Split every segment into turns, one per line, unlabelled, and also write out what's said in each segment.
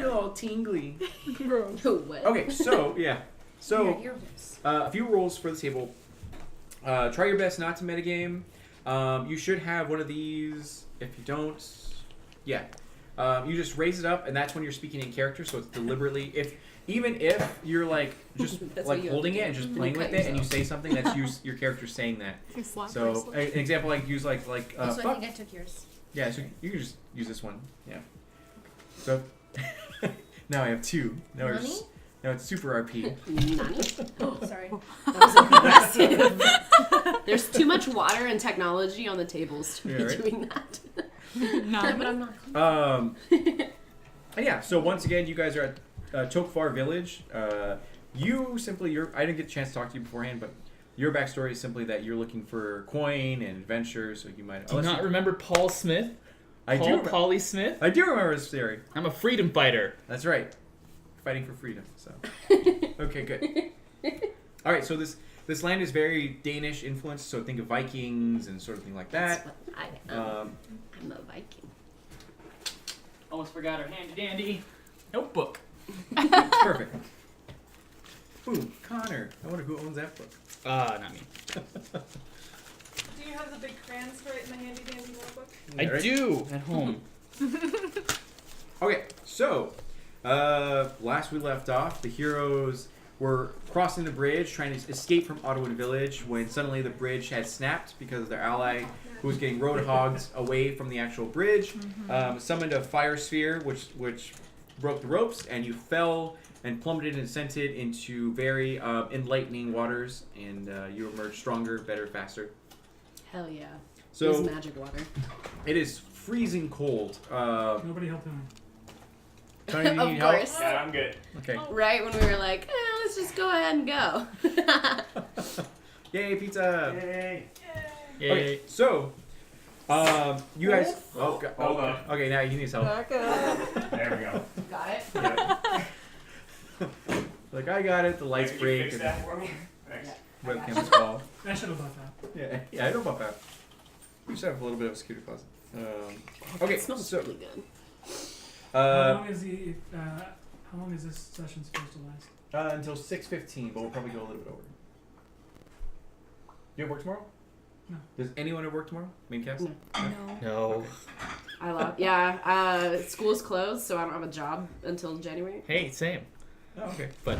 feel all tingly.
What?
Okay, so yeah, so
Your ears.
a few rules for the table. Try your best not to metagame. You should have one of these. If you don't, yeah, you just raise it up, and that's when you're speaking in character. So it's deliberately even if you're like just
That's
like
what you
holding
have
it
to
and
do.
just playing
Cut
with it, and you
yourself.
say something that's your character saying that. So an example like use like
Also, I
fuck.
think I took yours.
Yeah, so you can just use this one. Yeah. So now I have two. Now
Nani?
now it's super RP.
Nani?
Oh, sorry.
That was aggressive. There's too much water and technology on the tables to
Yeah,
be
right?
doing that.
No, but I'm not.
And yeah, so once again, you guys are at Tokfar Village. You simply, I didn't get a chance to talk to you beforehand, but your backstory is simply that you're looking for coin and adventure, so you might.
Do you not remember Paul Smith? Polly Smith?
I do remember his theory.
I'm a freedom fighter.
That's right. Fighting for freedom. So. Okay, good. All right, so this land is very Danish influenced, so think of Vikings and sort of thing like that.
That's what I am. I'm a Viking.
Almost forgot our handy dandy notebook.
Perfect. Ooh, Connor. I wonder who owns that book.
Not me.
Do you have the big crayons to write in the handy dandy notebook?
I
Right?
do at home.
Okay, so last we left off, the heroes were crossing the bridge, trying to escape from Ottoman village, when suddenly the bridge had snapped because their ally, who was getting roadhogged away from the actual bridge, summoned a fire sphere, which broke the ropes, and you fell and plummeted and ascended into very enlightening waters, and you emerged stronger, better, faster.
Hell yeah.
So
Use magic water.
it is freezing cold.
Nobody helped him.
Tony, do you
Of
need help?
course.
Yeah, I'm good.
Okay.
Right when we were like, let's just go ahead and go.
Yay, pizza!
Yay.
Okay, so, you guys. Oh, God.
Hold on.
Okay, now he needs help.
There we go.
Got it?
Yeah.
Like, I got it. The lights
Maybe
break
you fix
and
that for me? Thanks.
webcams fall.
I should have thought that.
Yeah, I know about that. We should have a little bit of a security closet. Okay,
It smells
so,
really good.
How long is this session supposed to last?
until 6:15, but we'll probably go a little bit over. You have work tomorrow?
No.
Does anyone have work tomorrow? Main cast?
No.
No.
I love. Yeah. School's closed, so I don't have a job until January.
Hey, same.
Oh, okay.
But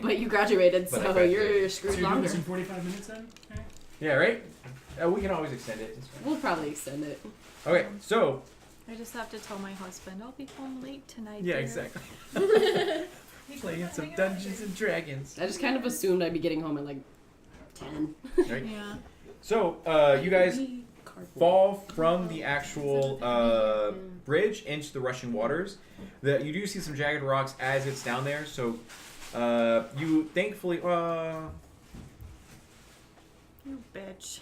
But you graduated,
But I
so
graduated.
you're
So
screwed
you're doing
longer.
this in 45 minutes then? Okay.
Yeah, right? We can always extend it. It's fine.
We'll probably extend it.
Okay, so,
I just have to tell my husband I'll be home late tonight.
yeah,
dear."
exactly. Playing some Dungeons and Dragons.
I just kind of assumed I'd be getting home at like 10.
Right?
Yeah.
So, you guys fall from the actual bridge into the rushing waters. You do see some jagged rocks as it's down there, so you thankfully...
You bitch.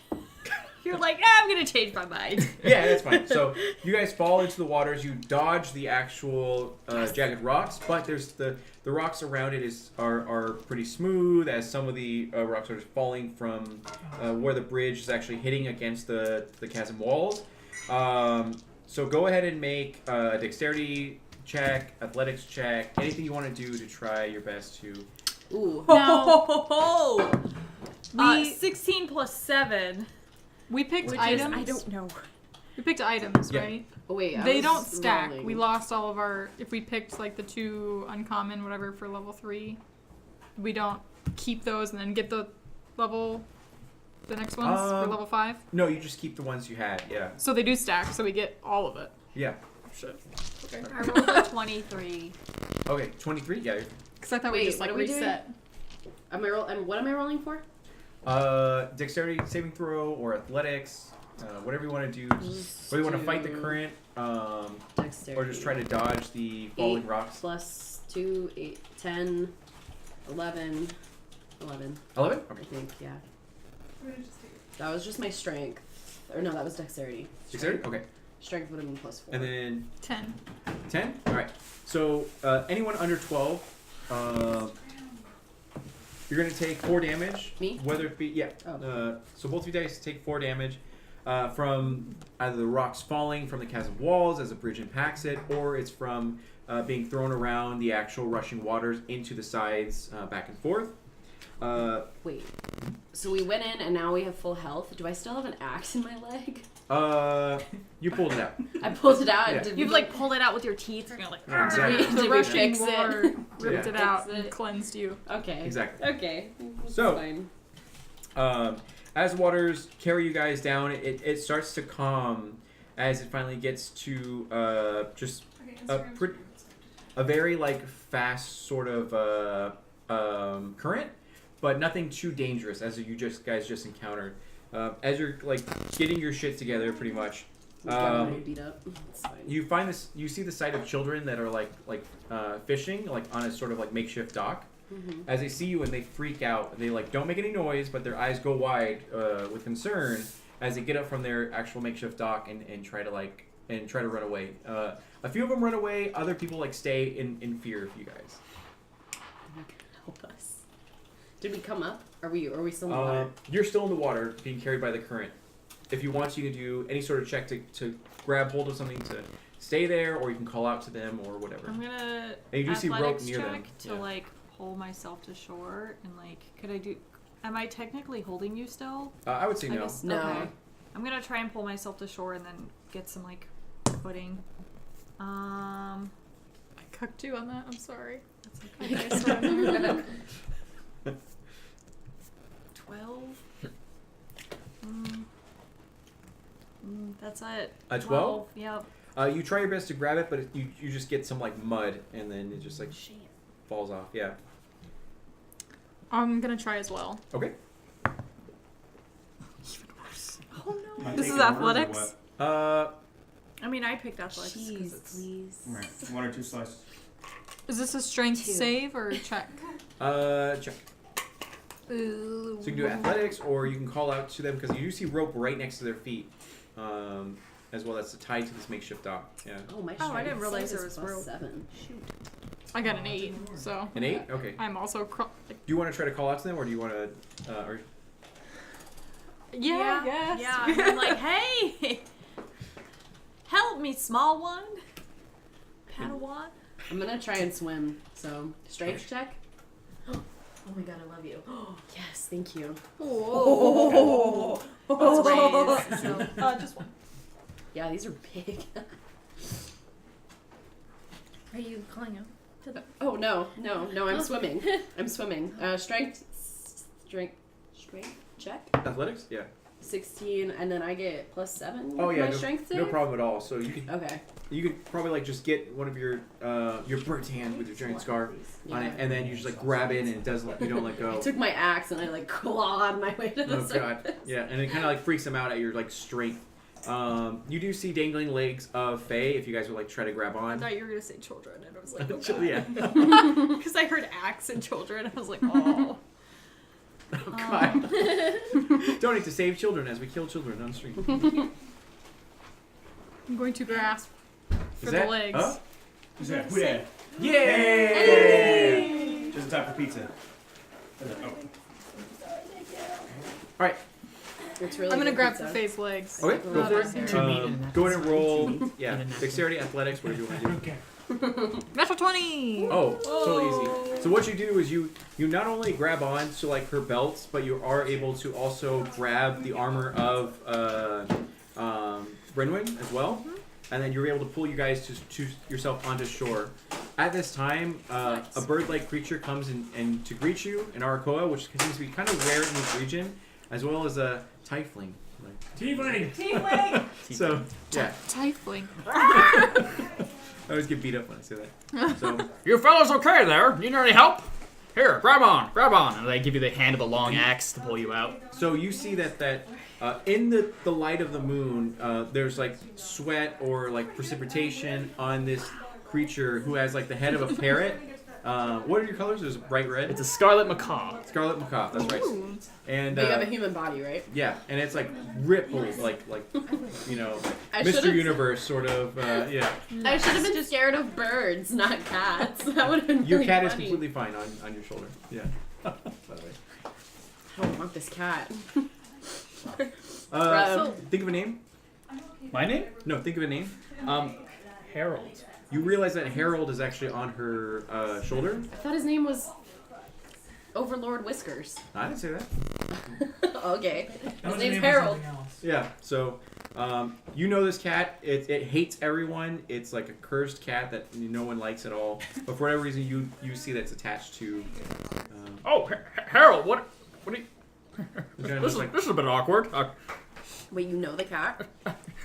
You're like, I'm gonna change my mind.
yeah, that's fine. So you guys fall into the waters. You dodge the actual jagged rocks, but there's the rocks around it are pretty smooth, as some of the rocks are just falling from where the bridge is actually hitting against the chasm walls. So go ahead and make a dexterity check, athletics check, anything you want to do to try your best to...
Ooh.
No.
We
16 plus 7.
we picked
Which
items.
is, I don't know.
We picked items,
Yeah.
right?
Oh, wait. I
They
was
don't stack.
rolling.
We lost all of our. If we picked like the 2 uncommon, whatever, for level 3, we don't keep those and then get the next ones for level 5.
No, you just keep the ones you had, yeah.
So they do stack. So we get all of it.
Yeah.
Shit. Okay.
I rolled a 23.
Okay, 23? Yeah.
Because I thought
Wait,
we just
what
like
are we doing?
reset.
What am I rolling for?
Dexterity saving throw or athletics, whatever you want to do. Whether you want to fight the current,
Dexterity.
or just try to dodge the falling
8
rocks.
plus 2, 8, 10, 11. 11,
11?
I
Okay.
think, yeah.
I'm gonna just take it.
That was just my strength. Or no, that was dexterity.
Dexterity? Okay.
Strength would have been plus 4.
And then
10.
10? Alright. So, anyone under 12, you're going to take 4 damage.
Me?
Whether it be, yeah.
Oh.
So both of you guys take 4 damage from either the rocks falling from the chasm walls as the bridge impacts it, or it's from being thrown around the actual rushing waters into the sides, back and forth.
Wait. So we went in and now we have full health. Do I still have an axe in my leg?
You pulled it out.
I pulled it out.
Yeah.
And did
You've
we,
like pulled it out with your teeth, and you're like,
Yeah, exactly.
Did
The
we
rushing
fix it?
water ripped
Yeah.
it out
Fix
and
it.
cleansed you.
Okay.
Exactly.
Okay. That's
So-
fine.
As waters carry you guys down, it starts to calm as it finally gets to just a very like fast sort of current, but nothing too dangerous as you guys just encountered. As you're like getting your shit together, pretty much.
Beat up. It's fine.
You find this. You see the sight of children that are like fishing, like on a sort of like makeshift dock.
Mhm.
As they see you and they freak out, they like don't make any noise, but their eyes go wide with concern as they get up from their actual makeshift dock and try to run away. A few of them run away. Other people like stay in fear of you guys.
Help us. Did we come up? Are we still in the water?
You're still in the water, being carried by the current. If you want, you can do any sort of check to grab hold of something to stay there, or you can call out to them or whatever.
I'm gonna
And you do see rope
athletics
near
check
them.
to
Yeah.
like pull myself to shore and like, could I do? Am I technically holding you still?
I would say
I
no.
guess-
No.
Okay. I'm gonna try and pull myself to shore and then get some like footing.
I cooked you on that. I'm sorry.
That's okay. 12. That's it.
A 12?
Yep.
You try your best to grab it, but you just get some like mud, and then it just like falls off. Yeah.
I'm gonna try as well.
Okay.
Oh no.
Am I
This is
taking orders or
athletics?
what?
I mean, I picked athletics because
Cheese,
it's.
please.
Right. 1 or 2 slices.
Is this a strength
2.
save or a check?
Check. So you can do athletics, or you can call out to them because you do see rope right next to their feet, as well as tied to this makeshift dock. Yeah.
Oh my!
Oh, I didn't
strength
realize
save
there
is
was
plus
rope.
7. Shoot.
I got an 8, so
An 8. Okay.
I'm also
Do you want to try to call out to them, or do you want to? Or
yeah, yes.
Yeah. And I'm like, hey, help me, small one. Padawan.
I'm gonna try and swim. So strength check. Oh my god, I love you. Yes, thank you.
Oh. That's raised. So.
Just one.
Yeah, these are big.
Are you calling out to the?
Oh no, I'm swimming. I'm swimming. Strength check.
athletics? Yeah.
16, and then I get plus 7.
Oh yeah.
My
No,
strength save.
no problem at all. So
Okay.
you could probably like just get one of your burnt hand with your giant scar on it, and then you just like grab it and it does you don't let go.
I took my axe and I like clawed my way to the
Oh god.
surface.
Yeah, and it kind of like freaks them out at your like strength. You do see dangling legs of Faye if you guys would like try to grab
I
on.
thought you were gonna say children, and I was like, oh
Yeah.
because I heard axe and children, and I was like, oh.
Oh god. Donate to save children as we kill children on stream.
I'm going to grasp for
Is
the
that-
legs.
Huh?
Who's that? Who that?
Yay!
Just in time for pizza. Oh.
Alright,
It's really
I'm gonna
good
grab
pizza.
for Faye's legs.
okay, go for
Not
it.
a hair.
Go ahead and roll. Yeah, dexterity, athletics, whatever you want to do.
Okay.
Natural 20.
Oh, totally easy. So what you do is you not only grab on to like her belts, but you are able to also grab the armor of Brenwyn as well, and then you're able to pull you guys to yourself onto shore. At this time, a bird-like creature comes and to greet you, an Arakoa, which seems to be kind of rare in this region, as well as a Tiefling.
Tiefling!
So yeah,
Tiefling.
I always get beat up when I say that. So
You fellas okay there? Need any help? Here, grab on. And they give you the hand of a long axe to pull you out.
So you see that in the light of the moon, there's like sweat or like precipitation on this creature who has like the head of a parrot. What are your colors? There's bright red.
It's a scarlet macaw.
Scarlet macaque. That's right. And
But you have a human body, right?
yeah, and it's like rippled, like you know,
I
Mr.
should've-
Universe sort of. Yeah,
I should have been scared of birds, not cats. That would have been
your
really
cat is
funny.
completely fine on your shoulder. Yeah. By the way.
I don't want this cat.
So think of a name.
My name?
No, think of a name.
Harold.
you realize that Harold is actually on her shoulder.
I thought his name was Overlord Whiskers.
I didn't say that.
Okay.
That
His
was the
name's
name of
Harold.
something else.
Yeah. So, you know this cat. It hates everyone. It's like a cursed cat that no one likes at all. But for whatever reason, you see that it's attached to.
Oh, Harold, what are you?
the guy
This
looks
is a bit awkward.
Wait, you know the cat?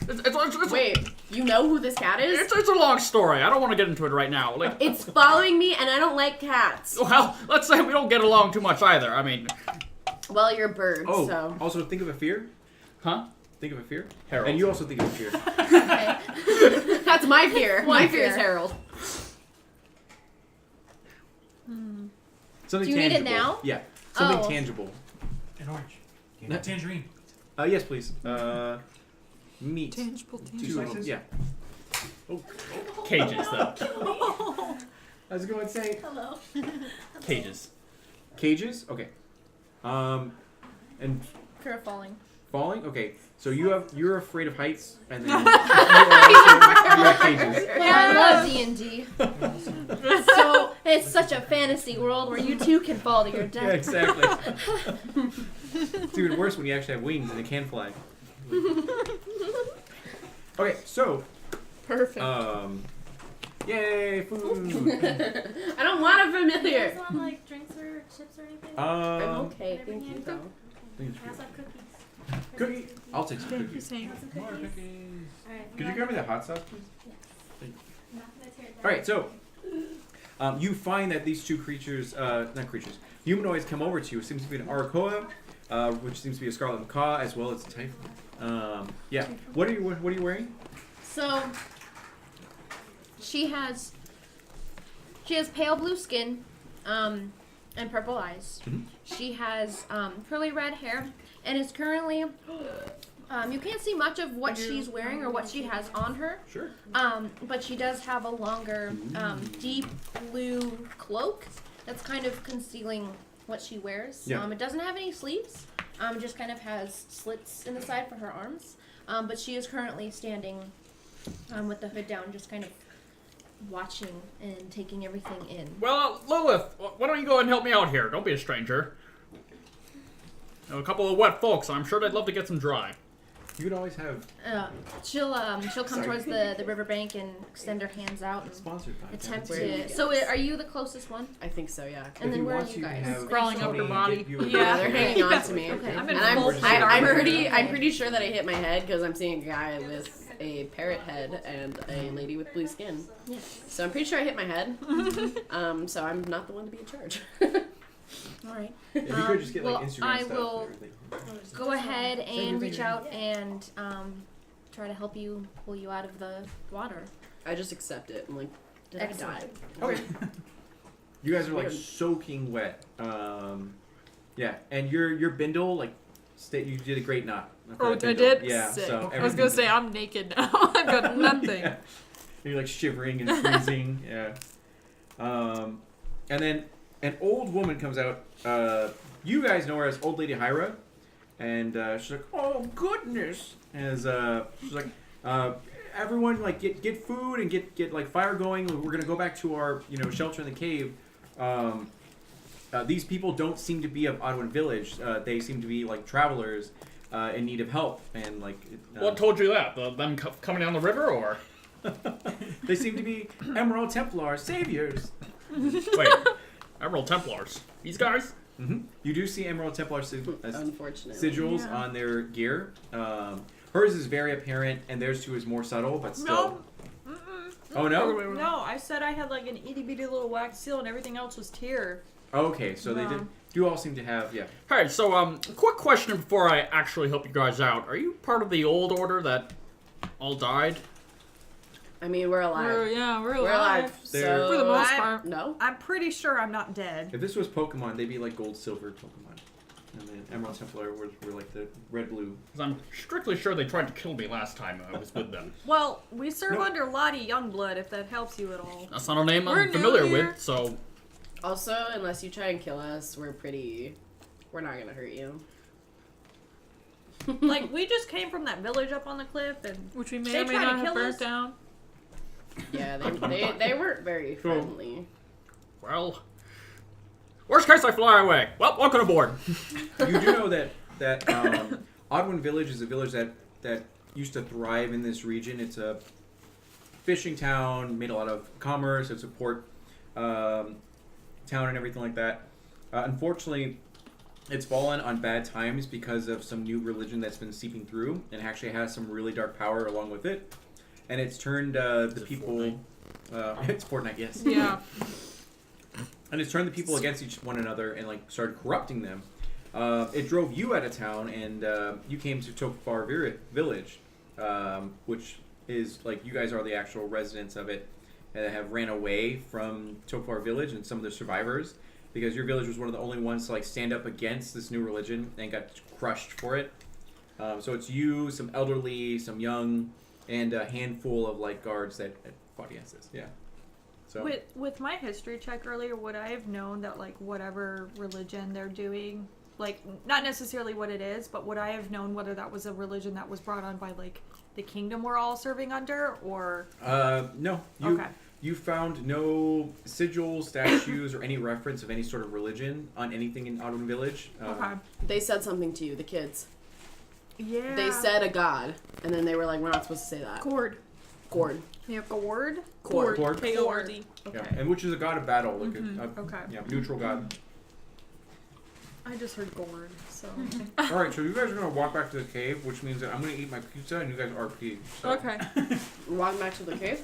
It's
Wait, you know who this cat is?
it's a long story. I don't want to get into it right now. Like,
It's following me, and I don't like cats.
well, let's say we don't get along too much either. I mean,
Well, you're a bird,
Oh,
so.
also think of a fear.
huh?
Think of a fear.
Harold.
And you also think of a fear.
Okay. That's my fear. My fear is Harold.
Something
Do you need it
tangible.
now?
Yeah. Something
Oh.
tangible.
An orange. Tangerine.
Yes, please. Meat.
Tangible,
Two
tangible.
of them. Yeah.
Cages, though.
I was going to say
Hello.
Cages.
cages. Okay. And
Fear of falling.
falling. Okay. So you're afraid of heights, and then you have cages.
I love D&D. So it's such a fantasy world where you too can fall to your
Yeah,
death.
exactly. It's even worse when you actually have wings and it can fly. Okay, so
Perfect.
yay, food.
I don't want a
You guys
familiar.
want like drinks or chips or anything?
I'm
Um,
okay, thank you, though.
I also have cookies.
cookie. I'll take some
Thank you,
cookies.
Saint.
Want some
More
cookies?
cookies.
Alright.
Could you grab me the hot sauce, please?
I'm not gonna tear it down.
All right, so you find that these two creatures, not creatures, humanoids come over to you. It seems to be an Arakoa, which seems to be a Scarlet Macaw, as well as a Typhon. Yeah. What are you wearing?
So she has pale blue skin, and purple eyes.
Mhm.
She has curly red hair, and is currently you can't see much of what she's wearing or what she has on her.
Sure.
But she does have a longer, deep blue cloak that's kind of concealing what she wears.
Yeah.
It doesn't have any sleeves. It just kind of has slits in the side for her arms. But she is currently standing with the hood down, just kind of watching and taking everything in.
Well, Lilith, why don't you go ahead and help me out here? Don't be a stranger. A couple of wet folks. I'm sure they'd love to get some dry.
You can always have
She'll come
Sorry.
towards the riverbank and extend her hands out and
sponsored by.
attempt
Where are you
to.
guys?
So are you the closest one?
I think so, yeah.
And then where are you guys?
Crawling up her body.
Yeah, they're hanging on to me.
Okay.
I'm in
And
full
I'm
plate armor.
I'm pretty sure that I hit my head because I'm seeing a guy with a parrot head and a lady with blue skin.
Yes.
So I'm pretty sure I hit my head. So I'm not the one to be in charge.
All right.
If you could just get like
Well,
Instagram
I
stuff
will
and everything.
go ahead and reach
thing.
out and try to help you pull you out of the water.
I just accept it. I'm like, did I die?
Excellent.
Okay. You guys are like
Weird.
soaking wet. Yeah, and your bindle like you did a great knot. for
Oh,
that
I
bindle.
did?
Yeah.
Sick.
So
I was
everything's-
gonna say I'm naked now. I've got nothing.
Yeah. You're like shivering and freezing. Yeah. And then an old woman comes out. You guys know her as Old Lady Hyra, and she's like, "Oh goodness!" As she's like, "Everyone, like, get food and get like fire going. We're gonna go back to our shelter in the cave." These people don't seem to be of Ottawan Village. They seem to be like travelers in need of help, and like.
What told you that? Them coming down the river, or?
They seem to be Emerald Templar saviors.
Wait, Emerald Templars. These guys?
Mm-hmm. You do see Emerald Templar
Unfortunately.
sigils
Yeah.
on their gear. Hers is very apparent, and theirs too is more subtle, but still.
No.
Oh no.
No, I said I had like an itty bitty little wax seal and everything else was tear.
Okay, so they
No.
did. You all seem to have
Hey, so quick question before I actually help you guys out. Are you part of the old order that all died?
I mean, we're alive.
We're
We're
alive.
alive.
They're-
So
For the most
I-
part.
no.
I'm pretty sure I'm not dead.
If this was Pokemon, they'd be like gold, silver Pokemon, and then Emerald Templar were like the red, blue.
Because I'm strictly sure they tried to kill me last time I was with them.
Well, we serve
Nope.
under Lottie Youngblood if that helps you at all.
That's not a name
We're
I'm
new
familiar
here.
with, so
Also, unless you try and kill us, we're not gonna hurt you.
Like we just came from that village up on the cliff and
Which we may
They
or may
try to
not have
kill
burnt
us?
down.
Yeah, they weren't very friendly.
Well, worst case, I fly away. Well, welcome aboard.
You do know that Odwin Village is a village that used to thrive in this region. It's a fishing town, made a lot of commerce. It's a port town and everything like that. Unfortunately, it's fallen on bad times because of some new religion that's been seeping through, and actually has some really dark power along with it. And it's turned the people. It's Fortnite, yes.
Yeah.
And it's turned the people against one another and like started corrupting them. It drove you out of town, and you came to Tokfar Village, which is like you guys are the actual residents of it, and have ran away from Tokfar Village and some of the survivors, because your village was one of the only ones to like stand up against this new religion and got crushed for it. So it's you, some elderly, some young, and a handful of like guards that fought against this. Yeah. So
With my history check earlier, would I have known that like whatever religion they're doing, like not necessarily what it is, but would I have known whether that was a religion that was brought on by like the kingdom we're all serving under, or
no.
Okay.
You found no sigils, statues, or any reference of any sort of religion on anything in Odwin Village.
okay,
They said something to you, the kids.
yeah,
They said a god, and then they were like, "We're not supposed to say that."
Cord,
Gord.
yeah, Gord,
Cord.
Cord.
K-O-R-D.
Okay.
Yeah, and which is a god of battle, like
Okay,
yeah, neutral god.
I just heard Gord, so
All right, so you guys are gonna walk back to the cave, which means that I'm gonna eat my pizza and you guys RP. So.
Okay.
We're walking back to the cave.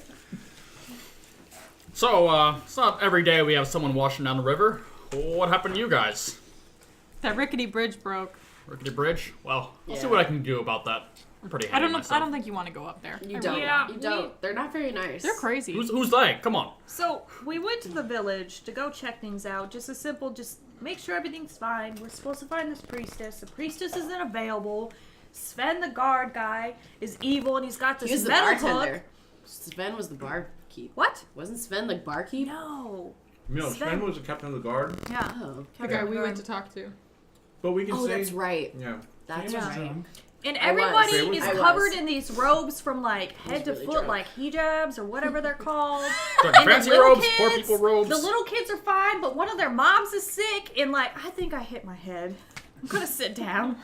So, it's not every day we have someone washing down the river. What happened to you guys?
That rickety bridge broke.
Rickety Bridge? Well, I'll see
Yeah.
what I can do about that. I'm pretty happy
I don't know.
myself.
I don't think you want to go up there.
You
I
don't.
really
Yeah,
You don't. They're not very nice.
They're crazy.
Who's they? Come on.
So we went to the village to go check things out. Just a simple, just make sure everything's fine. We're supposed to find this priestess. The priestess isn't available. Sven, the guard guy, is evil, and he's got this
He was the
metal
bartender.
hook.
Sven was the barkeep.
What?
Wasn't Sven the barkeep?
No.
No,
Sven.
Sven was the captain of the guard,
Yeah.
Oh.
The guy we went to talk to.
but we can
Oh,
say
that's right.
yeah.
That's
He was
right.
drunk.
And
I was.
everybody is
I was.
covered in these robes from like head
was
to
really
foot,
drunk.
like hijabs or whatever they're called.
Like
And
fancy
the little
robes, poor people robes.
The little kids are fine, but one of their moms is sick, and like I think I hit my head. I'm gonna sit down.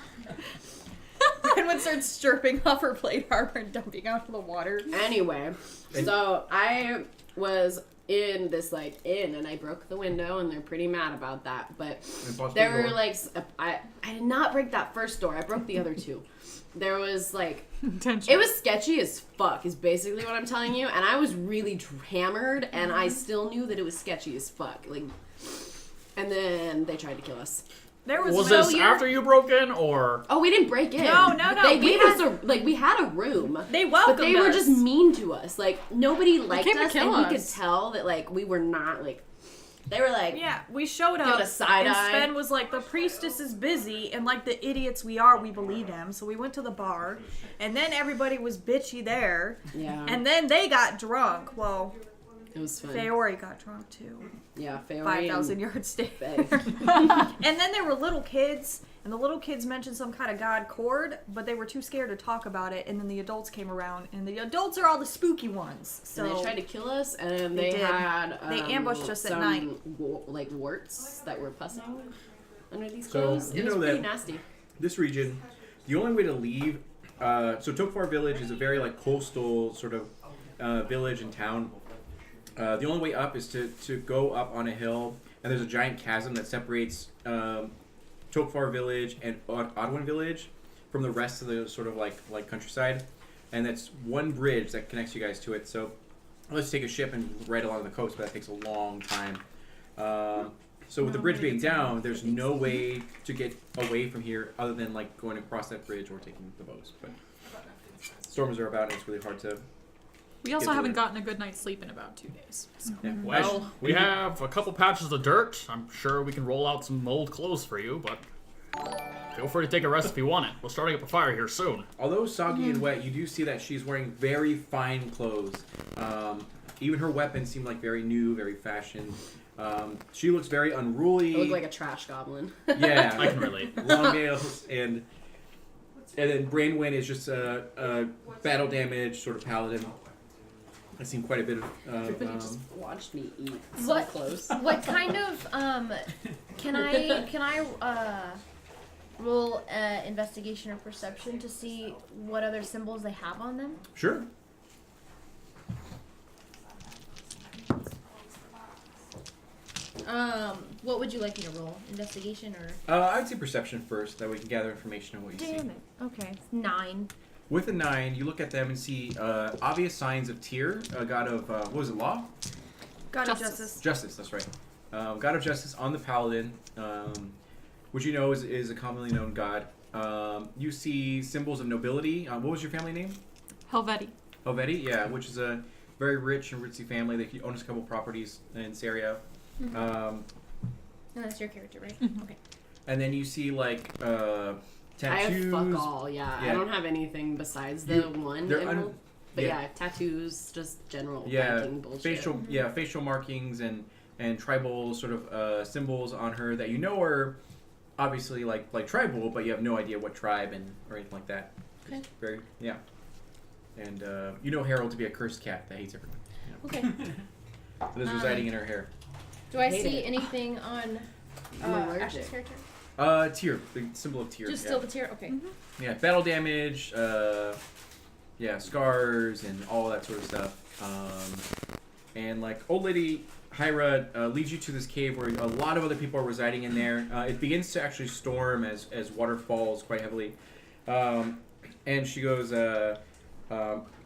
Brenwyn starts stripping off her plate armor and dumping out into the water.
Anyway, so I was in this like inn, and I broke the window, and they're pretty mad about that. But
Impossible
there were
door.
like I did not break that first door. I broke the other two. There was like
Intention.
it was sketchy as fuck is basically what I'm telling you, and I was really hammered, and I still knew that it was sketchy as fuck. Like, and then they tried to kill us.
There was,
Was
no
this after you broke in, or?
Oh, we didn't break in.
No.
They
We
gave us we had a room.
They
But
welcomed
they were
us.
just mean to us. Like nobody liked
came to
us,
kill
and we could
us.
tell that like we were not like. They were like,
Yeah, we showed
Give
up,
it a side
and
eye.
Sven was like, the priestess is busy, and like the idiots we are, we believed him. So we went to the bar, and then everybody was bitchy there,
yeah,
and then they got drunk. Well,
it was fun.
Feori got drunk too.
Yeah, Feori
5,000 yard stare.
Faye.
And then there were little kids, and the little kids mentioned some kind of god Cord, but they were too scared to talk about it. And then the adults came around, and the adults are all the spooky ones. So
And they tried to kill us, and
They
they
did.
had
They ambushed us at
some,
night.
Like warts that were pussing under these
So,
clothes.
you
It was
know
pretty
that-
nasty.
This region, the only way to leave. So Tokfar Village is a very like coastal sort of village and town. The only way up is to go up on a hill, and there's a giant chasm that separates Tokfar Village and Odwin Village from the rest of the sort of like countryside, and that's one bridge that connects you guys to it. So let's take a ship and ride along the coast, but that takes a long time. So with the bridge being down, there's no way to get away from here other than like going across that bridge or taking the boats. But storms are about, and it's really hard to.
We also
Get
haven't
there.
gotten a good night's sleep in about 2 days. So.
Yeah.
Well, we have a couple patches of dirt. I'm sure we can roll out some old clothes for you, but feel free to take a rest if you want it. We're starting up a fire here soon.
Although soggy and wet, you do see that she's wearing very fine clothes. Even her weapons seem like very new, very fashioned. She looks very unruly.
It looked like a trash goblin.
Yeah,
I can relate.
long nails, and then Brainwind is just a battle damage sort of paladin. I've seen quite a bit of.
Everybody just watched me eat so
What-
close.
What kind of can I roll investigation or perception to see what other symbols they have on them?
Sure.
What would you like me to roll? Investigation or?
I would say perception first, that we can gather information on what you see.
Damn it. Okay. 9.
With a 9, you look at them and see obvious signs of Tyr, a god of what was it, law?
God of
Justice.
justice.
Justice. That's right. God of justice on the paladin, which you know is a commonly known god. You see symbols of nobility. What was your family name?
Helvetii.
Helvetii, yeah, which is a very rich and ritzy family. They own a couple properties in this area.
And that's your character, right? Okay.
And then you see like
I
tattoos.
have fuck all, yeah.
Yeah.
I don't have anything besides the
You-
one
they're
emerald. But
yeah.
yeah, tattoos, just general
Yeah,
Viking bullshit.
facial markings and tribal sort of symbols on her that you know are obviously like tribal, but you have no idea what tribe or anything like that.
Okay.
Very and you know Harold to be a cursed cat that hates everyone.
Okay.
That is residing in her hair.
Do I
Hate
see
it.
anything on
I'm allergic.
Ash's character?
Tyr, the symbol of Tyr.
Just
yeah.
still the tier? Okay.
Yeah, battle damage, scars and all that sort of stuff. And like old lady Hyra leads you to this cave where a lot of other people are residing in there. It begins to actually storm as water falls quite heavily. And she goes,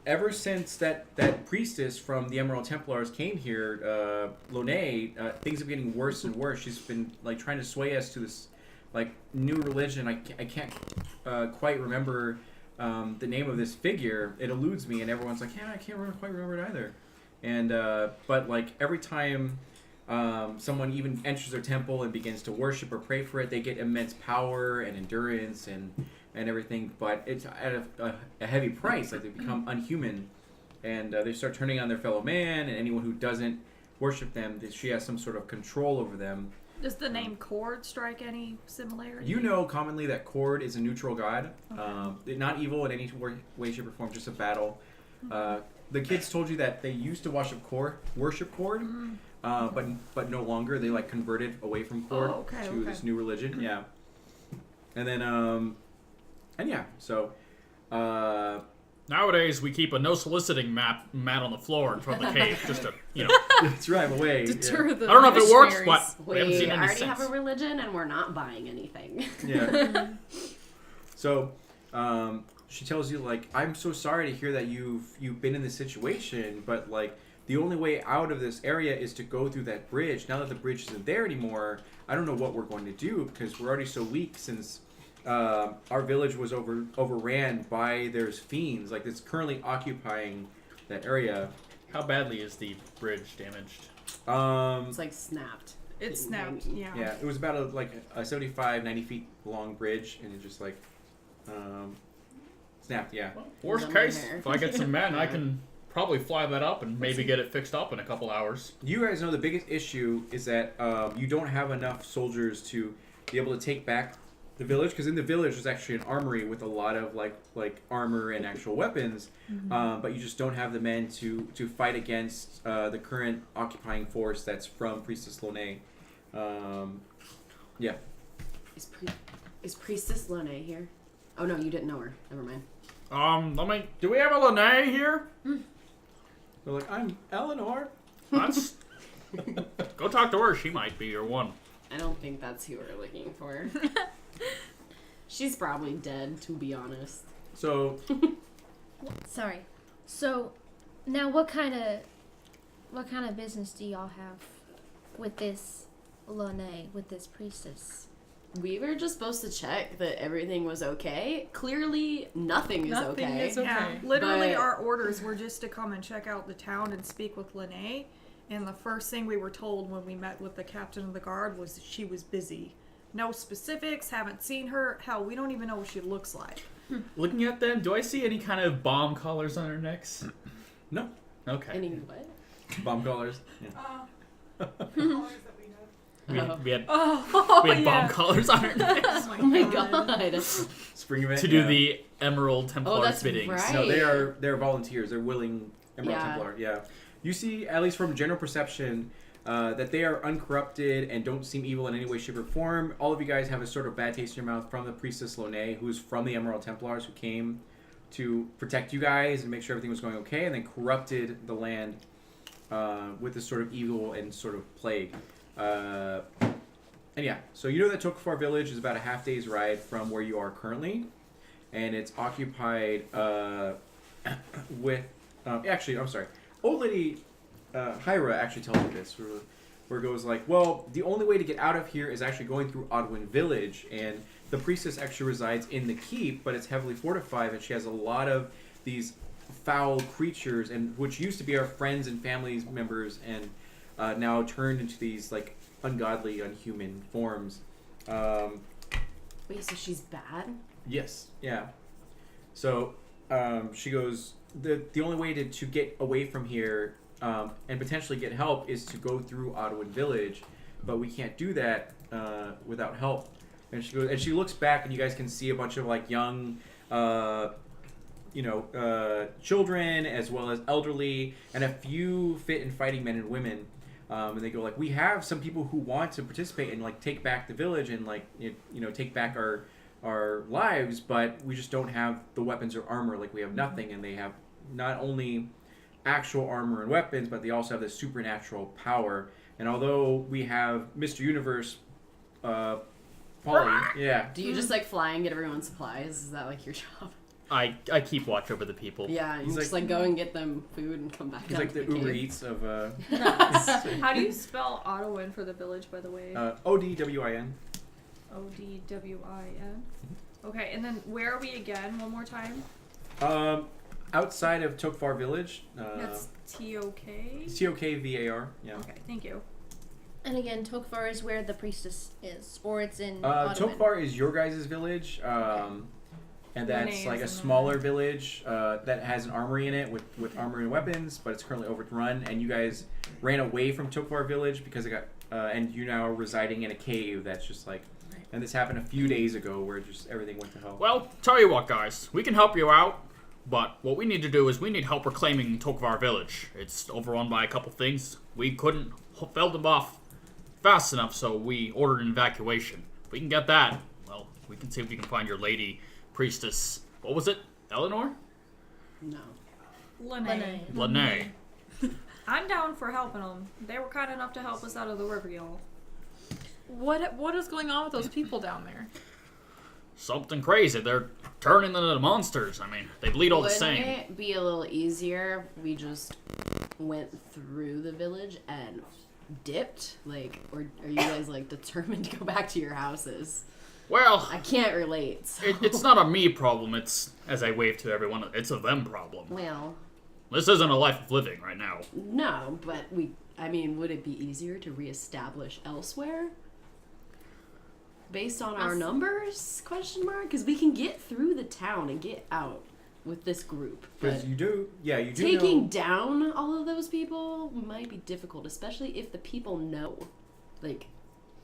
ever since that priestess from the Emerald Templars came here, Lone, things have been getting worse and worse. She's been like trying to sway us to this like new religion. I can't quite remember the name of this figure. It eludes me, and everyone's like, yeah, I can't quite remember it either. And but like every time someone even enters their temple and begins to worship or pray for it, they get immense power and endurance and everything. But it's at a heavy price. Like they become unhuman, and they start turning on their fellow man. And anyone who doesn't worship them, she has some sort of control over them.
Does the name Cord strike any similarity?
You know commonly that Cord is a neutral god. Not evil in any way, shape, or form, just a battle. The kids told you that they used to worship Cord, but no longer. They like converted away from Cord to this new religion. Yeah. And then, and yeah, so...
Nowadays, we keep a no soliciting mat on the floor in front of the cave, just to,
drive away.
Deter the
I don't know if it works,
missionaries.
but we haven't seen
We
any
already
sense.
have a religion and we're not buying anything.
Yeah. So, she tells you like, I'm so sorry to hear that you've been in this situation, but like the only way out of this area is to go through that bridge. Now that the bridge isn't there anymore, I don't know what we're going to do because we're already so weak since our village was overran by there's fiends. Like it's currently occupying that area.
How badly is the bridge damaged?
It's like snapped.
It snapped, yeah.
Yeah, it was about a 75, 90 feet long bridge, and it just like snapped. Yeah.
Worst
Under
case,
there.
if I get some men, I can probably fly that up and maybe get it fixed up in a couple hours.
You guys know the biggest issue is that you don't have enough soldiers to be able to take back the village, because in the village there's actually an armory with a lot of like armor and actual weapons, but you just don't have the men to fight against the current occupying force that's from Priestess Lone. Yeah.
Is Priestess Lone here? Oh no, you didn't know her. Never mind.
Do we have a Lene here?
They're like, I'm Eleanor.
That's... Go talk to her. She might be your one.
I don't think that's who we're looking for. She's probably dead, to be honest.
So
Sorry. So, now what kind of business do y'all have with this Lone, with this priestess?
We were just supposed to check that everything was okay. Clearly, nothing is
Nothing
okay.
is okay.
Yeah, literally
But-
our orders were just to come and check out the town and speak with Lene. And the first thing we were told when we met with the captain of the guard was that she was busy. No specifics, haven't seen her. Hell, we don't even know what she looks like.
Looking at them, do I see any kind of bomb collars on their necks?
no
Okay.
Any what?
bomb collars. Yeah.
We had
Oh,
we had bomb collars on our necks
Oh my god.
Spring event
to do
yeah.
the Emerald Templar's
that's
biddings.
right.
No, they're volunteers. They're willing Emerald
Yeah.
Templar, yeah. You see, at least from general perception, that they are uncorrupted and don't seem evil in any way, shape, or form. All of you guys have a sort of bad taste in your mouth from the Priestess Lone, who's from the Emerald Templars, who came to protect you guys and make sure everything was going okay, and then corrupted the land with this sort of evil and sort of plague. And yeah, so you know that Tokafar Village is about a half day's ride from where you are currently, and it's occupied with... actually, I'm sorry. Old Lady Hyra actually tells you this, where it goes like, well, the only way to get out of here is actually going through Odwin Village, and the priestess actually resides in the keep, but it's heavily fortified, and she has a lot of these foul creatures, and which used to be our friends and family members, and now turned into these like ungodly, unhuman forms.
Wait, so she's bad?
Yes, yeah. So she goes, the only way to get away from here and potentially get help is to go through Odwin Village, but we can't do that without help. And she goes, and she looks back, and you guys can see a bunch of like young, children as well as elderly, and a few fit and fighting men and women. And they go like, we have some people who want to participate and like take back the village and like take back our lives, but we just don't have the weapons or armor. Like we have nothing, and they have not only actual armor and weapons, but they also have this supernatural power. And although we have Mr. Universe, Polly, yeah.
Do you just like fly and get everyone's supplies? Is that like your job?
I keep watch over the people.
Yeah, you
He's
just like go and get them food and come back.
He's
down
like
to
the Uber
cave.
Eats of
How do you spell Odwin for the village, by the way?
ODWIN.
ODWIN. Okay, and then where are we again? One more time.
Outside of Tokfar Village.
That's TOK.
TOKVAR. Yeah.
Okay, thank you.
And again, Tokfar is where the priestess is, or it's in Odwin.
Tokfar is your guys' village, and that's
Lene
like a
is in
smaller village that has an armory in it with armor and weapons, but it's currently overrun. And you guys ran away from Tokfar Village because it got, and you now are residing in a cave that's just like, and this happened a few days ago where just everything went to hell.
Well, tell you what, guys. We can help you out, but what we need to do is we need help reclaiming Tokvar Village. It's overrun by a couple things. We couldn't fend them off fast enough, so we ordered an evacuation. If we can get that, well, we can see if we can find your lady priestess. What was it? Eleanor?
No.
Lene.
Lene.
I'm down for helping them. They were kind enough to help us out of the river, y'all.
What is going on with those people down there?
Something crazy. They're turning into monsters. I mean, they bleed all the same.
Wouldn't it be a little easier if we just went through the village and dipped? Like, or are you guys like determined to go back to your houses?
Well,
I can't relate. So.
it's not a me problem. It's, as I wave to everyone, it's a them problem.
Well,
This isn't a life of living right now.
no, but would it be easier to reestablish elsewhere? Based on our numbers? Question mark? Because we can get through the town and get out with this group.
Because
But
you do
taking
know.
down all of those people might be difficult, especially if the people know, like,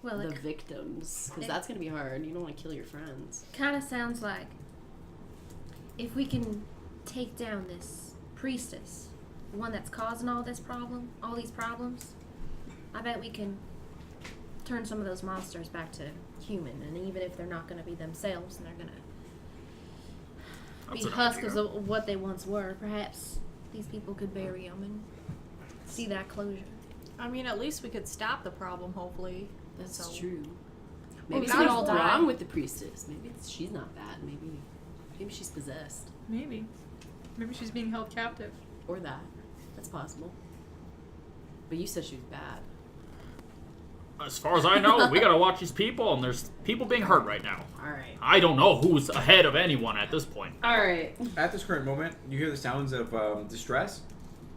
Well,
the
it
victims. Because that's going to be hard. You don't want to kill your friends.
kind of sounds like if we can take down this priestess, the one that's causing all these problems, I bet we can turn some of those monsters back to human. And even if they're not going to be themselves, and they're going to
That's
be
an
husks
idea.
of what they once were, perhaps these people could bury them and see that closure.
I mean, at least we could stop the problem, hopefully.
That's
So-
true.
Well,
Maybe
not
something's
all die.
wrong with the priestess. Maybe she's not bad. Maybe she's possessed.
Maybe she's being held captive.
Or that. That's possible. But you said she was bad.
As far as I know, we gotta watch these people, and there's people being hurt right now.
Alright.
I don't know who's ahead of anyone at this point.
Alright.
At this current moment, you hear the sounds of distress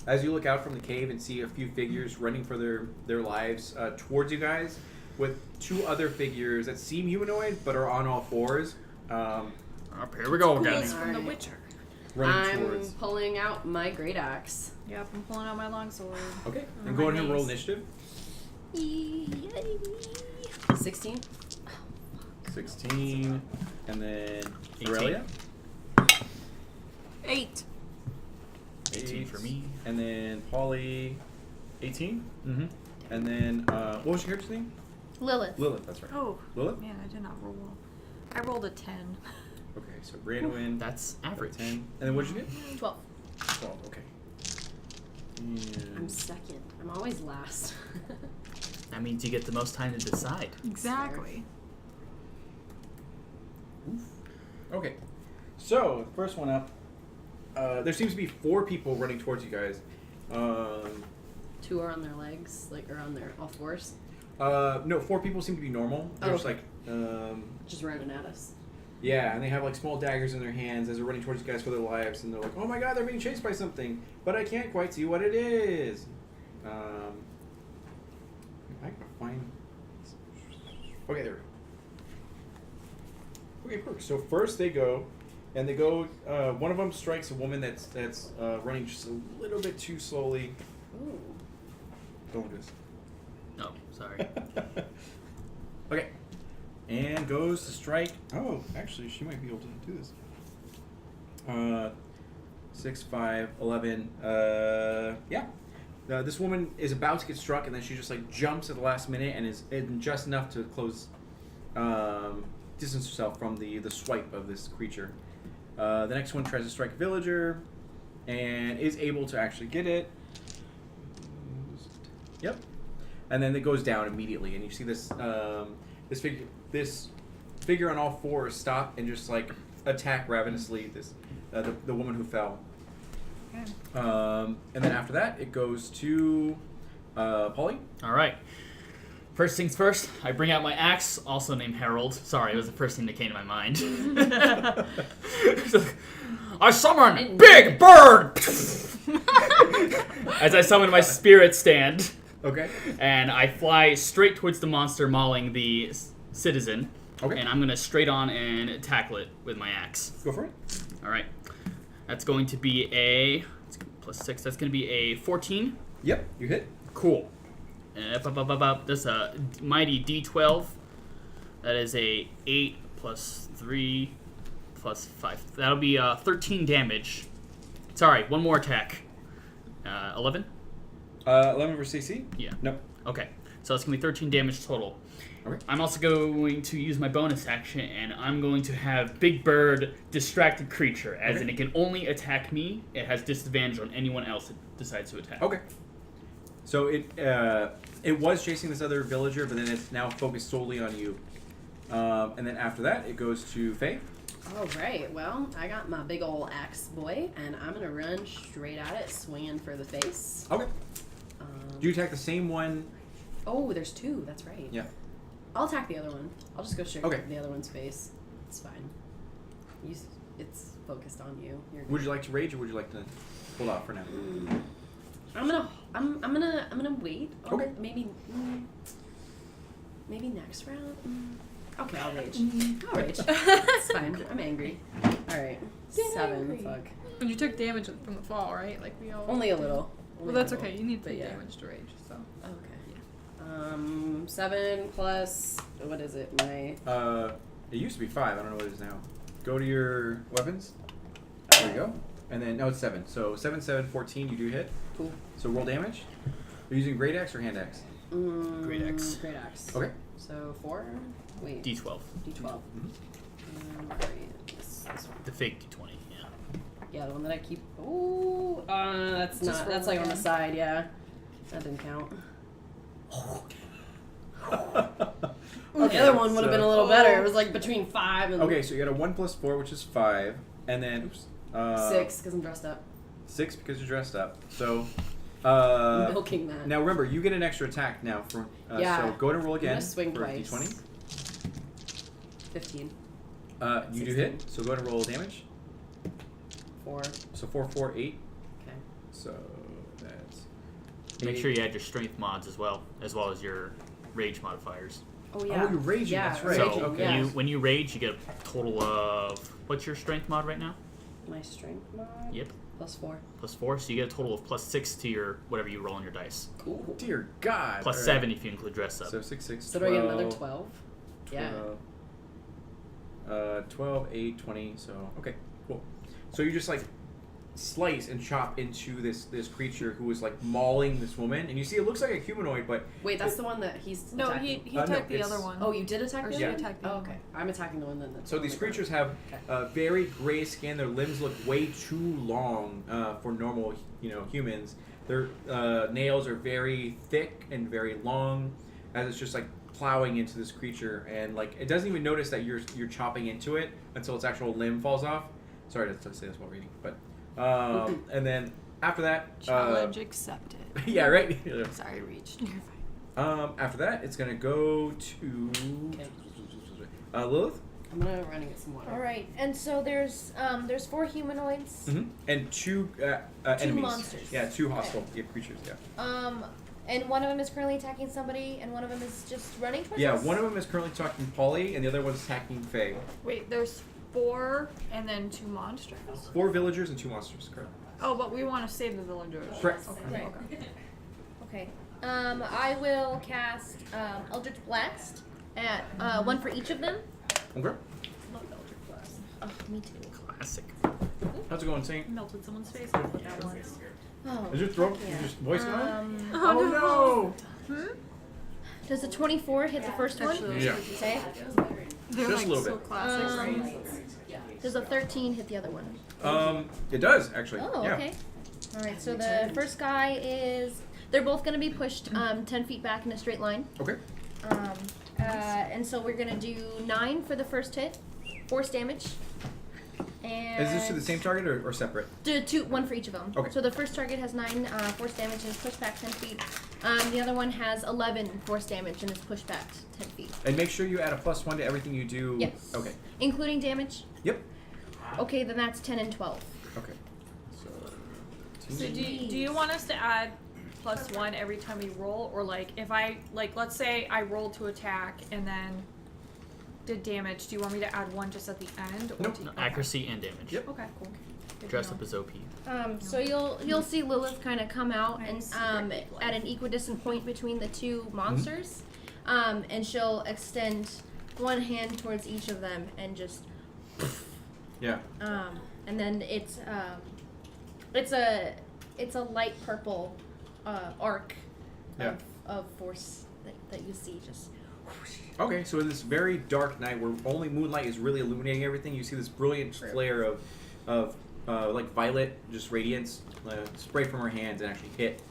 as you look out from the cave and see a few figures running for their lives towards you guys, with two other figures that seem humanoid but are on all fours,
Up here we go again.
Coolest from The
Alright.
Witcher.
running
I'm
towards.
pulling out my great axe.
Yep, I'm pulling out my longsword.
Okay,
On
and
my
go ahead and roll
knees.
initiative.
16?
16, and then
18.
Aurelia.
8.
8.
for me.
And then Polly, 18. Mm-hmm. And then what was your character's name?
Lilith.
Lilith. That's right.
Oh,
Lilith.
man, I did not roll well. I rolled a 10.
Okay, so Brandywin.
That's average.
10. And then what did you get?
12.
12. Okay.
I'm
And
second. I'm always last.
That means you get the most time to decide.
Exactly.
okay. So the first one up. There seems to be 4 people running towards you guys.
2 are on their legs, like, or on their all fours.
No, 4 people seem to be normal. They're
Oh,
just like,
Just running at us.
yeah, and they have like small daggers in their hands as they're running towards you guys for their lives, and they're like, "Oh my God, they're being chased by something, but I can't quite see what it is." I can find. Okay, there we go. Okay, perfect. So first they go, and they go. One of them strikes a woman that's running just a little bit too slowly.
Ooh.
Don't do this.
Oh, sorry.
Okay. And goes to strike. Oh, actually, she might be able to do this. 6, 5, 11. Yeah. This woman is about to get struck, and then she just like jumps at the last minute and is in just enough to close, distance herself from the swipe of this creature. The next one tries to strike a villager, and is able to actually get it. Yep. And then it goes down immediately, and you see this this figure on all 4 stop and just like attack ravenously this the woman who fell.
Okay.
And then after that, it goes to Polly.
All right. First things first, I bring out my axe, also named Harold. Sorry, it was the first thing that came to my mind. I summon Big Bird! As I summon my spirit stand.
Okay.
And I fly straight towards the monster mauling the citizen.
Okay.
And I'm going to straight on and tackle it with my axe.
Go for it.
All right. That's going to be a +6. That's going to be a 14.
Yep, you hit.
Cool. That's a mighty D12. That is a 8 plus 3 plus 5. That'll be 13 damage. Sorry, one more attack. 11?
11 for CC?
Yeah.
Nope.
Okay. So that's going to be 13 damage total.
Okay.
I'm also going to use my bonus action, and I'm going to have Big Bird Distracted Creature, as in it can only attack me. It has disadvantage on anyone else it decides to attack.
Okay. So it was chasing this other villager, but then it's now focused solely on you. And then after that, it goes to Faye.
All right. Well, I got my big ol' axe boy, and I'm gonna run straight at it, swinging for the face.
Okay. Do you attack the same one?
Oh, there's 2. That's right.
Yeah.
I'll attack the other one. I'll just go straight
Okay.
for the other one's face. It's fine. It's focused on you. You're
Would you like to rage, or would you like to hold off for now?
I'm gonna wait.
Okay.
Maybe next round. Okay, I'll rage. I'll rage. It's fine. I'm angry. All right. 7.
angry.
Fuck.
And you took damage from the fall, right? Like we all.
Only a little.
Well,
Only
that's
a little.
okay. You need to
But
take
yeah.
damage to rage. So.
Okay. 7 plus what is it? My
It used to be 5. I don't know what it is now. Go to your weapons. There you go. And then, no, it's 7. So 7, 7, 14, you do hit.
cool.
So roll damage. Are you using great axe or hand axe?
Great axe.
Great axe.
Okay.
So 4. Wait.
D12.
D12. This one.
The fake D20, yeah.
Yeah, the one that I keep. Oh, that's
Just
not.
roll
That's like on the
again.
side. Yeah, that didn't count. The other one would have been a little better. It was like between 5 and
Okay, so you got a 1 plus 4, which is 5, and then
6 because I'm dressed up.
6 because you're dressed up. So
Milking that.
now remember, you get an extra attack now for.
Yeah.
So go ahead and roll
I'm
again
gonna swing
for
twice.
D20.
15.
You do hit. So go ahead and roll damage.
4.
So 4, 4, 8.
Okay.
So that's.
Make
8.
sure you add your strength mods as well as your rage modifiers.
Oh yeah.
Oh, you're raging.
Yeah,
That's right.
So
raging,
okay.
yeah.
when you rage, you get a total of what's your strength mod right now?
My strength mod.
Yep,
Plus 4.
+4. So you get a total of +6 to your whatever you roll on your dice.
Cool.
Dear God.
+7
All right.
if you include dress up.
So 6, 6,
So
12.
do I get another 12? Yeah.
12, 8, 20. So okay, cool. So you just like slice and chop into this creature who was like mauling this woman, and you see it looks like a humanoid, but
Wait, that's the one that he's
No,
attacking.
he
no,
attacked the
it's-
other one.
Oh, you did attack
Or
the
she
other
Yeah.
attacked the
Oh,
other
okay.
one.
I'm attacking the one that's
so these
on the ground.
creatures have very gray skin. Their limbs look way too long for normal, humans. Their nails are very thick and very long, as it's just like plowing into this creature, and like it doesn't even notice that you're chopping into it until its actual limb falls off. Sorry to say this while reading, but and then after that,
Challenge accepted.
yeah, right.
Sorry, I reached.
After that, it's gonna go to Lilith.
I'm gonna run and get some water.
All right, and so there's 4 humanoids.
And two enemies.
monsters.
Yeah, 2 hostile creatures. Yeah.
And one of them is currently attacking somebody, and one of them is just running towards
Yeah,
us.
one of them is currently attacking Polly, and the other one's attacking Faye.
Wait, there's 4 and then 2 monsters.
4 villagers and 2 monsters. Correct.
Oh, but we want to save the villagers.
Correct.
Okay.
Right. Okay. I will cast Eldritch Blast at 1 for each of them.
Okay.
Love Eldritch Blast. Oh, me too.
Classic.
How's it going, Saint?
Melted someone's face. That's what that was.
Oh.
Is your throat?
yeah.
Is your voice gone?
Oh,
no!
Does the 24 hit the first one?
Actually,
Yeah.
Okay.
They're
Just a
like
little
so
bit.
classic, right?
Does a 13 hit the other one?
It does actually.
Oh,
yeah.
okay. All right. So the first guy is. They're both going to be pushed 10 feet back in a straight line.
Okay.
And so we're going to do 9 for the first hit, force damage. And
Is this to the same target or separate?
do 1 for each of them.
Okay.
So the first target has 9 force damage and is pushed back 10 feet. The other one has 11 force damage and is pushed back 10 feet,
And make sure you add a +1 to everything you do.
Yes.
Okay.
including damage.
Yep.
Okay, then that's 10 and 12.
Okay.
So do you want us to add +1 every time we roll, or like if I let's say I rolled to attack and then did damage, do you want me to add 1 just at the end? Or
Nope.
do you-
Accuracy and damage.
Yep.
Okay, cool. Good to
Dress
know.
up as OP.
So you'll see Lilith kind of come out
Nice.
and at an equidistant point between the 2 monsters, and she'll extend one hand towards each of them and just
Yeah.
and then it's a light purple arc
Yeah.
of force that you see just.
Okay, so in this very dark night where only moonlight is really illuminating everything, you see this brilliant flare of like violet, just radiance, spray from her hands and actually hit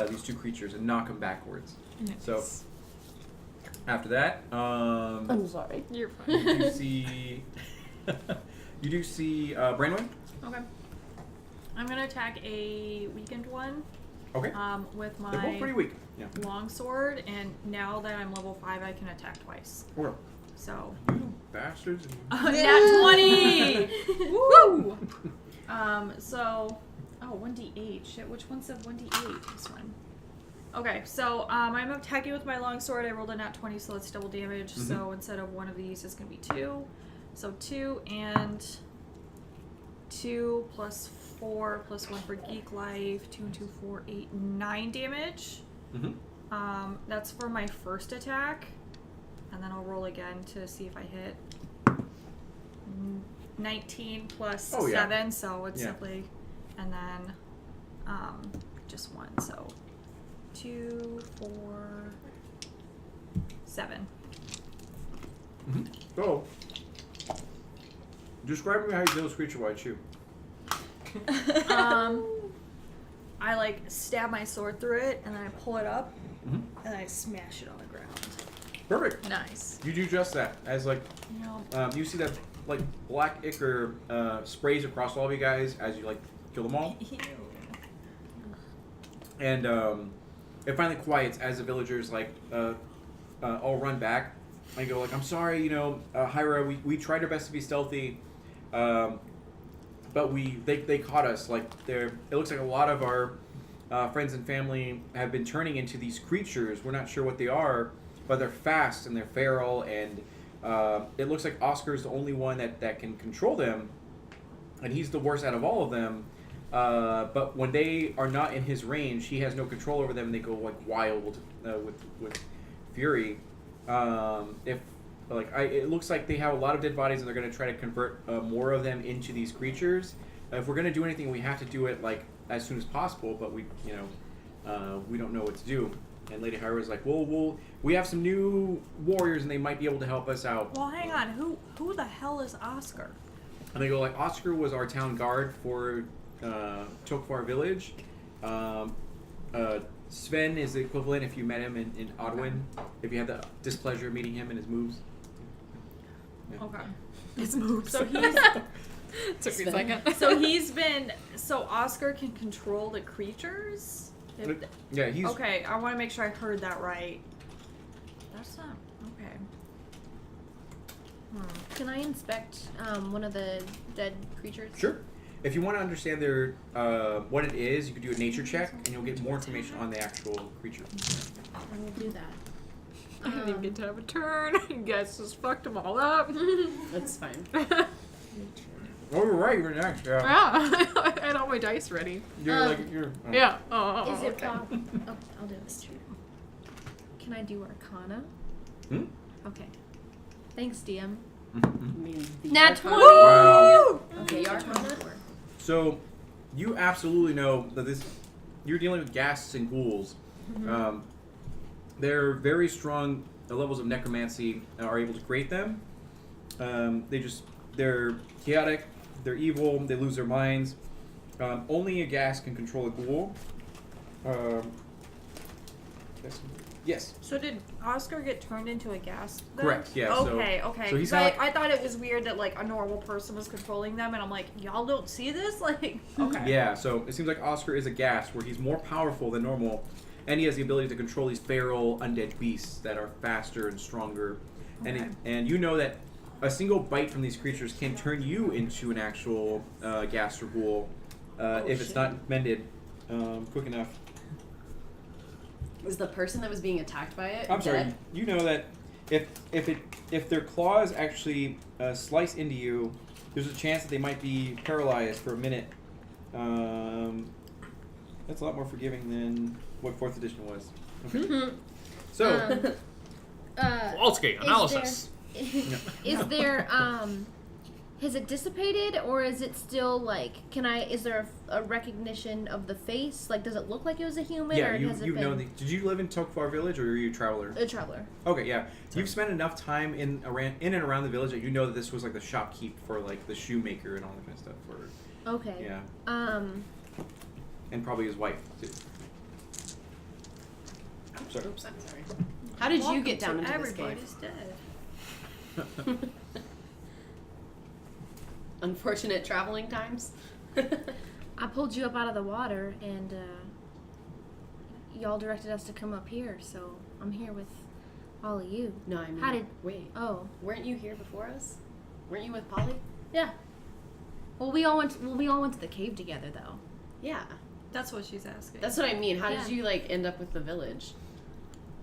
these 2 creatures and knock them backwards.
Nice.
So after that,
I'm sorry.
You're fine.
you do see Branwyn.
Okay. I'm gonna attack a weakened one.
Okay.
With
They're both pretty
my
weak. Yeah.
longsword, and now that I'm level 5, I can attack twice.
Okay.
So.
You bastards.
Nat 20! Woo! So. Oh, 1d8. Shit, which one said 1d8? This one. Okay, so I'm attacking with my longsword. I rolled a nat 20, so that's double damage.
Mhm.
So instead of one of these, it's gonna be 2. So 2 and 2 plus 4 plus 1 for Geek Life. 2 and 2, 4, 8, 9 damage.
Mm-hmm.
That's for my first attack. And then I'll roll again to see if I hit. 19 plus
Oh, yeah.
7, so it's
Yeah.
simply. And then just 1, so 2, 4, 7.
Mm-hmm. So, describe to me how you kill this creature while I chew.
I like stab my sword through it, and then I pull it up,
Mhm.
and I smash it on the ground.
Perfect.
Nice.
You do just that. As like,
You know,
you see that like black ichor sprays across all of you guys as you like kill them all, and it finally quiets as the villagers like all run back. I go like, I'm sorry, Hyra, we tried our best to be stealthy, but they caught us. Like it looks like a lot of our friends and family have been turning into these creatures. We're not sure what they are, but they're fast and they're feral, and it looks like Oscar's the only one that can control them, and he's the worst out of all of them. But when they are not in his range, he has no control over them, and they go like wild with fury. It looks like they have a lot of dead bodies, and they're going to try to convert more of them into these creatures. if we're gonna do anything, we have to do it like as soon as possible. But we don't know what to do. And Lady Hyra was like, well, we have some new warriors, and they might be able to help us out.
Well, hang on. Who the hell is Oscar?
And they go like, Oscar was our town guard for Tokvar Village. Sven is the equivalent if you met him in Odwin, if you had the displeasure of meeting him and his moves. Yeah.
Okay.
His moves.
So he's
Took me a second.
so Oscar can control the creatures?
Yeah, he's
Okay, I want to make sure I heard that right. That's not okay.
Can I inspect one of the dead creatures?
sure. If you want to understand their what it is, you could do a nature check, and you'll get more information on the actual creature.
I will do that.
I didn't even get to have a turn. You guys just fucked them all up.
That's fine.
Oh, you're right. You're next. Yeah.
Yeah, I had all my dice ready.
You're.
Yeah. Oh,
Is it
okay.
oh, I'll do this too. Can I do Arcana?
Hmm?
Okay. Thanks, DM.
I mean, the
Nat
Arcana-
20!
Wow.
Okay, Arcana.
So, you absolutely know that you're dealing with ghasts and ghouls. They're very strong levels of necromancy are able to create them. They're chaotic, they're evil, they lose their minds. Only a ghast can control a ghoul. Yes.
So did Oscar get turned into a ghast then?
Correct, yeah,
Okay,
so
okay.
he's
'Cause
not-
I thought it was weird that like a normal person was controlling them, and I'm like, y'all don't see this? Like, okay.
Yeah, so it seems like Oscar is a ghast where he's more powerful than normal, and he has the ability to control these feral undead beasts that are faster and stronger.
Okay.
And you know that a single bite from these creatures can turn you into an actual ghast or ghoul if it's not mended quick enough.
Is the person that was being attacked by it
I'm sorry.
dead?
You know that if their claws actually slice into you, there's a chance that they might be paralyzed for a minute. That's a lot more forgiving than what 4th edition was. Okay. So,
Kowalski, analysis.
Is there has it dissipated, or is it still like? Is there a recognition of the face? Like, does it look like it was a human,
yeah,
or has it
you've
been
known. Did you live in Tokvar Village, or were you a traveler?
a traveler?
Okay, yeah. You've spent enough time in and around the village that you know that this was like the shopkeep for like the shoemaker and all that kind of stuff. For
Okay.
yeah, and probably his wife too. Sorry.
Oops, I'm sorry. How did you get down into this cave?
Everybody's dead.
Unfortunate traveling times.
I pulled you up out of the water, and y'all directed us to come up here, so I'm here with all of you.
No, I mean,
How did-
wait?
Oh,
Weren't you here before us? Weren't you with Polly?
yeah. Well, we all went to the cave together, though.
Yeah,
That's what she's asking.
that's what I mean. How
Yeah.
did you like end up with the village?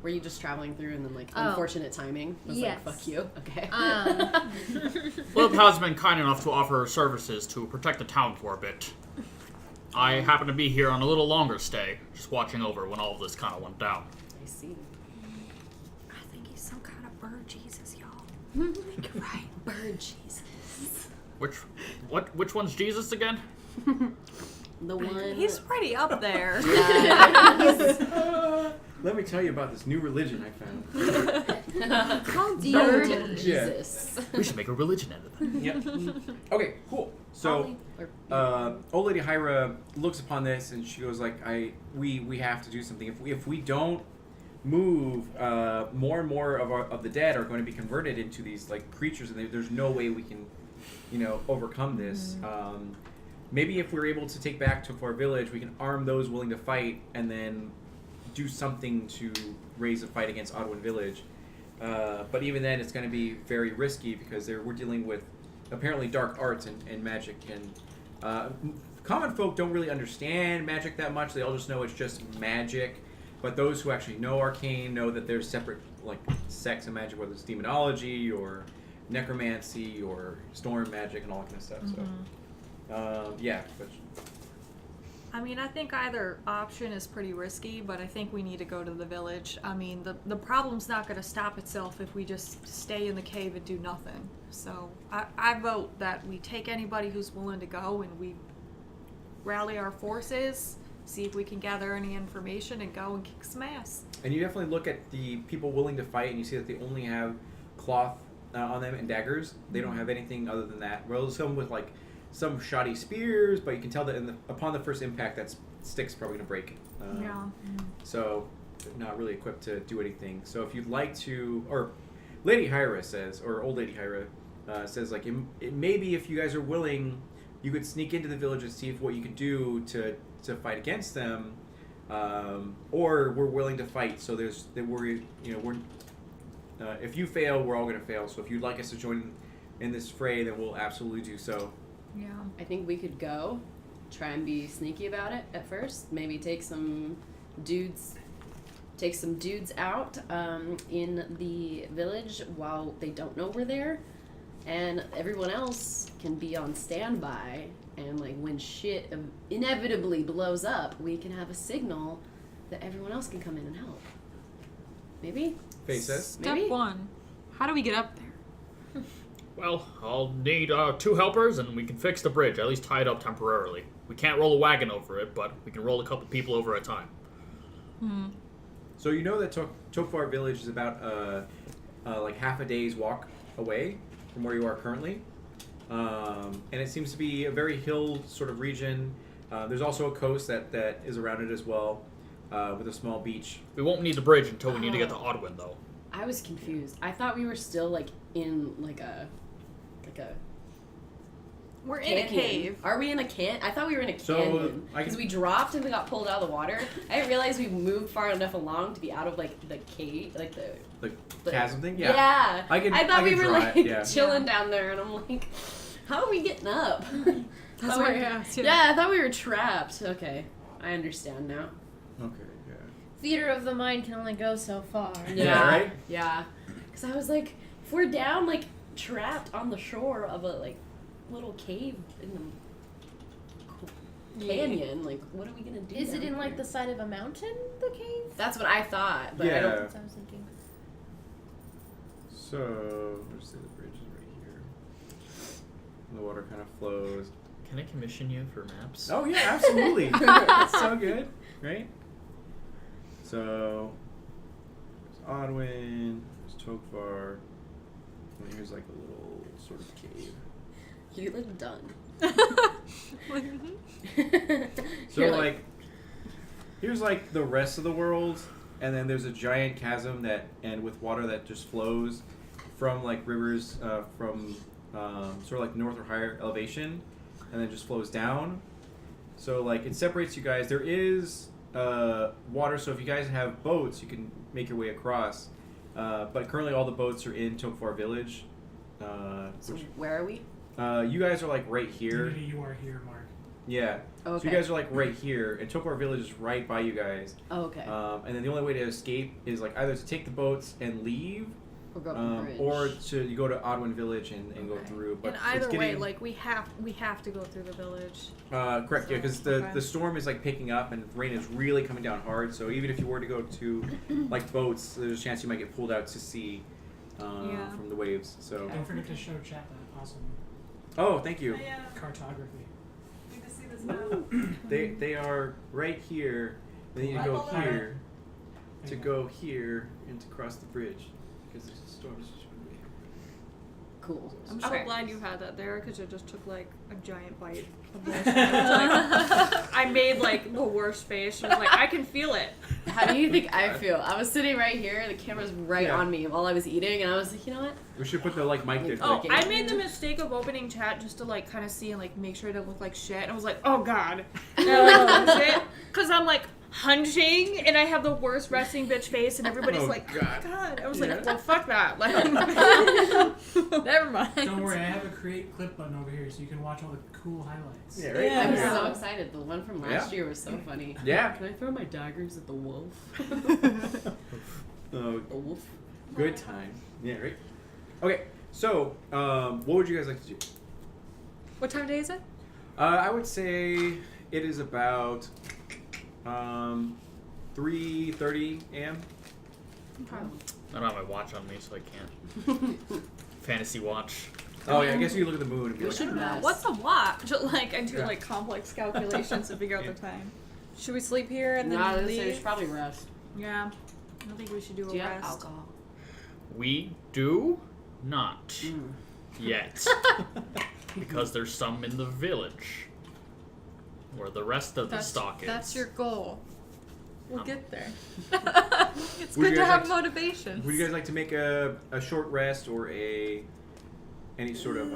Were you just traveling through and then like
Oh.
unfortunate timing was
Yes.
like fuck you? Okay.
Lilith has been kind enough to offer her services to protect the town for a bit. I happen to be here on a little longer stay, just watching over when all of this kind of went down.
I see.
I think he's some kind of bird Jesus, y'all.
You're right. Bird Jesus.
Which one's Jesus again?
The one.
He's pretty up there.
Let me tell you about this new religion I found.
How dare
Bird
you?
Jesus.
We should make a religion out of that.
Yeah. Okay, cool. So, old lady Hyra looks upon this and she goes like, we have to do something. If we don't move, more and more of the dead are going to be converted into these like creatures, and there's no way we can, overcome this. Maybe if we're able to take back Tokvar Village, we can arm those willing to fight, and then do something to raise a fight against Odwin Village. But even then, it's going to be very risky because we're dealing with apparently dark arts and magic, and common folk don't really understand magic that much. They all just know it's just magic. But those who actually know arcane know that there's separate like sects of magic, whether it's demonology or necromancy or storm magic and all that kind of stuff. So, yeah. But
I mean, I think either option is pretty risky, but I think we need to go to the village. I mean, the problem's not going to stop itself if we just stay in the cave and do nothing. So I vote that we take anybody who's willing to go and we rally our forces, see if we can gather any information, and go and kick some ass.
And you definitely look at the people willing to fight, and you see that they only have cloth on them and daggers. They don't have anything other than that. Well, some with like some shoddy spears, but you can tell that upon the first impact, that stick's probably gonna break.
Yeah.
So, not really equipped to do anything. So, if you'd like to, or Lady Hyra says, or Old Lady Hyra says, like, it maybe if you guys are willing, you could sneak into the village and see what you could do to fight against them, or we're willing to fight. So we're if you fail, we're all gonna fail. So if you'd like us to join in this fray, then we'll absolutely do so.
Yeah.
I think we could go, try and be sneaky about it at first. Maybe take some dudes out in the village while they don't know we're there, and everyone else can be on standby. And like when shit inevitably blows up, we can have a signal that everyone else can come in and help. Maybe.
Faces.
Step
Maybe?
1. How do we get up there?
Well, I'll need 2 helpers, and we can fix the bridge. At least tie it up temporarily. We can't roll a wagon over it, but we can roll a couple people over at a time.
So you know that Tokvar village is about like half a day's walk away from where you are currently, and it seems to be a very hill sort of region. There's also a coast that is around it as well, with a small beach.
We won't need the bridge until we need to get to Odwin, though.
I was confused. I thought we were still like in like a
We're in a
canyon.
cave.
Are we in a can? I thought we were in a
So,
canyon
I
because
can-
we dropped and we got pulled out of the water. I didn't realize we moved far enough along to be out of like the cave, like the
Chasm thing?
Yeah.
I can
thought we were
draw
like
it, yeah.
chilling down there, and I'm like, how are we getting up?
That's
Oh,
why I
we're-
asked.
Yeah, I thought we were trapped. Okay, I understand now.
Okay, yeah.
Theater of the mind can only go so far.
Yeah, right?
Yeah, because I was like, if we're down, like trapped on the shore of a like little cave in the canyon, like what are we gonna do?
Is it
down
in like
here?
the side of a mountain, the cave?
That's what I thought, but I
Yeah.
don't.
That's what I was thinking.
So, let's see, the bridge is right here. And the water kind of flows.
Can I commission you for maps?
Oh, yeah, absolutely. That's so good, right? So, there's Odwin, there's Tokvar, and here's like a little sort of cave.
You look done.
So,
You're
like, here's like the rest of the world, and then there's a giant chasm and with water that just flows from like rivers from sort of like north or higher elevation, and then just flows down. So like it separates you guys. There is water, so if you guys have boats, you can make your way across. But currently, all the boats are in Tokvar village.
So where are we?
You guys are like right here.
Divinity, you are here, Mark.
Yeah.
Okay.
So you guys are like right here, and Tokvar village is right by you guys.
Oh, okay.
And then the only way to escape is like either to take the boats and leave,
Or go up the bridge.
or to you go to Odwin village and go
Okay.
through. But
And either
it's getting,
way, like we have to go through the village.
correct, yeah, because the
Okay.
storm is like picking up and rain is really coming down hard. So even if you were to go to like boats, there's a chance you might get pulled out to sea
Yeah.
from the waves. So
Don't forget to show chat that awesome
oh, thank you.
cartography.
Need to see this map.
They are right here. Then you go
Right.
here to go here and to cross the bridge because there's a storm.
Cool.
I'm so
Okay.
glad you had that there because it just took like a giant bite of this. I made like the worst face. I was like, I can feel it.
How do you think I feel? I was sitting right here, the camera's right
Yeah.
on me while I was eating, and I was like, you know what?
We should put the like mic there.
Oh,
Okay.
I made the mistake of opening chat just to like kind of see and like make sure it didn't look like shit. And I was like, oh god, and I like closed it because I'm like hunching and I have the worst resting bitch face, and everybody's
Oh,
like,
God.
oh god. I was
Yeah.
like, well, fuck that. Like, never mind.
Don't worry, I have a create clip button over here so you can watch all the cool highlights.
Yeah, right.
I'm
Yeah.
so excited. The one from last
Yeah.
year was so funny.
Yeah.
Can I throw my daggers at the wolf?
Oh,
The wolf?
good time. Yeah, right. Okay, so what would you guys like to do?
What time of day is it?
I would say it is about 3:30 a.m.
I don't have my watch on me, so I can't. Fantasy watch.
Oh yeah, I guess you look at the moon and be
We
like,
should rest.
What's a watch? Like I do
Yeah.
like complex calculations to figure out
Yeah.
the time. Should we sleep here and then
Nah,
leave?
we should probably rest.
Yeah. I think we should do
Do
a
you have
rest.
alcohol?
We do not
Mm.
yet, because there's some in the village, where the rest of the stock is.
That's your goal. We'll get there.
It's
Would
good
you
to
guys
have
like
motivation.
would you guys like to make a short rest or any sort of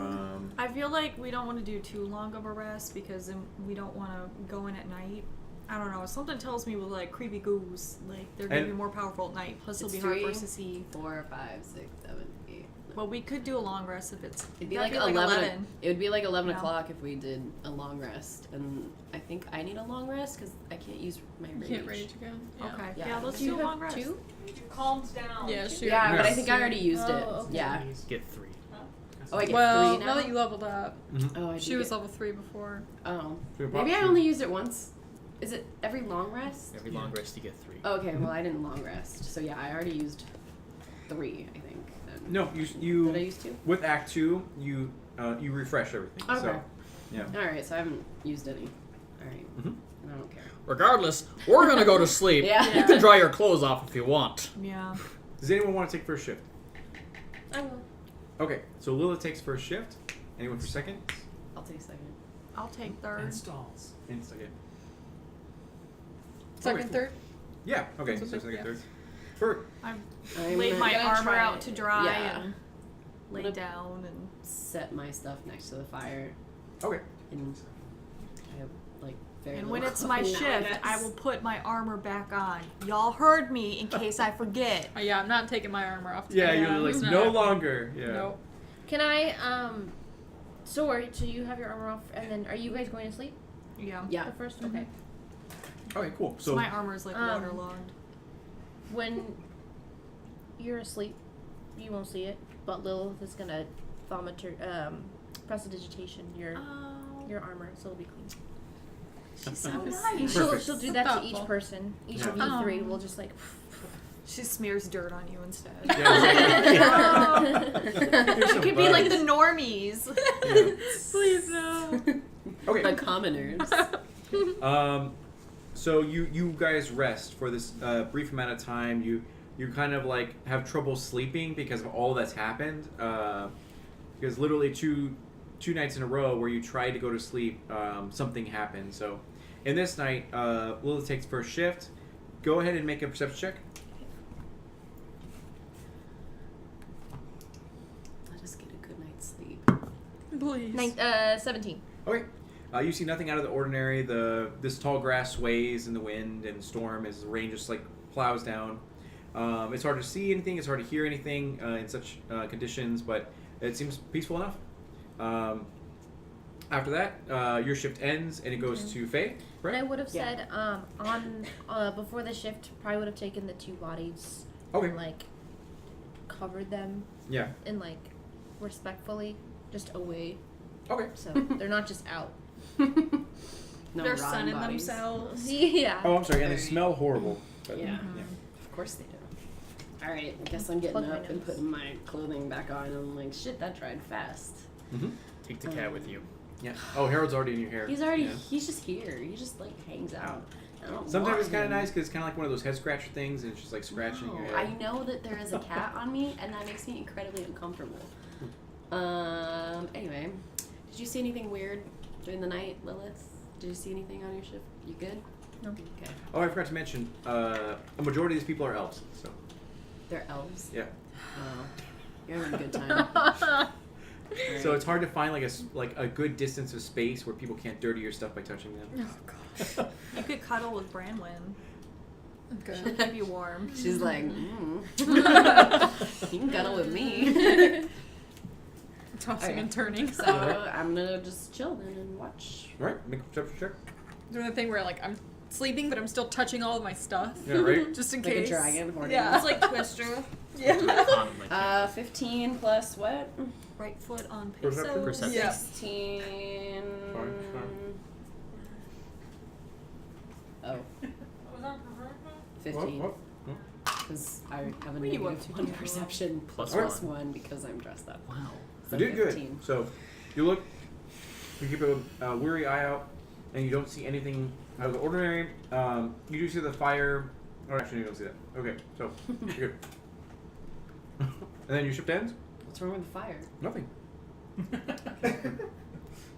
I feel like we don't want to do too long of a rest because then we don't want to go in at night. I don't know. Something tells me with like creepy goose, like they're gonna
And-
be more powerful at night. Plus, it'll
It's
be hard for
3,
us to see.
4, 5, 6, 7, 8.
But we could do a long rest if it's.
It'd be
that'd
like 11.
11.
It would be like 11
Yeah.
o'clock if we did a long rest, and I think I need a long rest because I can't use my
You
rage.
can't rage again. Yeah.
Okay.
Yeah.
Yeah. Let's
Do you
do a long
have
rest.
2?
Calms down.
Yeah, sure.
Yeah, but I
Yes.
think I already used it.
Oh, okay.
Yeah.
Get 3.
Oh, I get
Well,
3
now
now.
that you leveled up,
Oh, I
she
do
was
get-
level 3 before.
Oh,
So
maybe I only used it once. Is it every long rest?
Every long rest you get 3.
Oh, okay, well I didn't long rest, so yeah, I already used 3. I think. Then.
No,
Did I
you
use 2?
with Act 2 you refresh everything.
Okay.
So yeah.
All right, so I haven't used any. All right.
Mhm.
I don't care.
Regardless, we're gonna go to sleep.
Yeah.
You can dry your clothes off if you want.
Yeah.
Does anyone want to take first shift?
I will.
Okay, so Lilith takes first shift. Anyone for second?
I'll take second.
I'll take third.
And stalls.
And second.
Second,
Okay.
third.
Yeah. Okay.
So
So
third,
second,
yeah.
third. Bert.
I'm
Laid my
gonna
armor
try
out
it.
to dry
Yeah.
and lay
Gonna-
down and.
Set my stuff next to the fire,
Okay.
and I have like very.
And when
little
it's my
clothing
shift,
now,
I
guess.
will put my armor back on. Y'all heard me in case I forget.
Oh, yeah, I'm not taking my armor off.
Yeah,
today.
you're like
It's not
no
happening.
longer. Yeah.
Nope.
Can I so you have your armor off and then are you guys going to sleep?
Yeah.
Yeah.
The first okay.
Okay. Cool.
So
So
my armor's like
Um,
waterlogged.
When you're asleep, you won't see it, but Lilith is gonna prestidigitation your armor, so it'll be clean.
She's so
Nice.
nice.
She'll do that to each
Thoughtful.
person. Each of
Yeah.
you 3
Oh.
will just like.
She smears dirt on you instead.
Yeah,
Here's
It could be like the normies.
Yeah.
Please no.
Okay.
The commoners.
So you guys rest for this brief amount of time. You kind of like have trouble sleeping because of all that's happened. Because literally two nights in a row where you tried to go to sleep, something happened. So in this night, Lilith takes first shift. Go ahead and make a perception check.
Let us get a good night's sleep.
Please.
17.
Okay. You see nothing out of the ordinary. This tall grass sways in the wind and storm as the rain just like plows down. It's hard to see anything. It's hard to hear anything in such conditions, but it seems peaceful enough. After that, your shift ends and it goes to Faye.
And I
Right?
would have
Yeah.
said on before the shift, probably would have taken the 2 bodies
Okay.
and like covered them
Yeah.
and like respectfully just away,
Okay.
so they're not just out.
No
They're
rotten
sunning
bodies.
themselves.
Yeah.
Oh, I'm sorry. And they
Very-
smell horrible. But,
Yeah.
yeah.
Of course they do. All right, I guess I'm getting
Plug my
up and
nose.
putting my clothing back on. And I'm like, shit, that dried fast.
Mm-hmm.
Take the cat with you.
Yeah. Oh, Harold's already in your hair.
He's already,
Yeah.
he's just here. He just like hangs out. I don't
Sometimes
want
it's kind of
him.
nice because it's kind of like one of those head scratcher things, and it's just like scratching your
No,
head.
I know that there is a cat on me, and that makes me incredibly uncomfortable. Anyway, did you see anything weird during the night, Lilith? Did you see anything on your shift? You good?
No.
Okay.
Oh, I forgot to mention, a majority of these people are elves. So
They're elves.
yeah.
Oh, you're having a good time.
So it's hard to find like a good distance of space where people can't dirty your stuff by touching them.
Oh, gosh.
You could cuddle with Branwyn.
Okay.
She'll keep you warm.
She's like, you can cuddle with me.
Tossing
Okay.
and turning.
So I'm gonna just chill then and watch.
All right, make a perception check.
Doing the thing where like I'm sleeping, but I'm still touching all of my stuff.
Yeah, right.
Just in
Like a
case.
dragon hoarding.
Yeah.
It's like Twister.
Yeah.
15 plus what?
Right foot on
Perception?
pesos.
Perception.
Yeah.
16.
Fine.
Oh,
Was that preferred?
15.
What?
Because I have a
What are you
negative
up
1
to?
perception
Plus
plus
one.
1 because I'm dressed up.
Wow.
You did good.
15.
So you look, you keep a weary eye out, and you don't see anything out of the ordinary. You do see the fire. Oh, actually, you don't see that. Okay, so you're good. And then your shift ends.
What's wrong with the fire?
Nothing.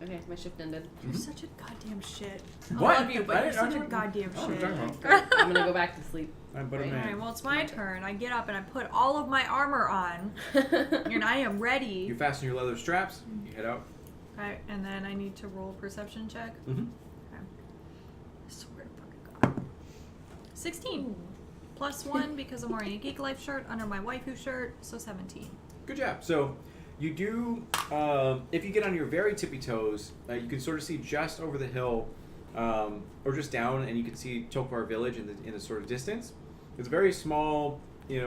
Okay, my shift ended.
You're such a goddamn shit.
What?
I love you, but
I
you're such a
didn't-
goddamn
Oh,
shit.
you're talking about.
Alright, I'm gonna go back to sleep.
I'm but a
Right.
man.
Alright, well, it's my turn. I get up and I put all of my armor on, and I am
You
ready.
fasten your leather straps. You head out.
Alright, and then I need to roll a perception check.
Mm-hmm.
I swear to fucking God. 16. Plus 1 because I'm wearing a Geek Life shirt under my waifu shirt, so 17.
Good job. So you do, if you get on your very tippy toes, you can sort of see just over the hill, or just down, and you can see Tokvar Village in the sort of distance. It's a very small,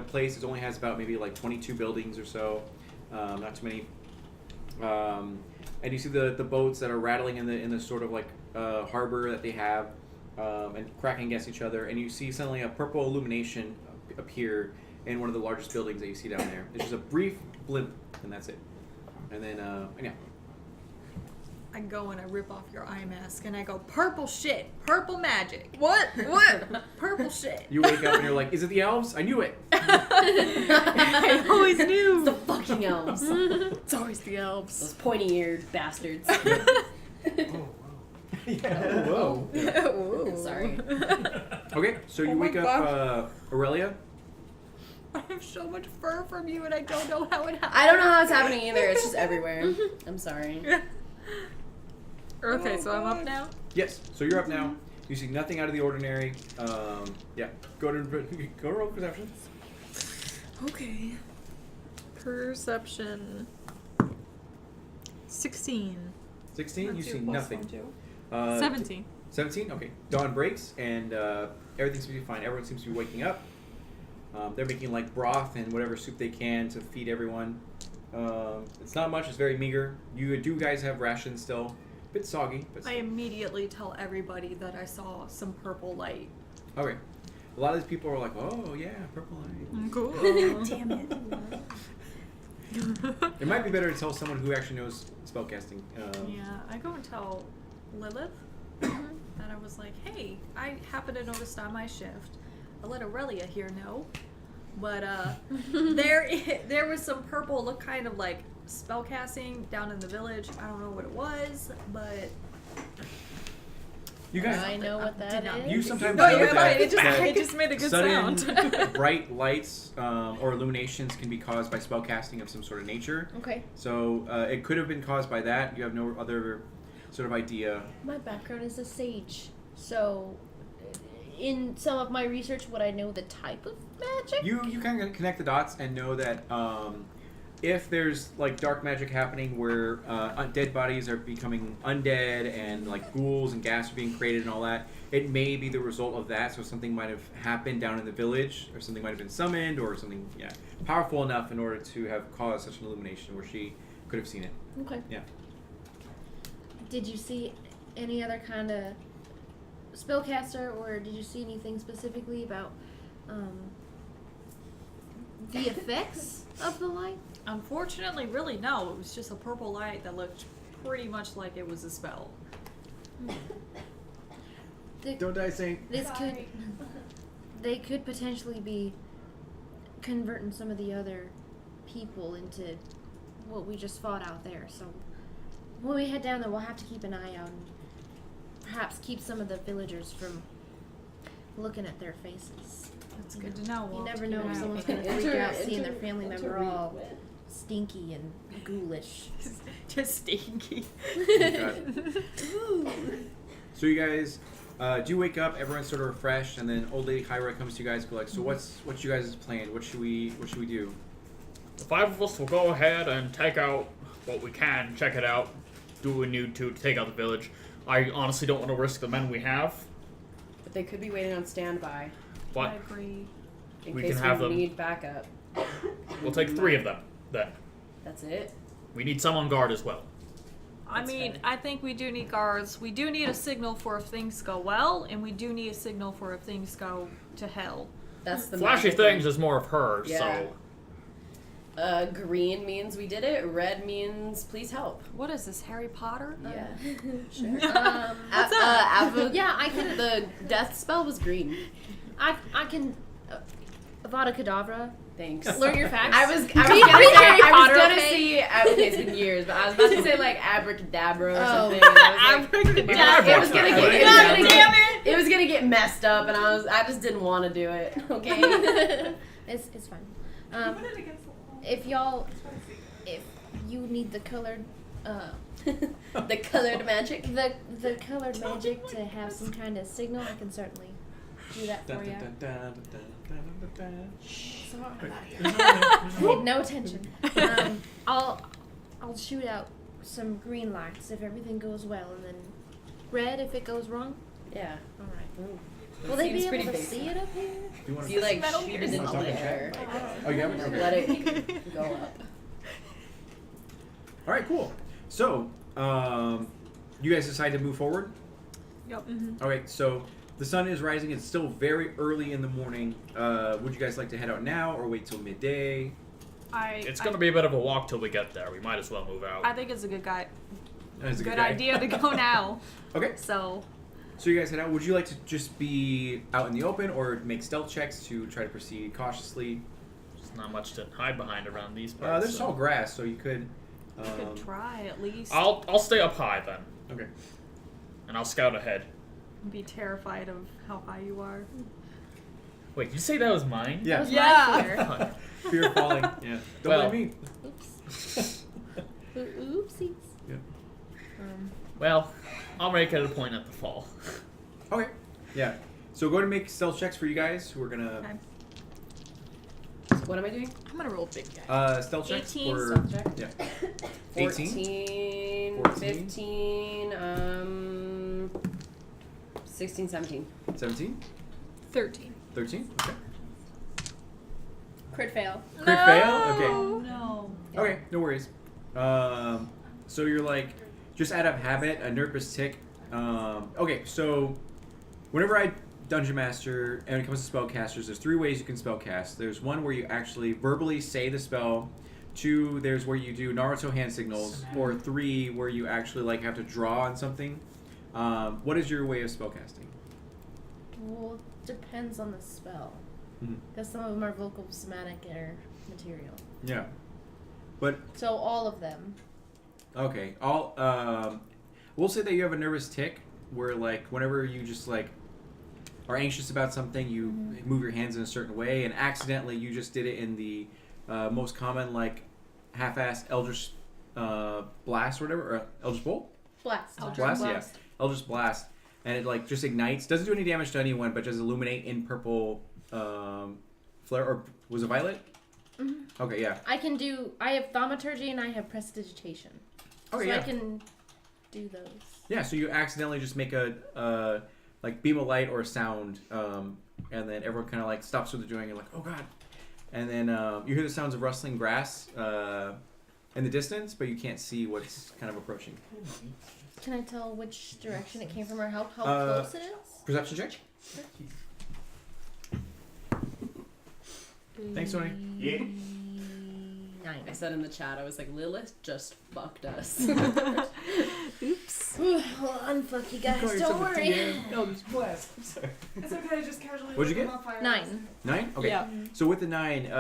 place. It only has about maybe like 22 buildings or so, not too many. And you see the boats that are rattling in the sort of like harbor that they have, and cracking against each other. And you see suddenly a purple illumination appear in one of the largest buildings that you see down there. It's just a brief blimp, and that's it. And then, yeah.
I go and I rip off your eye mask and I go, purple shit, purple magic. What? What? Purple shit.
You wake up and you're like, is it the elves? I knew it.
I always
It's
knew.
the fucking elves.
It's always the elves.
Those pointy-eared bastards.
Yeah. Whoa.
Sorry.
Okay, so you
Oh my
wake up, Aurelia.
I have so much fur from you and I don't know how it happened.
I don't know how it's happening either. It's just everywhere. I'm sorry.
Okay, so I'm up now.
Yes, so you're up now. You see nothing out of the ordinary. Yeah, go to roll perception.
Okay. Perception. 16.
16, you see nothing.
17.
17, okay. Dawn breaks and everything seems to be fine. Everyone seems to be waking up. They're making like broth and whatever soup they can to feed everyone. It's not much, it's very meager. You do guys have rations still. A bit soggy, but
I immediately tell everybody that I saw some purple light.
okay. A lot of these people are like, oh yeah, purple light.
Cool.
Damn it.
It might be better to tell someone who actually knows spellcasting.
Yeah, I go and tell Lilith that I was like, hey, I happen to notice on my shift. I'll let Aurelia here know. But there was some purple look kind of like spellcasting down in the village. I don't know what it was, but
You guys,
I know what that is.
you sometimes
No,
know
you're right.
that, that
It just made a good
sudden
sound.
bright lights or illuminations can be caused by spellcasting of some sort of nature.
Okay.
So it could have been caused by that. You have no other sort of idea.
My background is a sage, so in some of my research, would I know the type of magic?
You kind of connect the dots and know that if there's like dark magic happening where dead bodies are becoming undead and like ghouls and gas are being created and all that, it may be the result of that. So something might have happened down in the village, or something might have been summoned, or something powerful enough in order to have caused such an illumination where she could have seen it.
Okay.
Yeah.
Did you see any other kind of spellcaster, or did you see anything specifically about the effects of the light?
unfortunately, really no. It was just a purple light that looked pretty much like it was a spell.
Don't die, Saint.
This could, they could potentially be converting some of the other people into what we just fought out there. So when we head down there, we'll have to keep an eye out and perhaps keep some of the villagers from looking at their faces.
That's good to know.
You
We'll
never
have to
know
keep
if
an eye
someone's
out.
gonna freak out seeing their family member all stinky and ghoulish.
Just stinky.
So you guys do wake up. Everyone's sort of refreshed, and then old lady Hyra comes to you guys and go like, "So what's you guys' plan? What should we do?"
The 5 of us will go ahead and take out what we can, check it out, do what we need to take out the village. I honestly don't want to risk the men we have,
But they could be waiting on standby
I
but
agree.
in
We
case
can have
we
them.
need backup.
we'll take 3 of them then.
That's it.
We need some on guard as well.
I
That's
mean,
fair.
I think we do need guards. We do need a signal for if things go well, and we do need a signal for if things go to hell.
That's the
Flashy
magic
things
one.
is more of her,
Yeah.
so
Green means we did it. Red means please help.
What is this, Harry Potter?
Yeah. Sure.
What's
Yeah, I could. The death spell was green.
I can. Avada Kedavra.
Thanks.
Learn your facts.
I was
Read
gonna
Harry Potter, okay?
see. Okay, it's been years, but I was about to say like abracadabra or
Oh.
something. and I was like, it was gonna get. It was gonna get messed up, and I just didn't want to do it. Okay.
It's fine. If you need the colored,
The colored magic.
the colored magic to have some kind of signal, I can certainly do that for you. Paid no attention. I'll shoot out some green lights if everything goes well, and then red if it goes wrong.
Yeah.
All right.
Ooh.
Will they
Seems
be
pretty
able to
basic.
see it up here?
So you like shoot it into the air.
Oh, you haven't? Okay.
Let it go up.
All right, cool. So, you guys decide to move forward?
Yep.
Okay, so the sun is rising. It's still very early in the morning. Would you guys like to head out now or wait till midday?
It's gonna be a bit of a walk till we get there. We might as well move out.
I think it's a good
That's a
good
guy.
idea to go now.
Okay,
So
so you guys head out. Would you like to just be out in the open or make stealth checks to try to proceed cautiously?
There's not much to hide behind around these parts.
There's
so.
tall grass, so you could.
you could try at least.
I'll stay up high then,
Okay.
and I'll scout ahead.
Be terrified of how high you are.
Wait, did you say that was mine?
Yeah.
That was
Yeah.
my fear.
Fuck.
Fear of falling. Yeah. Don't
Well.
blame me.
Oops. Oopsies.
Yeah.
Well, I'll make it a point at the fall.
Okay. Yeah. So go ahead and make stealth checks for you guys who are gonna.
Okay.
What am I doing?
I'm gonna roll big guy.
Stealth checks
18
for.
stealth check.
Yeah.
14,
14?
15, 16, 17.
17?
13.
13? Okay.
Crit fail.
Crit fail? Okay.
No.
Okay, no worries. So you're like, just out of habit, a nervous tick. Okay, so whenever I Dungeon Master, and when it comes to spellcasters, there's 3 ways you can spellcast. There's one where you actually verbally say the spell. 2, there's where you do Naruto hand signals. Or 3, where you actually like have to draw on something. What is your way of spellcasting?
Well, depends on the spell.
Mhm.
Because some of them are vocal, somatic, or material.
Yeah. But
So all of them.
okay, we'll say that you have a nervous tick where like whenever you just like are anxious about something, you move your hands in a certain way, and accidentally you just did it in the most common like half-assed Eldritch blast or whatever, or Eldritch Bolt.
Blast.
Blast, yeah. Eldritch Blast, and it like just ignites. Doesn't do any damage to anyone, but just illuminate in purple flare. Or was it violet?
Mm-hmm.
Okay, yeah.
I have thaumaturgy and I have prestidigitation.
Okay,
so
yeah.
I can do those.
Yeah, so you accidentally just make a like beam of light or a sound, and then everyone kind of like stops what they're doing and like, oh god, and then you hear the sounds of rustling grass in the distance, but you can't see what's kind of approaching.
Can I tell which direction it came from or how close it is?
Perception check. Thanks, Tony.
Yeah.
9.
I said in the chat, I was like, Lilith just fucked us.
Oops.
Well, unfuck you guys. Don't worry.
No, there's blast. I'm sorry.
It's okay, just casually.
What'd you
look
get?
them up, fire
9.
9? Okay.
Yeah.
So with the 9,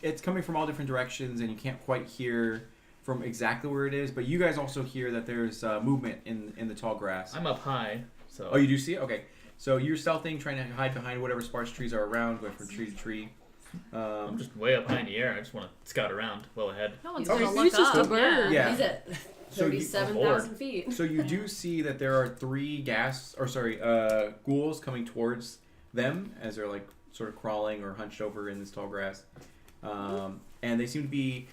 it's coming from all different directions, and you can't quite hear from exactly where it is. But you guys also hear that there's movement in the tall grass.
I'm up high, so.
Oh, you do see it? Okay. So you're stealthing, trying to hide behind whatever sparse trees are around, going from tree to tree.
I'm just way up high in the air. I just want to scout around well ahead.
No one's
He's
gonna
just-
look
he's just
up.
a bird.
Yeah.
He's at
So you-
37,000 feet.
So you do see that there are 3 ghouls coming towards them as they're like sort of crawling or hunched over in this tall grass. And they seem to be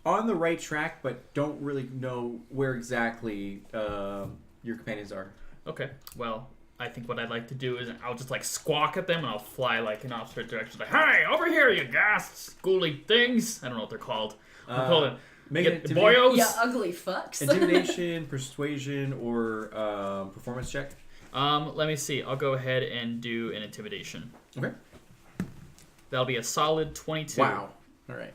on the right track, but don't really know where exactly your companions are.
Okay, well, I think what I'd like to do is I'll just like squawk at them and I'll fly like in opposite directions. Like, hey, over here, you ghast, schooly things. I don't know what they're called. I'm calling it.
Make
Get
an
boyos.
Yeah, ugly fucks.
intimidation, persuasion, or performance check.
Let me see. I'll go ahead and do an intimidation.
Okay.
That'll be a solid 22.
Wow. All right.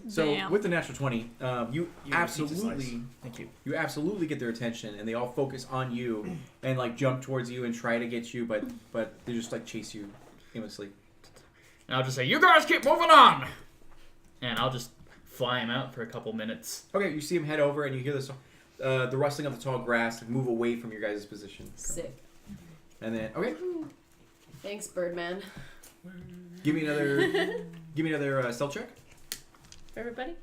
So
Damn.
with the natural 20, you
get a pizza
absolutely,
slice.
thank you. You absolutely get their attention, and they all focus on you and like jump towards you and try to get you, but they just like chase you aimlessly.
And I'll just say, you guys keep moving on! And I'll just fly him out for a couple minutes.
Okay, you see him head over, and you hear the rustling of the tall grass move away from your guys' position.
Sick.
And then okay,
Thanks, Birdman.
give me another stealth check.
Everybody?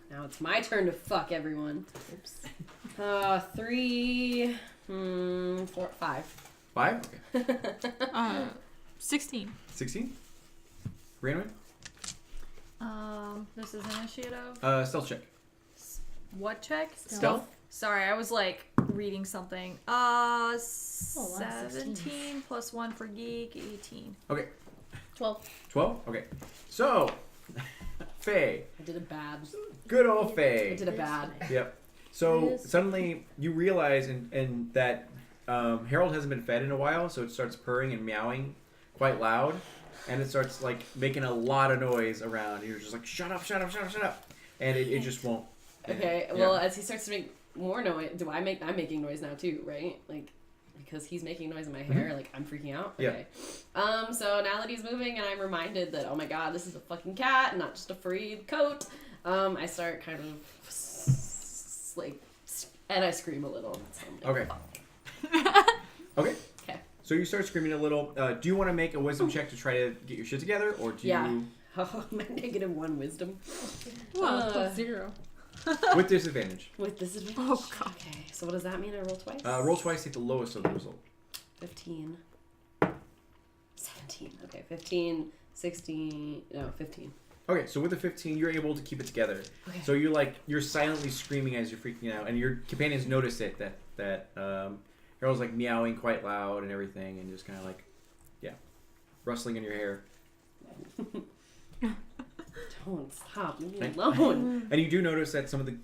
Now it's my turn to fuck everyone. Oops. 3, 4, 5.
5. Okay.
16.
16. Random.
This is initiative.
Stealth check.
What check?
Stealth.
Sorry, I was like reading something. 17 plus 1 for geek, 18.
Okay.
12.
12. Okay. So, Faye.
I did a bad.
Good old
I
Faye.
did a bad.
Yep. So
Yes.
suddenly you realize and that Harold hasn't been fed in a while, so it starts purring and meowing quite loud, and it starts like making a lot of noise around. You're just like, shut up, shut up, shut up, shut up, and it just won't.
Okay,
Yeah.
well, as he starts to make more noise, I'm making noise now too, right? Like, because he's making noise in my hair, like, I'm freaking out?
Yeah.
Okay. So now that he's moving and I'm reminded that, oh my god, this is a fucking cat, not just a furry coat, I start kind of, like, and I scream a little. So I'm like,
Okay. Okay.
Okay.
So you start screaming a little. Do you want to make a wisdom check to try to get your shit together, or do
Yeah.
you
Oh, my -1 wisdom.
Well, plus 0.
with disadvantage?
With disadvantage?
Oh, God.
Okay, so what does that mean? I roll twice?
Roll twice, take the lowest of the result.
15. 17. Okay, 15, 16, no, 15.
Okay, so with the 15, you're able to keep it together.
Okay.
So you're silently screaming as you're freaking out, and your companions notice it that Harold's like meowing quite loud and everything, and just kind of like, yeah, rustling in your hair.
Don't stop. Leave me
Right.
alone.
And you do notice that some of the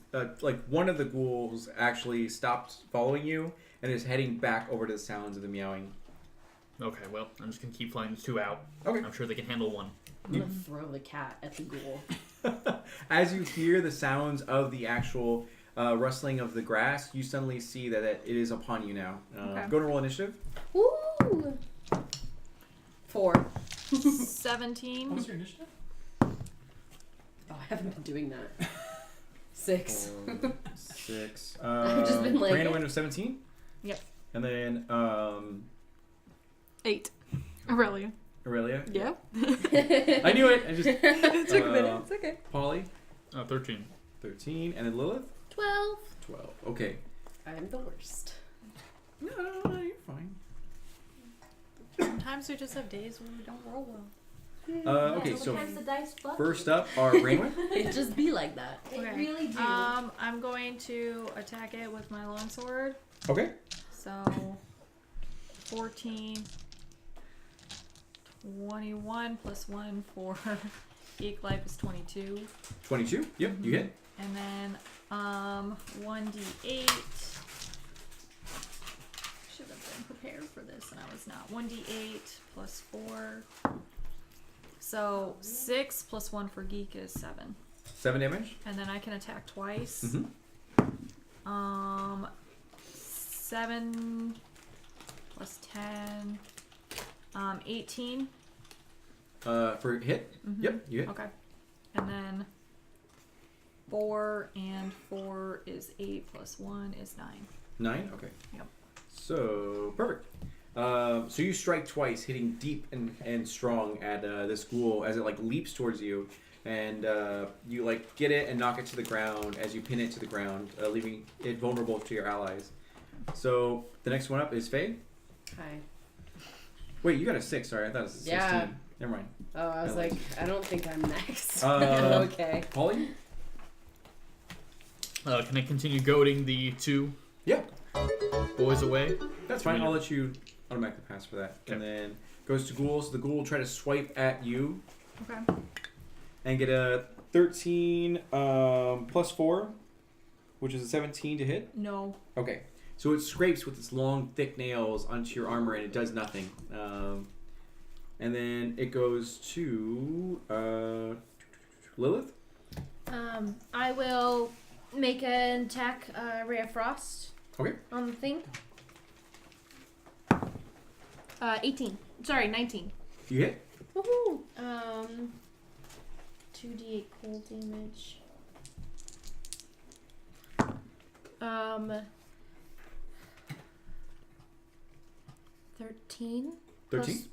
like one of the ghouls actually stopped following you and is heading back over to the sounds of the meowing.
Okay, well, I'm just gonna keep flying the 2 out.
Okay.
I'm sure they can handle 1.
I'm gonna throw the cat at the ghoul.
As you hear the sounds of the actual rustling of the grass, you suddenly see that it is upon you now.
Okay.
Go to roll initiative.
Woo! 4.
17.
What's your initiative?
Oh, I haven't been doing that. 6.
6.
I've just been like-
Brandon went with 17.
Yep.
And then
8. Aurelia.
Aurelia.
Yeah.
I knew it. I just
It took a minute. It's okay.
Polly
13.
13, and then Lilith
12.
12. Okay.
I am the worst.
No, you're fine.
Sometimes we just have days when we don't roll well.
Okay, so
Sometimes the dice fuck
first
you.
up are Rainway.
It just be like that.
They
Okay.
really do.
I'm going to attack it with my longsword.
Okay.
So 14, 21 plus 1 for geek life is 22.
22. Yep, you hit.
And then 1d8. Should have been prepared for this and I was not. 1d8 plus 4. So 6 plus 1 for geek is 7.
7 damage.
And then I can attack twice.
Mm-hmm.
7 plus 10. 18.
For hit.
Mhm.
Yep, you hit.
Okay. And then 4 and 4 is 8 plus 1 is 9.
9. Okay.
Yep.
So perfect. So you strike twice, hitting deep and strong at this ghoul as it like leaps towards you, and you like get it and knock it to the ground as you pin it to the ground, leaving it vulnerable to your allies. So the next one up is Faye.
Hi.
Wait, you got a 6. Sorry, I thought it was a 16.
Yeah.
Never mind.
Oh, I was like, I don't think I'm next.
Uh,
Okay.
Polly.
Can I continue goading the 2
Yeah,
boys away?
that's fine. I'll let you automatically pass for that.
Okay.
And then goes to ghouls. The ghoul will try to swipe at you
Okay.
and get a 13 plus 4, which is a 17 to hit.
No.
Okay, so it scrapes with its long, thick nails onto your armor, and it does nothing. And then it goes to Lilith.
I will make an attack, Ray of Frost.
Okay.
On the thing. 18. Sorry, 19.
You hit.
Woohoo! 2d8 cold damage. 13.
13.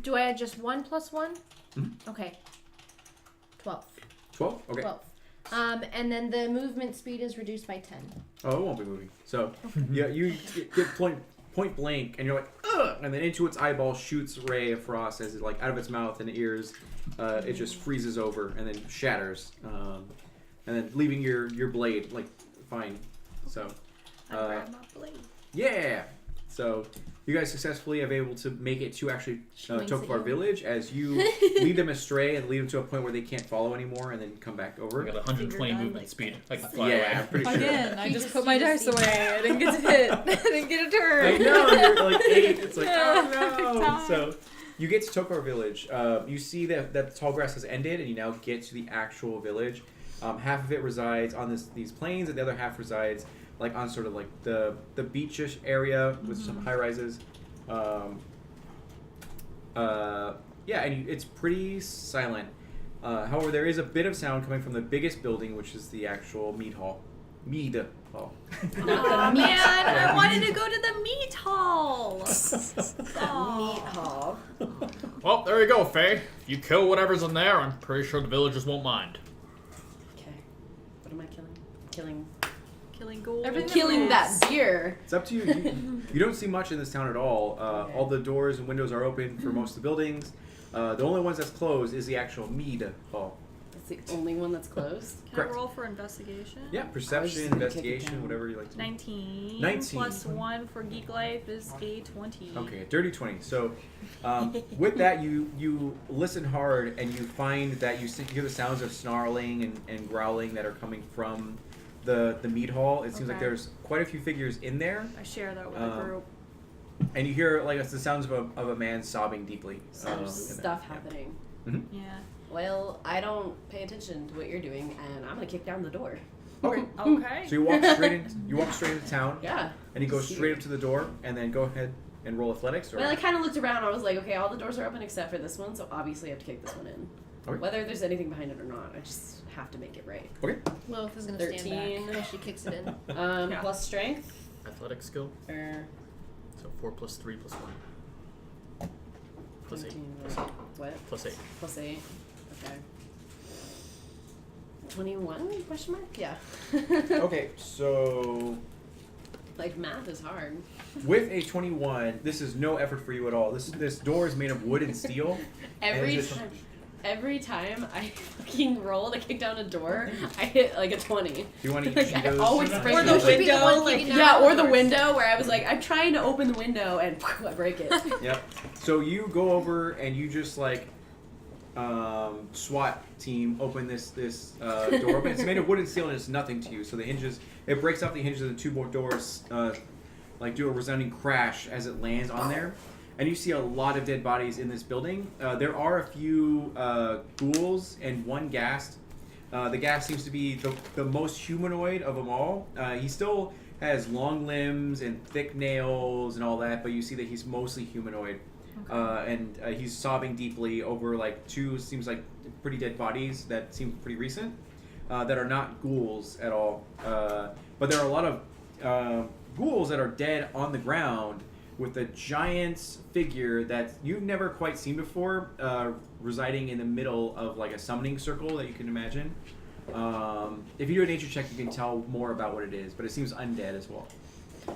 Do I add just 1 plus 1?
Mm-hmm.
Okay. 12.
12. Okay.
12. And then the movement speed is reduced by 10.
Oh, it won't be moving. So yeah, you get point blank, and you're like, ugh! And then into its eyeball shoots Ray of Frost as it like out of its mouth and ears. It just freezes over and then shatters, and then leaving your blade like fine. So
I grab my blade.
yeah. So you guys successfully have able to make it to actually Tokvar Village as you lead them astray and lead them to a point where they can't follow anymore and then come back over.
I got 120 movement speed. I can fly
Yeah,
away.
I'm pretty sure.
Again, I
You
just
just-
put my
you
dice
just see
away. I didn't get to hit. I didn't get a turn.
I know, you're like 8. It's like, oh no.
Time.
So you get to Tokvar Village. You see that the tall grass has ended, and you now get to the actual village. Half of it resides on these plains, and the other half resides like on sort of like the beachish area with some high rises. Yeah, and it's pretty silent. However, there is a bit of sound coming from the biggest building, which is the actual mead hall. Mead hall.
Oh man, I wanted to go to the meat hall.
Meat hall.
Well, there you go, Faye. If you kill whatever's in there, I'm pretty sure the villagers won't mind.
Okay. What am I killing? Killing.
Killing gold.
Killing that deer.
It's up to you. You don't see much in this town at all. All the doors and windows are open for most of the buildings. The only ones that's closed is the actual mead hall.
That's the only one that's closed.
Can
Correct.
I roll for investigation?
Yeah,
I was
perception,
just gonna kick it
investigation,
down.
whatever you like to do.
19.
19.
Plus 1 for Geek Life is a 20.
Okay, dirty 20. So with that, you listen hard and you find that you hear the sounds of snarling and growling that are coming from the mead hall. It seems like
Okay.
there's quite a few figures in there,
I share that with the group.
and you hear like the sounds of a man sobbing deeply.
So
in
there's
there.
stuff
Yeah.
happening.
Yeah.
Well, I don't pay attention to what you're doing, and I'm gonna kick down the door.
Okay.
Okay.
So you walk straight into town,
Yeah.
and you go straight up to the door, and then go ahead and roll athletics. Or
Well, I kind of looked around. I was like, okay, all the doors are open except for this one, so obviously I have to kick this one in.
Okay.
Whether there's anything behind it or not, I just have to make it right.
Lilith is going to stand
13.
back as she kicks it in.
Yeah.
Plus strength,
Athletic skill.
or
So 4 plus 3 plus 1. Plus 8.
17,
Plus 8.
what?
Plus 8.
Plus 8. Okay. 21? Question mark? Yeah.
Okay, so
Like math is hard.
with a 21, this is no effort for you at all. This door is made of wood and steel.
Every
it's just-
time. Every time I fucking roll to kick down a door, I hit like a 20.
Do you want to
Like,
each
I
of those?
always
Or
break
Or
it.
the
You should be the one
window,
kicking
like,
down
Yeah,
all
or the
doors.
window where I was like, I'm trying to open the window and I break it.
Yep. So you go over and you just like SWAT team open this door open. It's made of wood and steel and it's nothing to you. So the hinges, it breaks off the hinges of the two more doors, like do a resounding crash as it lands on there. And you see a lot of dead bodies in this building. There are a few ghouls and one ghast. The ghast seems to be the most humanoid of them all. He still has long limbs and thick nails and all that, but you see that he's mostly humanoid. And he's sobbing deeply over like two seems like pretty dead bodies that seem pretty recent, that are not ghouls at all. But there are a lot of ghouls that are dead on the ground with a giant figure that you've never quite seen before, residing in the middle of like a summoning circle that you can imagine. If you do a nature check, you can tell more about what it is, but it seems undead as well.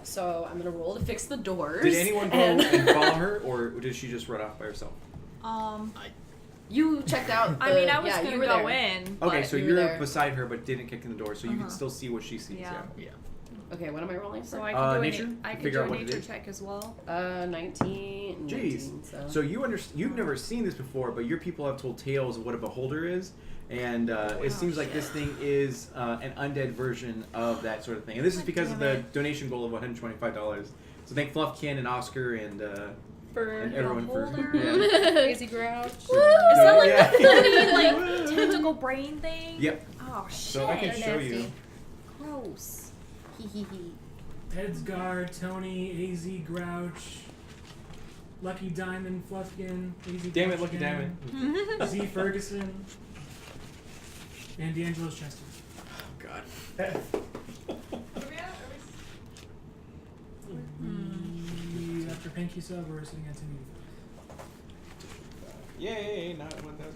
So I'm gonna roll to fix the doors.
Did anyone go and follow her, or did she just run off by herself?
You checked out.
I mean, I was
yeah,
gonna
you were
go
there.
in.
Okay,
but-
so
you were
you're
there.
beside her, but didn't kick in the door, so you can still see what she sees.
Yeah.
Yeah.
Okay, what am I rolling for?
So I can do
nature?
I can
Figure
do
out
a
what it
nature
is.
check as well.
19.
Jeez.
19,
So you've never seen this before, but your people have told tales of what a beholder is, and it seems like this thing is an undead version of that sort of thing. And this is because of the donation goal of $125. So thank Fluffkin and Oscar and
for
And everyone for
Beholder.
yeah.
Easy Grouch.
Is that like
Yeah.
the funny, like tentacle brain thing?
Yep.
Oh shit.
So I can
They're
show
nasty.
you.
Gross. Hee hee hee.
Headsguard, Tony, AZ Grouch, Lucky Diamond, Fluffkin, AZ
Damn it,
Grouch
Lucky
again,
Diamond.
Z Ferguson, and D'Angelo's Chester.
Oh God.
We, after Pinky Sub, we're sitting at 10.
Yay! Not 1,000.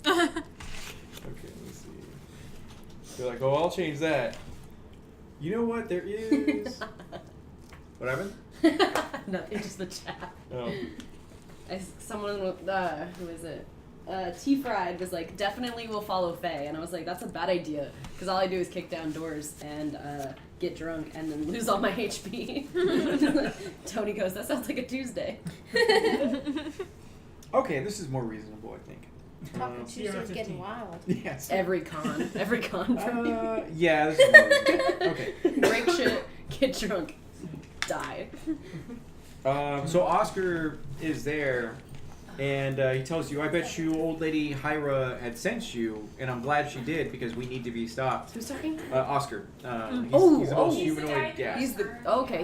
Okay, let's see. They're like, oh, I'll change that. You know what? There is. What happened?
Nothing, just the chat.
Oh.
Someone with, who is it? T Fried was like, definitely will follow Faye. And I was like, that's a bad idea. Because all I do is kick down doors and get drunk and then lose all my HP. Tony goes, that sounds like a Tuesday.
Okay, this is more reasonable, I think.
Talking Tuesday's getting wild.
Yes.
Every con for me.
Yeah, this is more reasonable. Okay.
Break shit, get drunk, die.
So Oscar is there, and he tells you, I bet you old lady Hyra had sent you, and I'm glad she did, because we need to be stopped.
Who's talking?
Oscar. He's the most
He's
humanoid. Yeah.
He's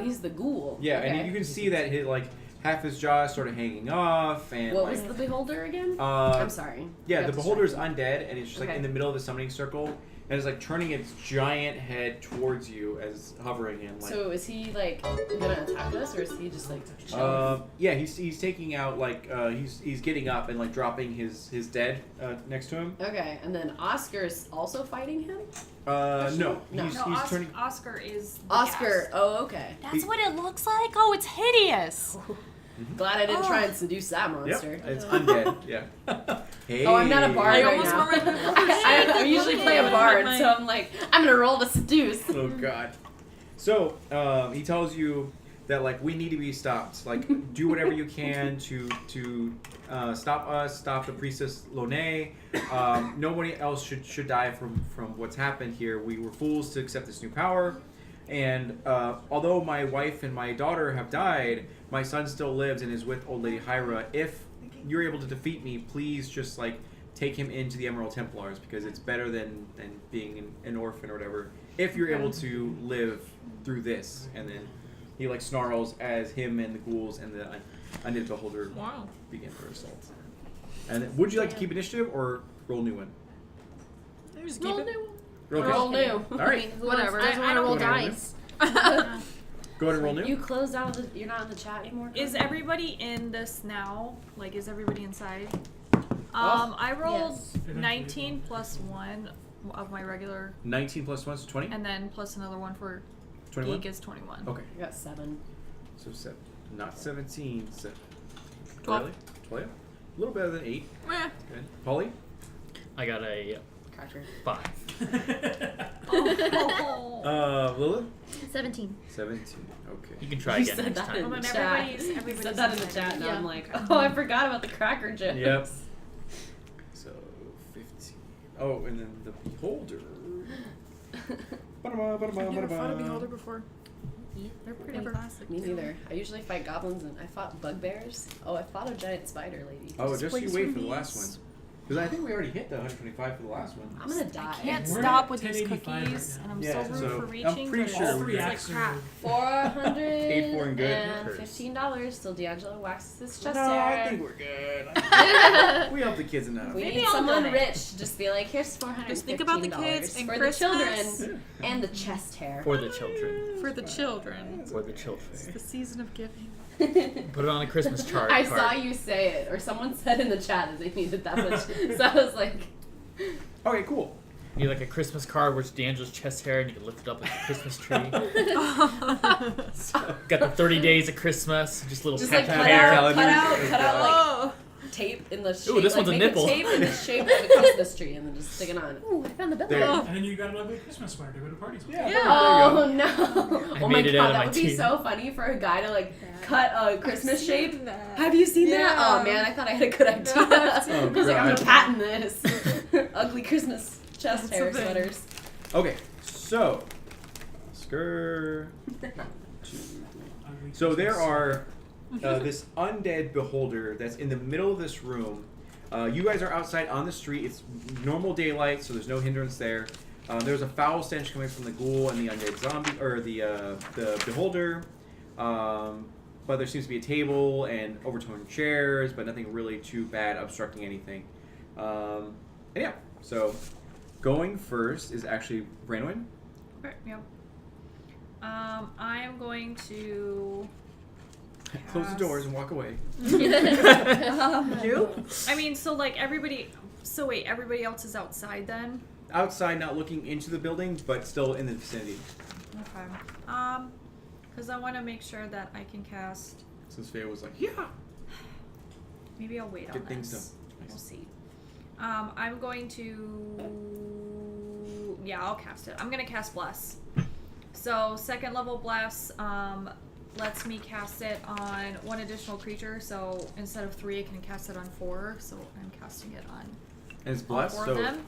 he's the ghoul.
Yeah,
Okay.
and you can see that his, like, half his jaw is sort of hanging off, and
What
like,
was the beholder again?
I'm
sorry.
Yeah,
I got
the beholder's
distracted.
undead, and it's just like
Okay.
in the middle of the summoning circle, and it's like turning its giant head towards you as hovering and like.
So is he like gonna attack us, or is he just like chilling?
Yeah, he's taking out like he's getting up and like dropping his dead next to him.
Okay, and then Oscar's also fighting him.
No,
No.
he's turning.
Oscar is the
Oscar.
guest.
Oh, okay.
That's what it looks like? Oh, it's hideous.
Glad I didn't try and seduce that monster.
Yep, it's undead. Yeah. Hey.
Oh, I'm not a bard
I
right
almost
now.
remember the
I usually play a bard, so I'm like, I'm gonna roll to seduce.
Oh God. So he tells you that like we need to be stopped. Like do whatever you can to stop us, stop the priestess Lone. Nobody else should die from what's happened here. We were fools to accept this new power. And although my wife and my daughter have died, my son still lives and is with old lady Hyra. If you're able to defeat me, please just like take him into the Emerald Templars, because it's better than being an orphan or whatever. If you're able to live through this. And then he like snarls as him and the ghouls and the undead beholder begin their assault. And then, would you like to keep initiative or roll new one?
Just keep it.
Roll new.
All right.
Whatever.
Doesn't want to roll
Go ahead and
dice.
Go ahead and roll new.
You closed out of the. You're not in the chat anymore.
Is everybody in this now? Like, is everybody inside? I rolled
Yes.
19 plus 1 of my regular,
19 plus 1 is 20.
and then plus another one for
21.
geek is 21.
Okay.
I got 7.
So not 17.
12.
Really? 12. A little better than 8.
Meh.
Good. Polly.
I got a
Cracker.
5.
Oh.
Lilith.
17.
17. Okay.
You can try
You
again
said
next
that
time.
in
Well,
the
then
chat.
everybody's
You said that in the
inside.
chat, and
Yeah.
I'm like, oh, I forgot about the cracker jokes.
Yep. So 15. Oh, and then the beholder.
Never fought a beholder before.
They're pretty
Never.
classic. Me neither. I usually fight goblins, and I fought bugbears. Oh, I fought a giant spider lady.
Oh, just you
Please
wait for the
release.
last one. Because I think we already hit the 125 for the last one.
I'm gonna die.
Can't
We're
stop
at
with these
1085
cookies,
right
and I'm
Yeah,
so rude
so
for
I'm
reaching.
pretty
but
sure
it
All
we're
three
feels
acts
like crap.
are
$415 till D'Angelo waxes his chest
No, I
hair.
think we're good. We help the kids enough.
We
Maybe
need
I'll
someone
donate.
rich to just be like, here's $415
Just think about the kids and
for
Christmas.
the children and the chest hair.
For the children.
For the children.
For the children.
It's the season of giving.
Put it on a Christmas chart.
I
card.
saw you say it, or someone said in the chat that they needed that much. So I was like,
Okay, cool.
You need like a Christmas card where it's D'Angelo's chest hair and you can lift it up like a Christmas tree. Got the 30 days of Christmas, just little
just
pet
like
hair.
cut out like
Oh.
tape in the shape.
Ooh, this
like,
one's a
make
nipple.
tape in the shape of a Christmas tree, and then just stick it on.
Ooh, I found the
There.
bill.
And then you got an ugly Christmas sweater to go to parties with.
Yeah.
Oh no!
I
Oh my
made it
god,
out of
that
my
would be
teeth.
so funny for a guy to like cut a Christmas shape.
That.
Have you seen that?
Yeah.
Oh man, I thought I had a good idea.
No,
I
I've
was like, I'm
God.
gonna patent this. Ugly Christmas chest
That's
hair
a thing.
sweaters.
Okay, so Oscar.
Ugly
So there
Christmas.
are this undead beholder that's in the middle of this room. You guys are outside on the street. It's normal daylight, so there's no hindrance there. There's a foul stench coming from the ghoul and the undead zombie, or the beholder. But there seems to be a table and overturned chairs, but nothing really too bad obstructing anything. And yeah, so going first is actually Branwyn.
Okay, yep. I am going to
Close the doors and walk away.
I mean, so like everybody. So wait, everybody else is outside then?
Outside, not looking into the building, but still in the vicinity.
Okay. Because I want to make sure that I can cast.
Since Faye was like, yeah.
Maybe I'll wait
Get
on
things
this.
done. Nice.
We'll see. I'm going to. Yeah, I'll cast it. I'm gonna cast Bless. So second level Bless lets me cast it on one additional creature. So instead of 3, I can cast it on 4. So I'm casting it on
And it's
all
blessed,
4
so
of them.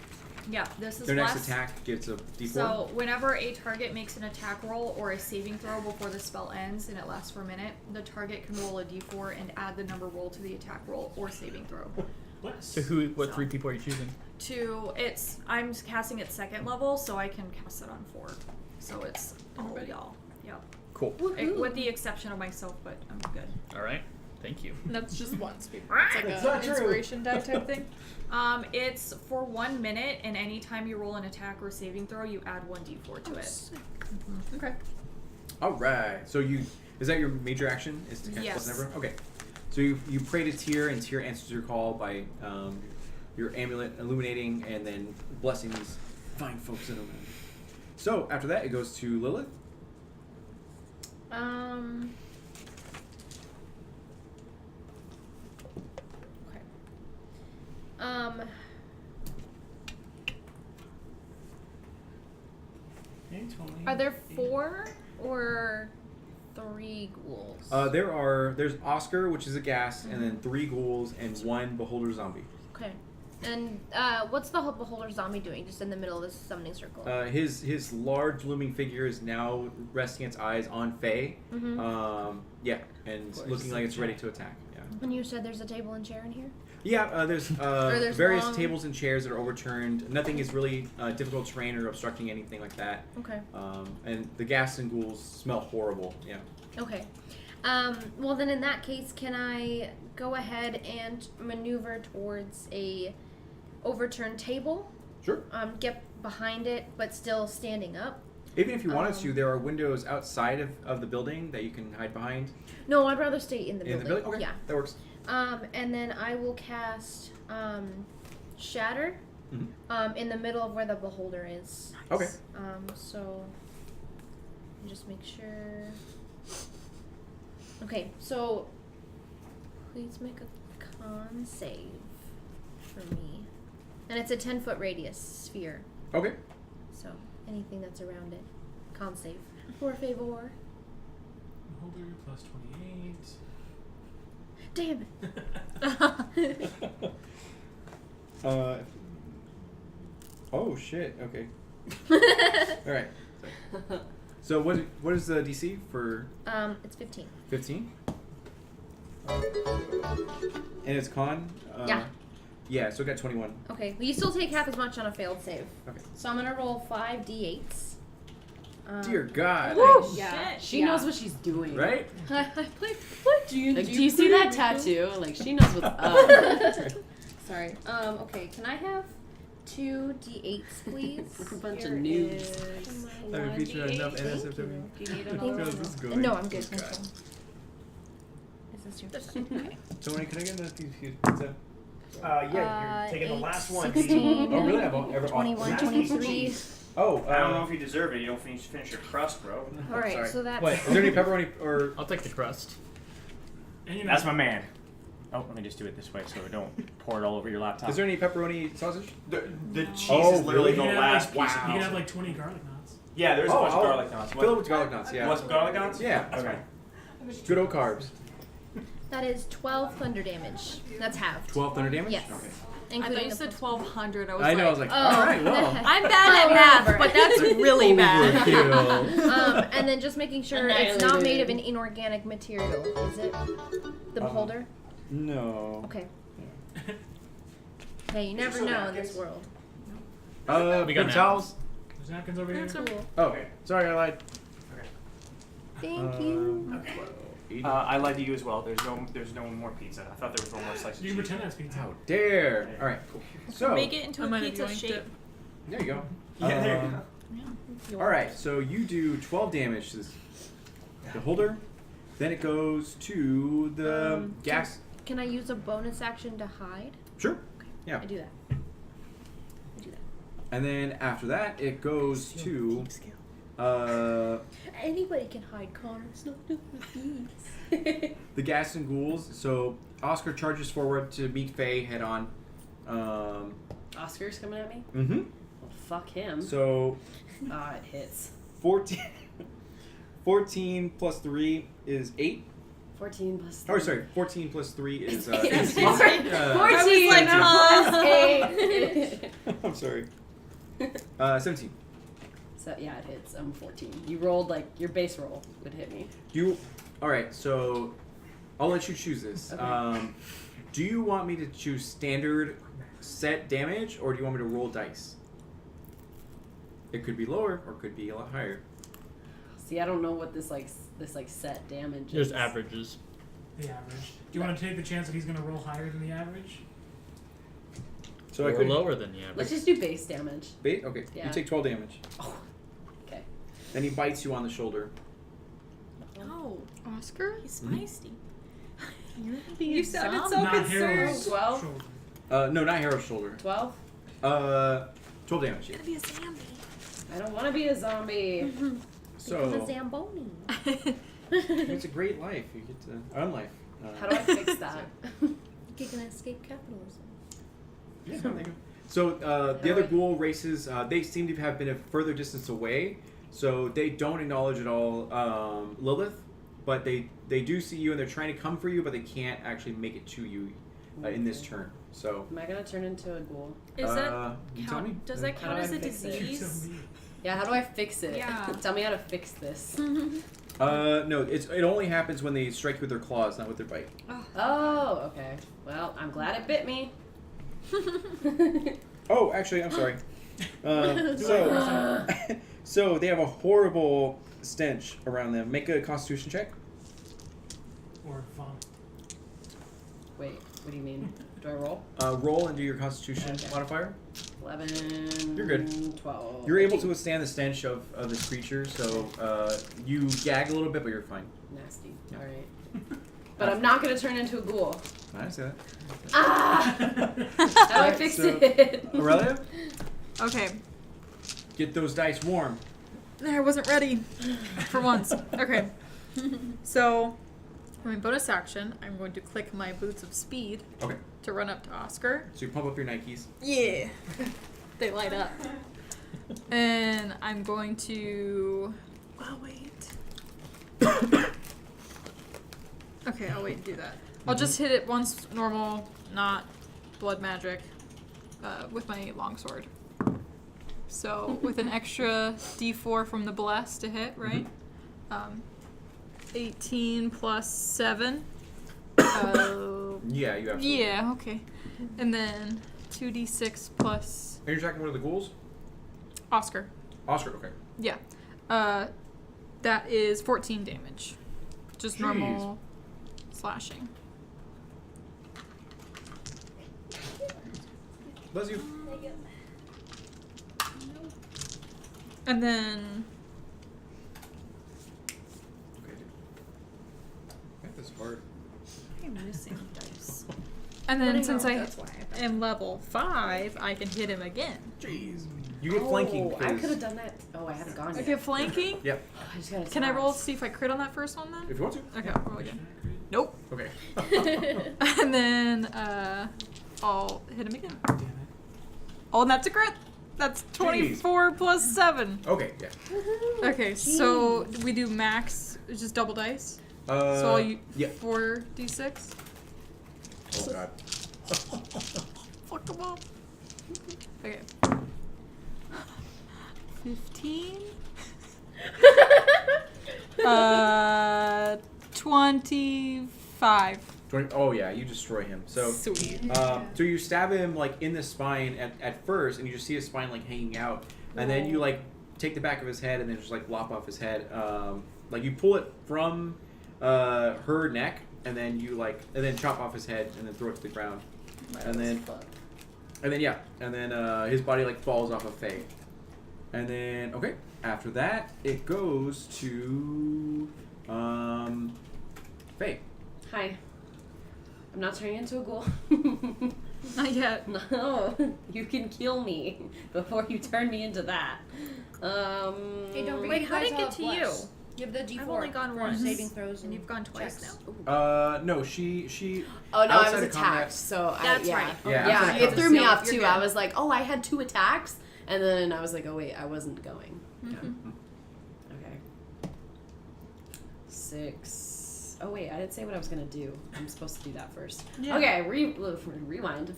Yeah, this is
their
Bless.
next attack gets a d4.
So whenever a target makes an attack roll or a saving throw before the spell ends and it lasts for a minute, the target can roll a d4 and add the number rolled to the attack roll or saving throw.
So what 3 people are you choosing?
I'm casting it second level, so I can cast it on 4. So it's all y'all. Yep.
Cool.
With the exception of myself, but I'm good.
All right. Thank you.
And that's just once. It's like an inspiration die type thing.
It's for 1 minute, and anytime you roll an attack or saving throw, you add 1d4 to it.
Mm-hmm. Okay.
All right. So is that your major action? Is to cast
Yes.
Bless Never? Okay. So you pray to Tyr, and Tyr answers your call by your amulet illuminating and then blessing these fine folks that are around. So after that, it goes to Lilith.
Are there 4 or 3 ghouls?
There's Oscar, which is a ghast, and then 3 ghouls and 1 beholder zombie.
Okay. And what's the beholder zombie doing just in the middle of this summoning circle?
His large looming figure is now resting its eyes on Faye. Yeah, and looking like it's ready to attack. Yeah.
And you said there's a table and chair in here?
Yeah, there's
there's
various
long-
tables and chairs that are overturned. Nothing is really difficult terrain or obstructing anything like that.
Okay.
And the ghasts and ghouls smell horrible. Yeah.
Okay. Well, then in that case, can I go ahead and maneuver towards a overturned table?
Sure.
Get behind it, but still standing up.
Even if you wanted to, there are windows outside of the building that you can hide behind.
No, I'd rather stay in the building.
In the building? Okay,
Yeah.
that works.
And then I will cast Shatter in the middle of where the beholder is.
Okay.
So just make sure. Okay, so please make a con save for me. And it's a 10-foot radius sphere.
Okay.
So anything that's around it. Con save. Por favor.
Beholder plus 28.
Damn it.
Oh shit. Okay. All right. So what is the DC for?
It's 15.
15. And it's con.
Yeah.
Yeah. So it got 21.
Okay, well, you still take half as much on a failed save.
Okay.
So I'm gonna roll 5 d8s.
Dear God.
Yeah.
Shit.
She knows what she's doing.
Right?
I played. What do you
Like, do you see that tattoo? Like, she knows what's up.
Sorry. Okay. Can I have 2 d8s, please?
We're a bunch of
Here
noobs.
is
I haven't featured enough
Thank
NSFW.
you.
Do you need
Thank
another
you.
This is good.
No, I'm good.
This
Thank
guy.
you. Is this yours? Okay.
So when can I get another pizza?
Yeah, you're taking the last one.
16,
Oh really? I've
21, 23.
Oh.
I don't know if you deserve it. You don't finish your crust, bro.
All right,
Sorry.
so that's.
What? Is there any pepperoni or?
I'll take the crust.
And you know,
That's my man. Oh, let me just do it this way so it don't pour it all over your laptop.
Is there any pepperoni sausage?
The cheese
Oh,
is literally
really?
the
you can have,
last
like,
piece.
You can have like 20 garlic knots.
Yeah, there's a bunch of garlic knots.
Fill it with garlic knots. Yeah.
Want some garlic knots?
Yeah, that's
Okay.
fine. Good old carbs.
That is 12 thunder damage. That's halved.
12 thunder damage.
Yes.
Okay.
I
Including
thought you
the
said
plus-
1200. I
I know. I was like, all right, well.
I'm bad at math,
Over.
but that's really bad.
Overkill.
And then just making sure it's not made of an
Annihilated.
inorganic material, is it? The beholder?
No.
Okay. Hey, you never know in this world.
We got
paper towels.
There's napkins over here.
Cool.
Oh, sorry, I lied.
Thank you.
I lied to you as well. There's no more pizza. I thought there was one more slice of
You
cheese.
can pretend that's pizza.
How dare! All right, cool. So
Make it into
I
a
might have
pizza
yoinked
shape.
it.
there you go.
Yeah, there you go.
All right, so you do 12 damage to this beholder. Then it goes to the gas.
Can I use a bonus action to hide?
Sure. Yeah.
I do that.
And then after that, it goes to
Anybody can hide, Connor. It's not just these.
the gas and ghouls. So Oscar charges forward to meet Faye head on.
Oscar's coming at me?
Mm-hmm.
Well, fuck him.
So
It hits.
14 plus 3 is 8.
14 plus
Oh,
3.
sorry. 14 plus 3 is
14
18.
plus 8.
I'm sorry. 17.
So yeah, it hits. I'm 14. You rolled like your base roll would hit me.
All right, so I'll let you choose this.
Okay.
Do you want me to choose standard set damage, or do you want me to roll dice? It could be lower, or it could be a lot higher.
See, I don't know what this set damage is.
There's averages.
The average. Do you want to take the chance that he's going to roll higher than the average?
So
Or
I could
lower than the average.
Let's just do base damage.
Okay,
Yeah.
you take 12 damage.
Oh, okay.
Then he bites you on the shoulder.
Oh,
Oscar?
he's feisty.
You
sounded so
Not Harold's
12?
shoulder.
No, not Harold's shoulder.
12?
12 damage. Yeah.
Gonna be a zombie.
I don't want to be a zombie.
Become a
So
Zamboni.
it's a great life. You get to unlife.
How do I fix that?
You can escape capitalism.
Yeah, there you go. So the other ghoul races, they seem to have been a further distance away, so they don't acknowledge at all Lilith, but they do see you and they're trying to come for you, but they can't actually make it to you in this turn. So
Am I going to turn into a ghoul?
Is that
you tell me.
does that
How
count
do
as
I
a
fix it?
disease?
Yeah, how do I fix it?
Yeah.
Tell me how to fix this.
No, it only happens when they strike you with their claws, not with their bite.
Oh, okay. Well, I'm glad it bit me.
Oh, actually, I'm sorry. So they have a horrible stench around them. Make a Constitution check.
Or vomit.
Wait, what do you mean? Do I roll?
Roll and do your Constitution
Okay.
modifier.
11.
You're good.
12.
You're able to withstand the stench of this creature, so you gag a little bit, but you're fine.
Nasty.
Yeah.
Alright. But I'm not going to turn into a ghoul.
I see that.
Ah! How do I
Alright,
fix
so-
it?
Aurelia,
Okay.
get those dice warm.
I wasn't ready for once. Okay. So, my bonus action, I'm going to click my boots of speed
Okay.
to run up to Oscar.
So you pump up your Nikes.
Yeah. They light up. And I'm going to. Oh, wait. Okay, I'll wait and do that. I'll just hit it once normal, not blood magic, with my longsword. So, with an extra d4 from the bless to hit, right? 18 plus 7.
Yeah, you absolutely.
Yeah, okay. And then 2d6 plus
Are you attacking one of the ghouls?
Oscar.
Oscar, okay.
Yeah. That is 14 damage. Just
Jeez.
normal slashing.
Bless you.
And then
Okay, dude. Math is hard.
I'm missing dice.
and then
What
since
else?
I
That's why I thought-
am level 5, I can hit him again.
Jeez. You get flanking
Oh, I could have
because
done that. Oh, I haven't gone
I
yet.
get flanking?
Yep.
Oh, I just gotta
Can I
stop.
roll to see if I crit on that first one then?
If you want to.
Okay, I'll roll again. Nope.
Okay.
And then I'll hit him again.
Damn it.
Oh, and that's a crit. That's 24 plus 7.
Okay, yeah.
Okay, so we do max, it's just double dice. So I'll use
yeah.
4d6.
Oh god.
fuck him up. Okay. 15. 25.
Oh yeah, you destroy him. So
Sweet.
so you stab him like in the spine at first, and you just see his spine like hanging out, and then you like take the back of his head and then just like lop off his head. Like you pull it from her neck, and then you chop off his head and then throw it to the ground, and then his body like falls off of Faye, and then after that it goes to Faye.
Hi. I'm not turning into a ghoul.
Not yet.
No, you can kill me before you turn me into that.
Hey, don't
Wait,
forget
how did
you
it
guys
get
have
to you?
bless. You have the D4
I've only gone
for
once.
saving throws,
And you've gone twice
checks.
now.
No, she.
Oh no, I
outside
was
of
attacked.
combat-
So
That's
yeah.
right.
Yeah,
Yeah,
outside
it
of
threw me
combat.
off
You're
too.
good.
I was like, oh, I had 2 attacks, and then I was like, oh wait, I wasn't going. Okay. 6. Oh wait, I didn't say what I was gonna do. I'm supposed to do that first.
Yeah.
Okay, rewind.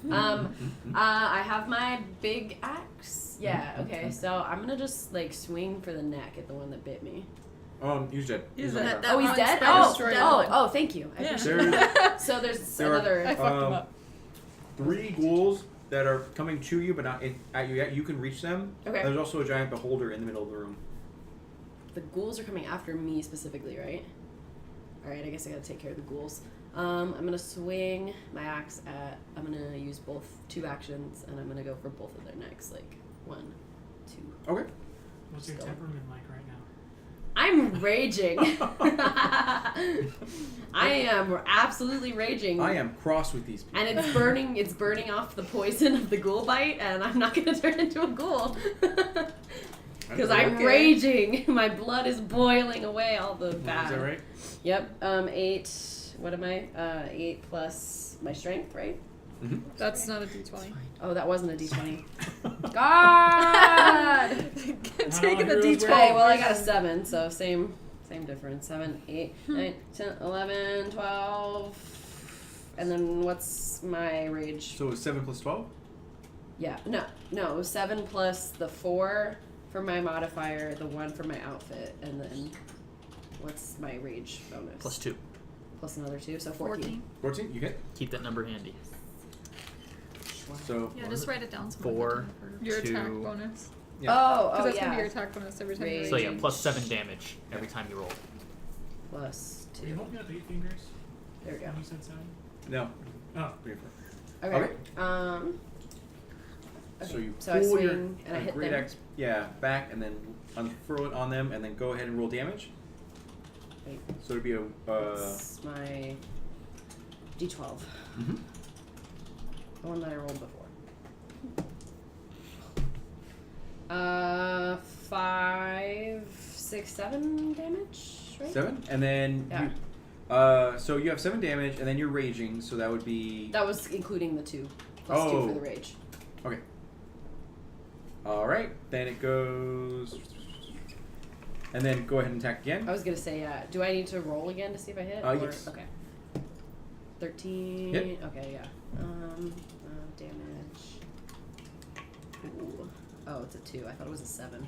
I have my big axe. Yeah. Okay, so I'm gonna just like swing for the neck at the one that bit me.
He's dead.
He's
on
dead.
the
Oh, he's
one
dead.
spider destroyed one.
Oh, thank you. I
Yeah.
appreciate it. So there's
There are-
another.
I fucked him
Um,
up.
3 ghouls that are coming to you, but not at you yet. You can reach them.
Okay.
There's also a giant beholder in the middle of the room.
The ghouls are coming after me specifically, right? Alright, I guess I gotta take care of the ghouls. I'm gonna swing my axe at. I'm gonna use 2 actions, and I'm gonna go for both of their necks. Like, 1, 2.
Okay.
What's your
Still.
temperament like right now?
I'm raging. I am absolutely raging.
I am cross with these people.
And it's burning off the poison of the ghoul bite, and I'm not gonna turn into a ghoul. Because I'm
Okay.
raging. My blood is boiling away all the bad.
Is that right?
Yep. 8. What am I? 8 plus my strength, right?
Mm-hmm.
That's not a D20.
Oh, that wasn't a D20. God!
Taking the
heroes
D20.
Okay, well I got a 7, so same difference. 7, 8, 9, 10, 11, 12. And then what's my rage?
So it's 7 plus 12?
Yeah, no, it was 7 plus the 4 for my modifier, the 1 for my outfit, and then what's my rage bonus?
Plus 2.
Plus another 2, so 14.
14, you hit.
Keep that number handy.
So
Yeah, just write it down.
4.
Your attack
2.
bonus.
Yeah.
Oh,
Because that's
yeah.
gonna be your attack bonus every time you
Rage.
So
rage.
yeah, plus 7 damage every time you roll.
Plus
Are you
2.
holding up 8 fingers?
There we go.
When you said 7?
No.
Oh.
3 or 4.
Okay.
Okay.
Okay.
So you
so
pull
I swing
your
and I hit
great
them.
axe, back, and then unfurl it on them, and then go ahead and roll damage.
Wait.
So it'd be a.
That's my D12.
Mhm.
The one that I rolled before. 5, 6, 7 damage, right?
7, and then
Yeah.
you. So you have 7 damage, and then you're raging, so that would be.
That was including the 2. Plus 2 for the rage.
Okay. All right. Then it goes. And then go ahead and attack again.
I was gonna say, do I need to roll again to see if I hit?
Yes.
Okay. 13.
Hit.
Okay, yeah. Damage. Ooh. Oh, it's a 2. I thought it was a 7.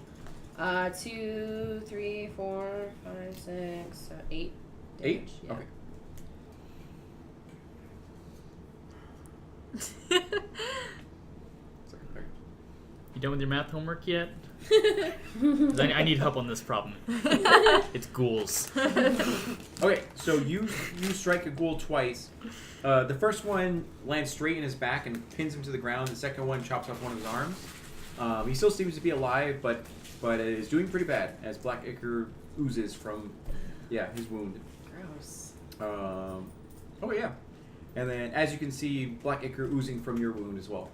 2, 3, 4, 5, 6, 8.
8.
Damage, yeah.
Okay. Sorry.
You done with your math homework yet? 'Cause I need help on this problem. It's ghouls.
Okay, so you strike a ghoul twice. The first one lands straight in his back and pins him to the ground. The second one chops off one of his arms. He still seems to be alive, but it is doing pretty bad as black ichor oozes from, his wound.
Gross.
Oh yeah, and then as you can see, black ichor oozing from your wound as well.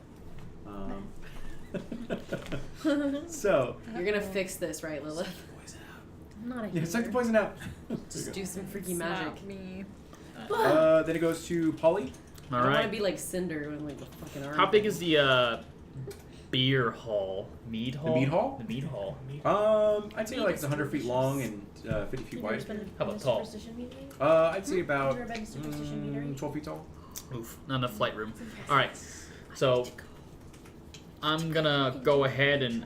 So
You're gonna fix this, right, Lilith?
I'm not a
yeah, suck the
healer.
poison out.
Just do some freaky magic.
Slap me.
Then it goes to Polly.
I
All
don't want to
right.
be like Cinder with like the fucking arm.
How big is the beer hall? Mead hall?
mead hall?
The mead hall.
I'd say like it's 100 feet long and 50 feet wide.
How about tall?
I'd say about
Is there a bed superstition meter?
12 feet tall.
Oof, not enough flight room. All right. So I'm gonna go ahead and.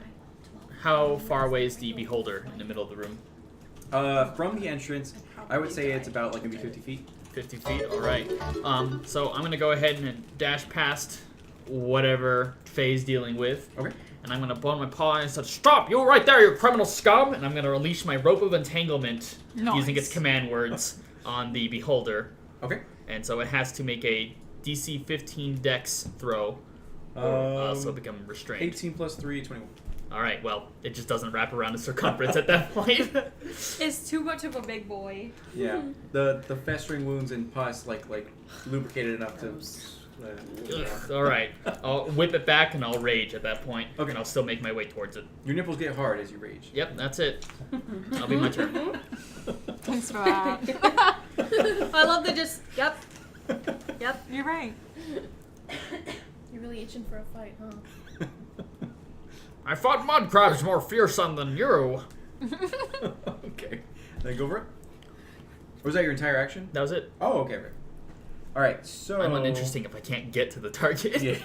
How far away is the beholder in the middle of the room?
From the entrance, I would say it's about like maybe 50 feet.
50 feet. All right. So I'm gonna go ahead and dash past whatever Faye's dealing with.
Okay.
And I'm gonna blow my paw and say, "Stop! You right there, you criminal scum!" And I'm gonna release my rope of entanglement using its command words on the beholder.
Okay.
And so it has to make a DC 15 Dex throw, so it become restrained.
18 plus 3, 21.
All right. Well, it just doesn't wrap around the circumference at that point.
It's too much of a big boy.
Yeah. The festering wounds and pus like lubricated enough to.
All right. I'll whip it back and I'll rage at that point.
Okay.
And I'll still make my way towards it.
Your nipples get hard as you rage.
Yep, that's it. That'll be my turn.
Thanks for that.
I love the just. Yep. Yep.
You're right.
You're really itching for a fight, huh?
I fought mud crabs more fearsome than you.
Okay. Then go for it. Or was that your entire action?
That was it.
Oh, okay. Right. All right. So.
I'm uninteresting if I can't get to the target.
Yeah.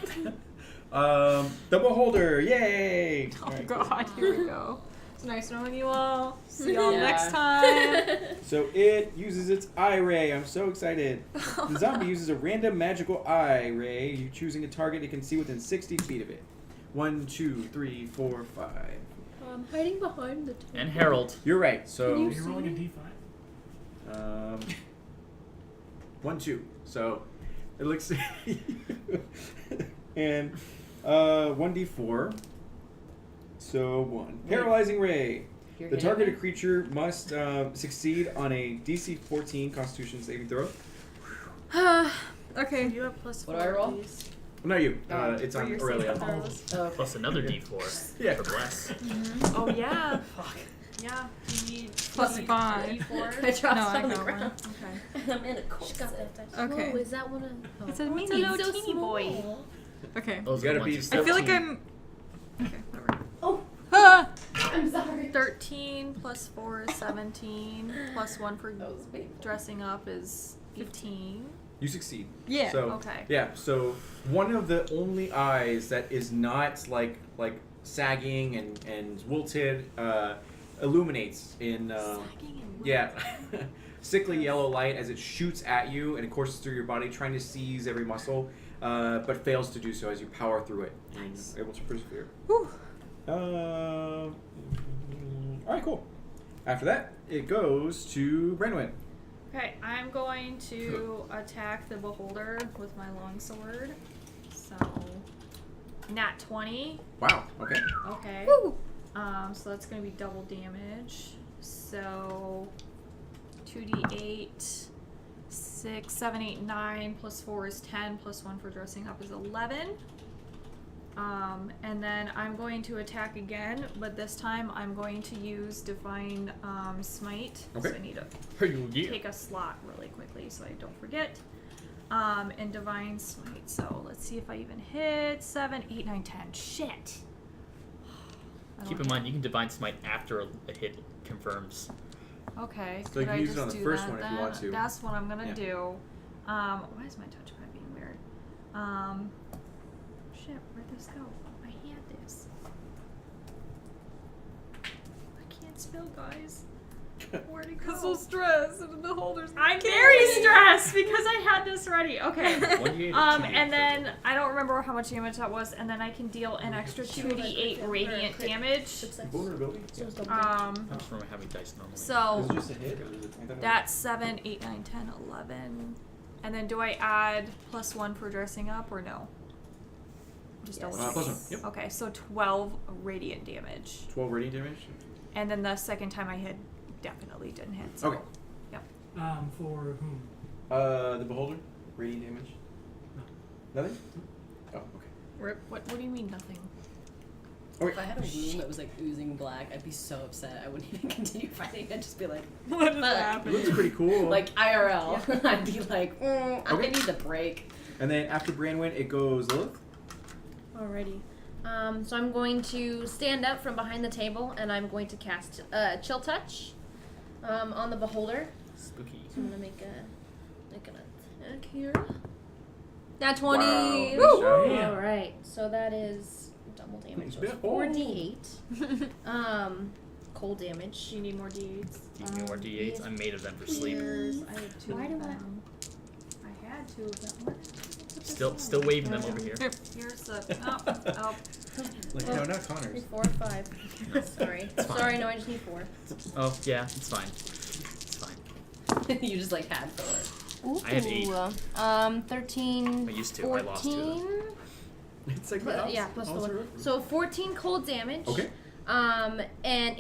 The beholder. Yay!
Oh
All right,
god, here we go.
It's nice knowing you all. See y'all
Yeah.
next time.
So it uses its eye ray. I'm so excited. The zombie uses a random magical eye ray. You choosing a target it can see within 60 feet of it. 1, 2, 3, 4, 5.
Hiding behind the
And Harold.
You're right. So
Can
You're rolling a d5.
1, 2. So it looks and 1d4. So 1. Paralyzing ray.
You're
The
hitting
targeted
me?
creature must succeed on a DC 14 Constitution saving throw.
Okay.
You have plus
What do I roll?
please.
No, you.
Oh,
It's
For
on
your
Aurelia.
saving throws.
Oh,
Plus another D4
Yeah.
for bless.
Oh yeah. Yeah. You need
Plus 5.
I
D4.
dropped
No, I
on the
got
ground.
Okay.
I'm in a
She
corset.
got that dice.
Okay.
Whoa, is that one of... Oh.
It's a
Oh,
mini.
so
little teeny
small.
boy.
Okay.
Those
You
are the
gotta
ones
be
you
I feel like
13.
I'm. Okay, whatever.
Oh,
Ah!
I'm sorry.
13 plus 4 is 17. Plus 1 for
That was painful.
dressing up is 15.
You succeed.
Yeah.
So
Okay.
yeah. So one of the only eyes that is not like sagging and wilted illuminates in
Sagging and
yeah sickly yellow light as it shoots at you and it courses through your body, trying to seize every muscle, but fails to do so as you power through it.
Nice.
You're able to persevere.
Whew.
All right, cool. After that, it goes to Brenwyn.
Okay, I'm going to attack the beholder with my longsword. So, nat 20.
Wow. Okay.
Okay.
Woo.
So that's going to be double damage. So, 2d8, 6, 7, 8, 9, plus 4 is 10, plus 1 for dressing up is 11. And then I'm going to attack again, but this time I'm going to use Divine Smite.
Okay.
So I need to
Yeah.
take a slot really quickly so I don't forget. And Divine Smite. So let's see if I even hit 7, 8, 9, 10. Shit. I
Keep
don't
in mind, you can divine smite after a hit confirms.
Okay.
So you
could
can
I
use it
just
on the
do
first
that
one if you
then?
want to.
That's what I'm gonna
Yeah.
do. Why is my touchpad being weird? Shit, where'd this go? I had this. I can't spell, guys. Where'd it
I'm so
go?
stressed, and the holders.
I'm very stressed because I had this ready. Okay.
1d8 or 2d8
And
for
then I don't remember how much damage that was, and then I can deal an extra
She rolled a
2d8
crit
radiant
fail, or a crit
damage.
success.
Vulnerability.
So it's double
I just remember having dice normally.
So
Is it just a hit? Or is it, I don't know.
that's 7, 8, 9, 10, 11. And then do I add plus 1 for dressing up or no? Just
Yes.
double
Plus one.
checking.
Yep.
Okay, so 12 radiant damage.
12 radiant damage.
And then the second time I hit definitely didn't hit. So.
Okay.
For whom?
The beholder. Radiant damage. Nothing. Oh, okay.
What do you mean nothing?
If I had a wound that was like oozing black, I'd be so upset. I wouldn't even continue fighting. I'd just be like,
What is
"Fuck."
It
happening?
looks pretty cool.
Like IRL. I'd be like, I
Okay.
need a break.
And then after Branwyn, it goes Lilith.
Alrighty. So I'm going to stand up from behind the table and I'm going to cast Chill Touch on the beholder.
Spooky.
So I'm gonna make an attack here. Nat 20.
Wow,
Woo!
good job.
Yeah.
All right, so that is double damage. So it's
Oh.
4d8. Cold damage.
You need more d8s.
Do you need more D8s? I'm made of them for sleep.
I have 2
Why
of
do I-
them. I had 2 of them. Where did I put this
Still
on?
waving them over here.
Here's the. Oh.
Like, no, not Connors.
3, 4, 5. Sorry.
fine.
Sorry, no, I just need 4.
Oh yeah, it's fine. It's fine.
You just like had 4.
Ooh.
I have 8.
13.
I used to.
14.
I lost 2 of them.
It's like
Yeah, plus the 1. So 14 cold damage.
Okay.
And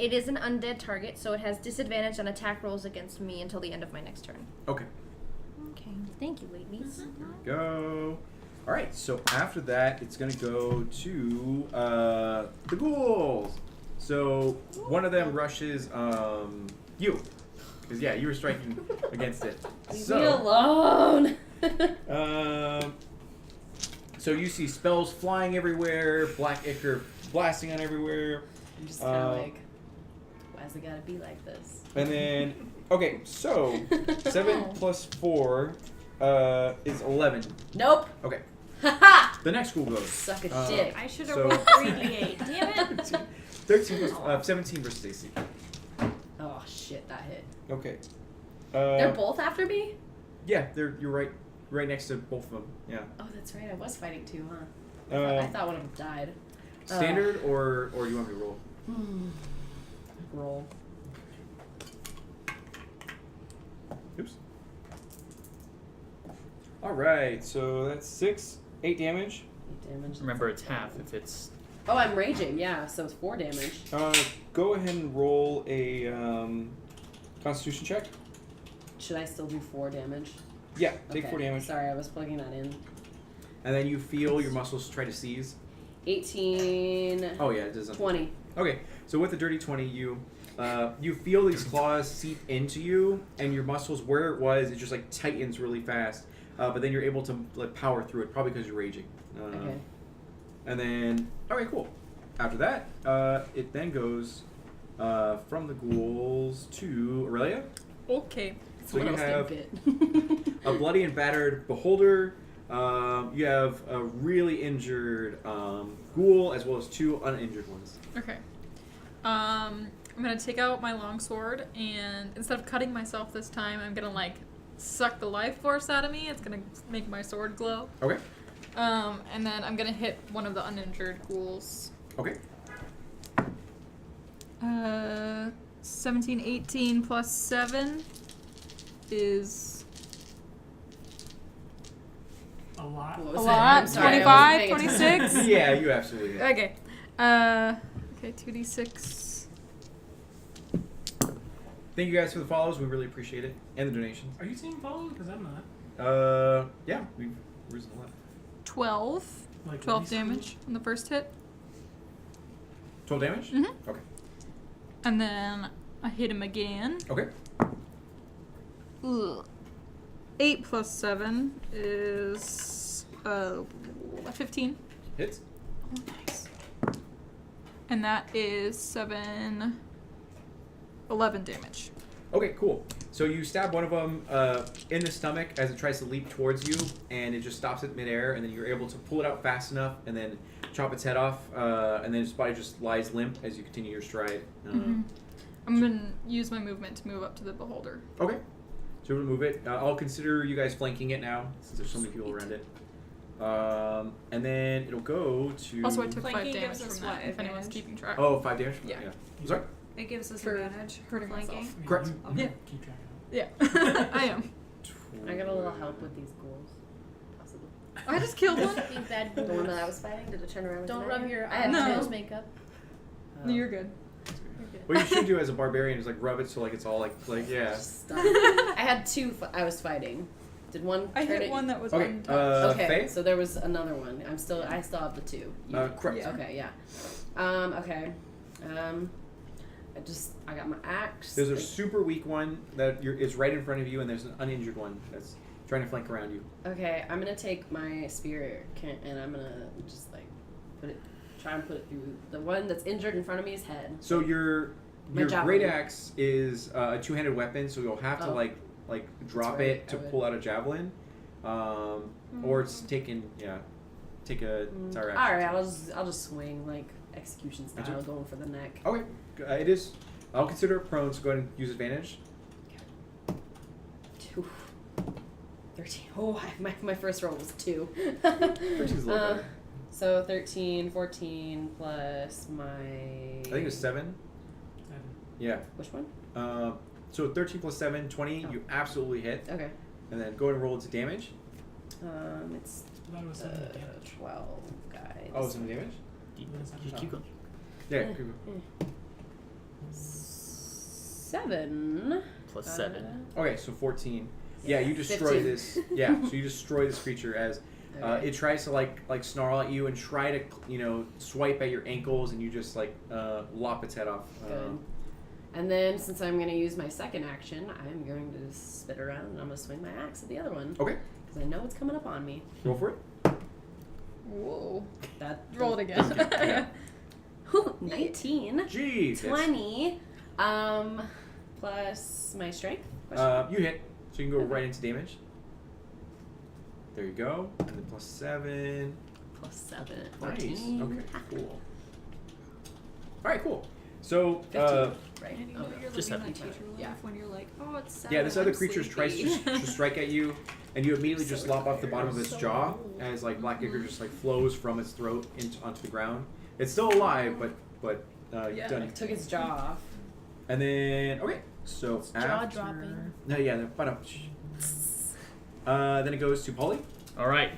it is an undead target, so it has disadvantage on attack rolls against me until the end of my next turn.
Okay.
Okay. Thank you, ladies.
There we go. All right. So after that, it's gonna go to the ghouls. So one of them rushes you, because yeah, you were striking against it.
Leave me
So
alone.
so you see spells flying everywhere, black ichor blasting on everywhere,
I'm just kind of like, why's it gotta be like this?
and then okay, so 7 plus 4 is 11.
Nope.
Okay.
Haha.
The next ghoul goes.
Suck a
Uh,
dick.
I should have
So-
rolled 3d8. Damn it.
13 plus 17 versus AC.
Oh shit, that hit.
Okay.
They're both after me?
Yeah, you're right next to both of them. Yeah.
Oh, that's right. I was fighting two, huh? I thought one of them died.
Standard or do you want me to roll?
Roll.
Oops. All right, so that's 8 damage.
8 damage.
Remember, it's half if it's.
Oh, I'm raging. Yeah, so it's 4 damage.
Go ahead and roll a Constitution check.
Should I still do 4 damage?
Yeah, take
Okay.
4 damage.
Sorry, I was plugging that in.
And then you feel your muscles try to seize.
18.
Oh yeah, it doesn't.
20.
Okay, so with the dirty 20, you feel these claws seep into you, and your muscles, where it was, it just like tightens really fast. But then you're able to like power through it, probably because you're raging.
Okay.
And then, okay, cool. After that, it then goes from the ghouls to Aurelia.
Okay.
So you
Someone else
have
get bit.
a bloody and battered beholder. You have a really injured ghoul, as well as 2 uninjured ones.
Okay. I'm gonna take out my longsword, and instead of cutting myself this time, I'm gonna like suck the life force out of me. It's gonna make my sword glow.
Okay.
And then I'm gonna hit one of the uninjured ghouls.
Okay.
17, 18 plus 7 is
A lot.
What
a
was that?
lot.
I'm sorry, I
25,
wasn't paying
26.
Yeah, you absolutely did.
Okay. Okay, 2d6.
Thank you guys for the follows. We really appreciate it. And the donations.
Are you seeing follows? Because I'm not.
Yeah, we've risen a lot.
12.
Like
12
recently?
damage on the first hit.
12 damage?
Mhm.
Okay.
And then I hit him again.
Okay.
Ugh. 8 plus 7 is 15.
Hits.
Oh, nice. And that is 11 damage.
Okay, cool. So you stab one of them in the stomach as it tries to leap towards you, and it just stops it midair, and then you're able to pull it out fast enough, and then chop its head off, and then its body just lies limp as you continue your stride.
I'm going to use my movement to move up to the beholder.
Okay. So we'll move it. I'll consider you guys flanking it now, since there's so many people around it. And then it'll go to...
Also, I took 5
Flanking
damage
gives us
from that,
what
if anyone's
advantage?
keeping track.
Oh, 5 damage?
Yeah.
Sorry?
It gives us
For
advantage for
hurting
flanking.
myself.
Yeah,
Correct.
you
Yeah.
Keep track of
Yeah, I am.
I got a little help with these ghouls. Possibly.
I just killed one.
These bad
The one
ghouls.
that I was fighting? Did it turn around?
Don't
with
rub
an
your
I had
No.
nose
two.
makeup.
Oh.
You're good.
You're good.
What you should do as a barbarian is like rub it so like it's all like yeah.
Stop. I had 2 I was fighting. Did one
I
turn
hit
it?
one that was
Okay,
untouched.
Okay,
Faye?
so there was another one. I still have the 2.
Correct.
Yeah.
Okay, yeah. Okay. I got my axe.
There's a
like-
super weak one that is right in front of you, and there's an uninjured one that's trying to flank around you.
Okay, I'm gonna take my spear and I'm gonna just like try and put it through the one that's injured in front of me's head.
So your
My
great
javelin.
axe is a 2-handed weapon, so you'll have to
Oh.
like drop
right,
it to
I would.
pull out a javelin. or it's taken. Yeah, take a entire action.
All right, I'll just swing like execution style,
Gotcha.
going for the neck.
Okay, it is. I'll consider it prone, so go ahead and use advantage.
13. Oh, my first roll was 2.
13's a little better.
So 13, 14 plus my.
I think it's 7.
7.
Yeah.
Which one?
So 13 plus 7, 20.
Oh.
You absolutely hit.
Okay.
And then go ahead and roll into damage.
It's
I thought it was 7 damage.
12, guys.
Oh, some damage.
Just keep going.
Yeah. Keep going.
7
Plus 7.
Okay, so 14. Yeah, you destroy
15.
this. Yeah, so you destroy this creature as it tries to like snarl at you and try to swipe at your ankles, and you just like lop its head off.
Good. And then since I'm going to use my second action, I'm going to spit around and I'm going to swing my axe at the other one.
Okay.
Because I know it's coming up on me.
Roll for it.
Whoa.
That
Roll it again.
Yeah.
19.
Jeez.
20. Plus my strength.
You hit, so you can go right into damage. There you go, and then plus 7.
Plus 7.
Nice.
14.
Okay. Cool. All right. Cool. So.
15. Right.
And you know
Okay.
you're
Just
living
have
that teacher life
yeah.
when you're like, oh, it's 7.
Yeah, this other
I'm
creature tries
sleepy.
to strike at you, and you immediately just lop off the bottom of its
So
jaw
old.
as like black ichor just like flows from its throat onto the ground. It's still alive, but you've done.
I took its jaw off.
And then so
It's jaw
after,
dropping.
No, yeah, but then it goes to Polly.
All right,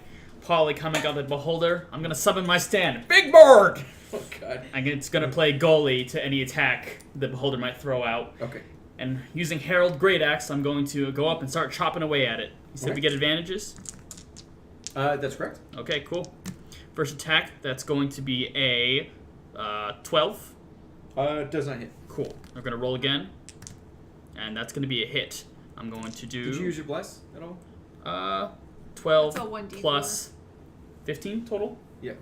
Polly coming out the beholder. I'm gonna summon my stand, Big Bird.
Oh God.
And it's gonna play goalie to any attack the beholder might throw out.
Okay.
And using Herald Great Axe, I'm going to go up and start chopping away at it. You said
Okay.
we get advantages.
That's correct.
Okay, cool. First attack, that's going to be a 12.
Does not hit.
Cool. We're gonna roll again, and that's gonna be a hit. I'm going to do.
Did you use your bless at all?
12
It's a 1d4.
plus 15 total.
Yeah.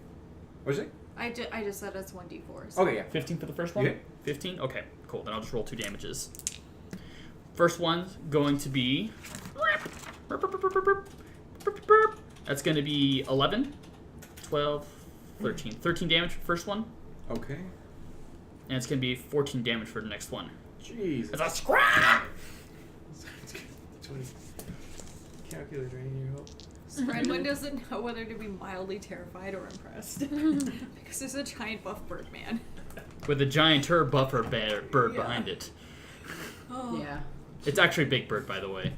What did you say?
I just said it's 1d4. So.
Okay, yeah.
15 for the first
You
one.
hit.
15. Okay, cool. Then I'll just roll 2 damages. First one's going to be. That's going to be 11, 12, 13. 13 damage for the first one,
Okay.
and it's going to be 14 damage for the next one.
Jeez.
It's a scrap!
Calculator, I need your help.
Brenwyn doesn't know whether to be mildly terrified or impressed. Because there's a giant buff bird man.
With a gianter buffer bird
Yeah.
behind it.
Oh,
Yeah.
It's actually Big Bird, by the way.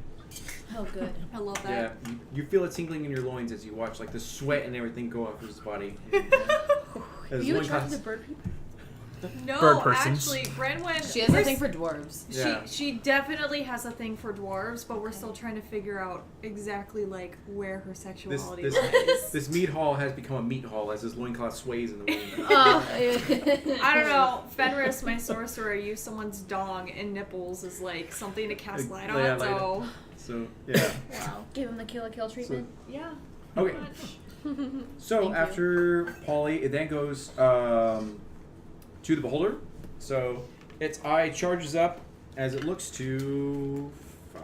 Oh, good.
I love
Yeah,
that.
you feel it tingling in your loins as you watch like the sweat and everything go off his body.
Are you attracted to bird people?
No,
Bird persons.
actually, Brenwyn.
She has a thing for dwarves.
Yeah.
She definitely has a thing for dwarves, but we're still trying to figure out exactly like where her sexuality lies.
This meat hall has become a meat hall as his loincloth sways in the wind.
I don't know. Fenris, my sorcerer, used someone's dong and nipples as like something to cast light on.
Yeah, light
So
So yeah.
wow.
Give him the kill treatment.
Yeah.
Okay. So
Thank you.
after Polly, it then goes to the beholder. So its eye charges up as it looks to 5.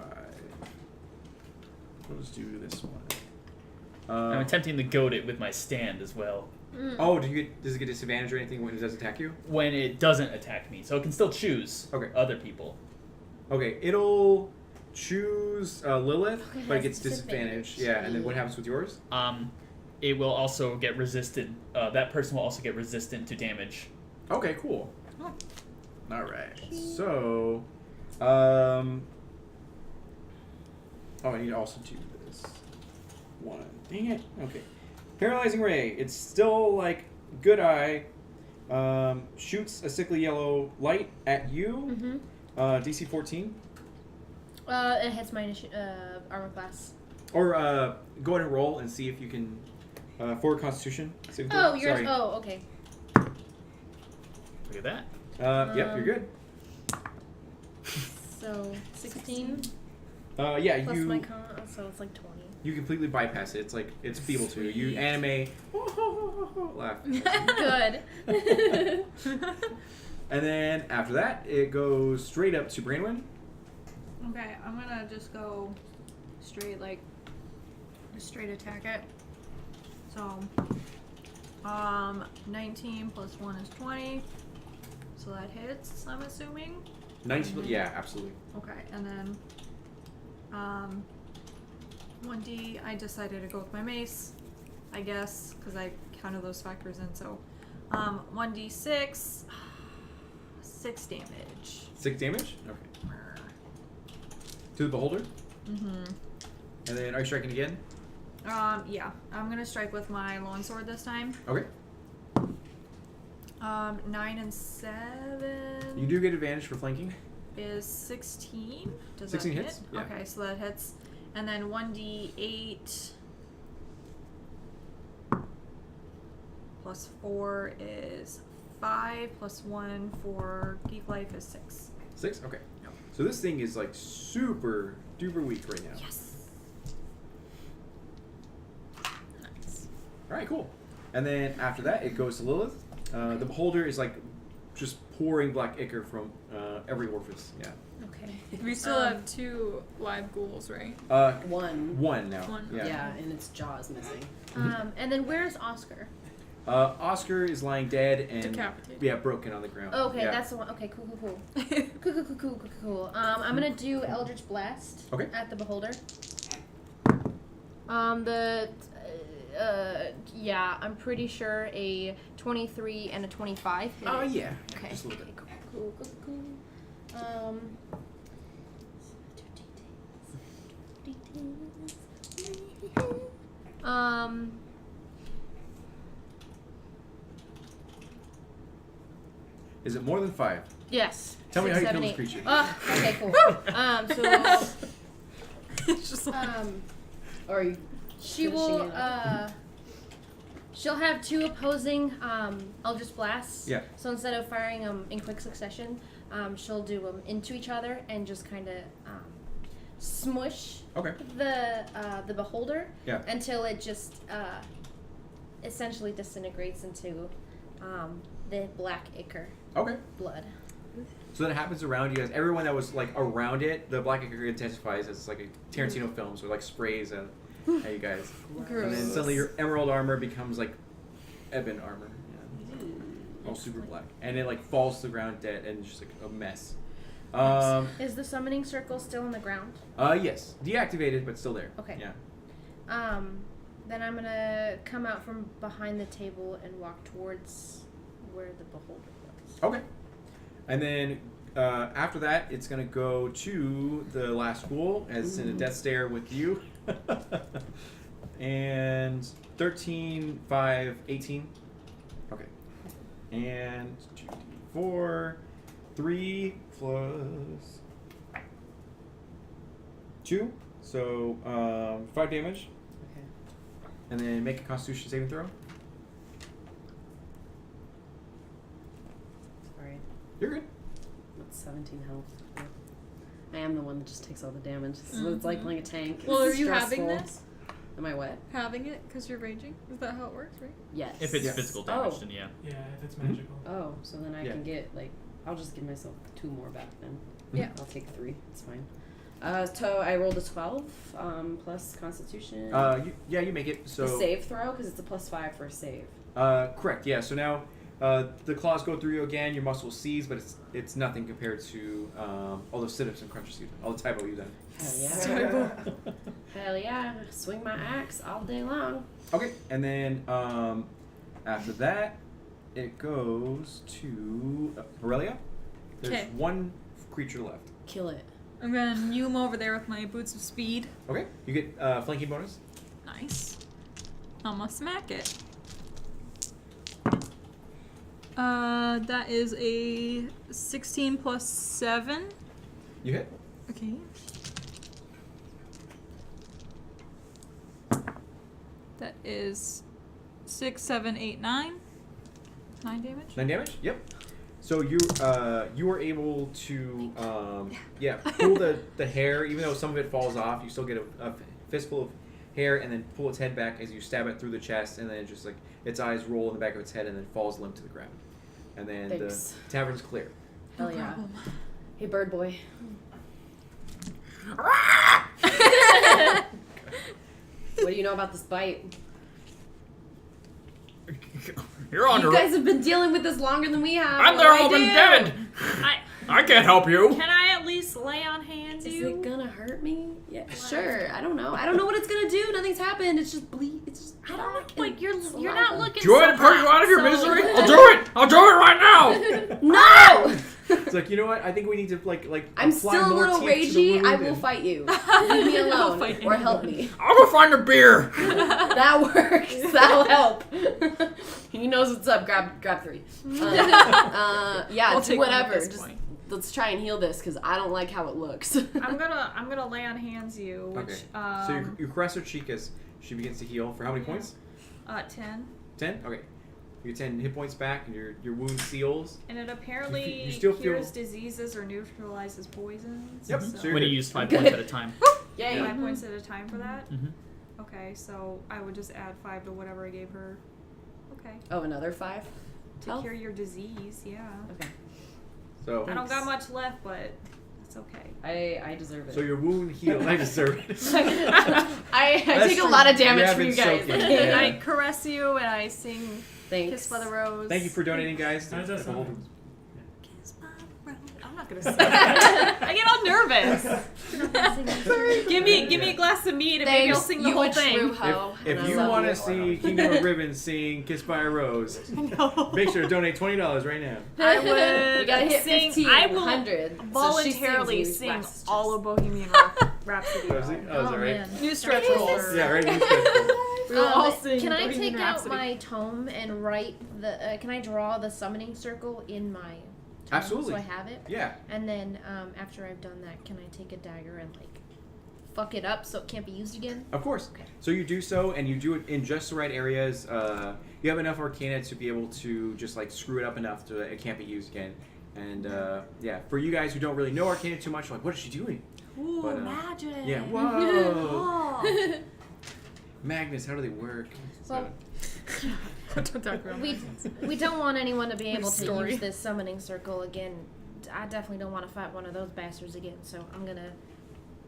Let's do this one.
I'm attempting to goad it with my stand as well.
Oh, does it get disadvantage or anything when it does attack you?
When it doesn't attack me, so it can still choose other people.
Okay, it'll choose Lilith,
Okay,
but it
has
gets disadvantage.
disadvantage.
Yeah, and then what happens with yours?
It will also get resisted. That person will also get resistant to damage.
Okay, cool.
Oh.
All right. So, oh, I need to also do this one. Dang it. Okay. Paralyzing ray. It's still like good eye. Shoots a sickly yellow light at you. DC 14.
It hits my armor class.
Or go ahead and roll and see if you can forward Constitution. saving throw.
Oh, yours.
Sorry.
Oh, okay.
Look at that.
Yep, you're good.
So 16
Yeah,
plus
you
my con, so it's like 20.
you completely bypass it. It's like it's feeble to you. You anime laugh.
Good.
And then after that, it goes straight up to Branwyn.
Okay, I'm gonna just go straight like Just straight attack it. So, 19 plus 1 is 20. So that hits, I'm assuming.
19. Yeah, absolutely.
Okay, and then 1d. I decided to go with my mace, I guess, because I counted those factors in. So 1d6, 6 damage.
6 damage. Okay. To the beholder.
Mm-hmm.
And then are you striking again?
Yeah, I'm gonna strike with my longsword this time.
Okay.
9 and 7.
You do get advantage for flanking.
Is 16. Does
16
that
hits?
hit?
Yeah.
Okay, so that hits. And then 1d8 plus 4 is 5 plus 1 for Geek Life is 6.
6. Okay. So this thing is like super duper weak right now.
Yes.
Nice.
All right, cool. And then after that, it goes to Lilith. The beholder is like just pouring black ichor from every orifice. Yeah.
Okay.
We still have 2 live ghouls, right?
One
now.
One.
Yeah.
Yeah, and its jaw is missing.
And then where's Oscar?
Oscar is lying dead and
Decapitated.
yeah, broken on the ground.
Okay,
Yeah.
that's the one. Okay, cool. I'm gonna do Eldritch Blast.
Okay.
At the beholder. Yeah, I'm pretty sure a 23 and a 25. hit
Oh
it.
yeah.
Okay.
Just a little bit.
Cool.
Is it more than 5?
Yes.
Tell me
6,
how you
7,
kill
8.
this creature.
Okay, cool.
It's just like,
Or are you
She
finishing
will,
it up?
she'll have 2 opposing, Eldritch Blasts.
Yeah.
So instead of firing them in quick succession, she'll do them into each other and just kind of, smush
Okay.
the beholder.
Yeah.
Until it just, essentially disintegrates into, the black ichor
Okay.
blood.
So that happens around you guys. Everyone that was like around it, the black ichor intensifies as like a Tarantino film, so it like sprays at you guys. And then suddenly your emerald armor becomes like ebon armor. Yeah. All super black. And it like falls to the ground dead and just like a mess.
Is the summoning circle still on the ground?
Yes. Deactivated, but still there.
Okay.
Yeah.
Then I'm gonna come out from behind the table and walk towards where the beholder was.
Okay. And then after that, it's going to go to the last ghoul as it's in a death stare with you. And 13, 5, 18. Okay. And 2d4, 3 plus 2. So 5 damage.
Okay.
And then make a Constitution saving throw.
Sorry.
You're good.
That's 17 health. Yeah. I am the one that just takes all the damage. So it's like playing a tank.
well, are
It's
you
stressful.
having this?
Am I what?
Having it because you're raging? Is that how it works, right?
Yes.
If it's
Yes.
physical damage,
Oh.
then yeah.
Yeah, if it's magical.
Oh, so then I
Yeah.
can get like I'll just give myself 2 more back then.
Yeah.
I'll take 3. It's fine. So I rolled a 12 plus Constitution.
You make it. So
the save throw because it's a +5 for a save.
Correct. Yeah. So now the claws go through you again. Your muscles seize, but it's nothing compared to all the sit-ups and crunches you've done, all the typo you've done.
Hell yeah. Hell yeah. Swing my axe all day long.
Okay, and then after that, it goes to Aurelia. There's
'Kay.
1 creature left.
Kill it.
I'm gonna new him over there with my boots of speed.
Okay, you get flanking bonus.
Nice. I'ma smack it. That is a 16 plus 7.
You hit.
Okay. That is 6, 7, 8, 9. 9 damage.
9 damage. Yep. So you are able to pull the hair, even though some of it falls off. You still get a fistful of hair, and then pull its head back as you stab it through the chest, and then just like its eyes roll in the back of its head, and then falls limp to the ground. And then
Thanks.
the tavern's clear.
Hell yeah. Hey, bird boy. What do you know about this bite?
You're on
You guys have been dealing with this longer than we have.
and
What
they're
do I
all been
do?
dead. I can't help you.
Can I at least lay on hands
Is
you?
it gonna hurt me? Yeah, sure. I don't know. I don't know what it's gonna do. Nothing's happened. It's just bleed. It's just
I don't know. Like you're
saliva.
not looking.
Do you want me to put you out of your
so
misery?
good.
I'll do it. I'll do it right now.
No!
It's like, you know what? I think we need to like
I'm
apply
still a
more
little
teeth to the
ragey.
wound
I will
and-
fight you. Leave me alone
fight
or
you.
help me.
I'll go find a beer.
That works. That'll help. He knows what's up. Grab 3. Yeah,
I'll
do
take one at
whatever.
this
Just
point.
let's try and heal this because I don't like how it looks.
I'm gonna lay on hands you, which
Okay. So you caress her cheek as she begins to heal. For how many points?
10,
10? Okay. You get 10 hit points back and your wound seals.
and it apparently
You still feel-
cures diseases or neutralizes poisons.
Yep.
So
So you're
When you
good.
use 5 points at a time.
Yay.
5 points at a time for that.
Mhm.
Okay, so I would just add 5 to whatever I gave her. Okay.
Oh, another 5?
To
Health?
cure your disease, yeah.
Okay.
So
I don't got much left, but it's okay.
I deserve it.
So your wound healed. I deserve it.
I
That's
take a
true.
lot of
You
damage
have
from
been
you guys.
soaking.
And
Yeah.
I caress you and I sing
Thanks.
Kiss by the Rose.
Thank you for donating, guys.
How does that
The whole-
sound?
Kiss by the Rose. I'm not gonna sing. I get all nervous. give me a glass of mead and maybe I'll
Thanks,
sing the
you
whole
a true
thing.
hoe.
If
and I
you
love
want
you.
to see Kingdom of Ribbon sing "Kiss by a Rose,"
No.
make sure to donate $20 right now.
I would
You gotta hit
sing.
15,
I will
100.
voluntarily
so she
sing
sings
all of Bohemian Rhapsody.
Oh, is it? Oh, is that right?
New stretch
Okay,
goal.
this-
Yeah, right. you said-
We will all sing
Can I
Bohemian
take
Rhapsody.
out my tome and write the? Can I draw the summoning circle in my tome
Absolutely.
so I have it?
Yeah.
And then after I've done that, can I take a dagger and like fuck it up so it can't be used again?
Of course.
Okay.
So you do so, and you do it in just the right areas. You have enough Arcana to be able to just like screw it up enough so that it can't be used again. And yeah, for you guys who don't really know Arcana too much, like, what is she doing?
Ooh,
But,
magic.
Yeah. Whoa.
Oh.
Magnets, how do they work?
Well,
Don't talk about
we don't want anyone to be able to
Story.
use this summoning circle again. I definitely don't want to fight one of those bastards again, so I'm gonna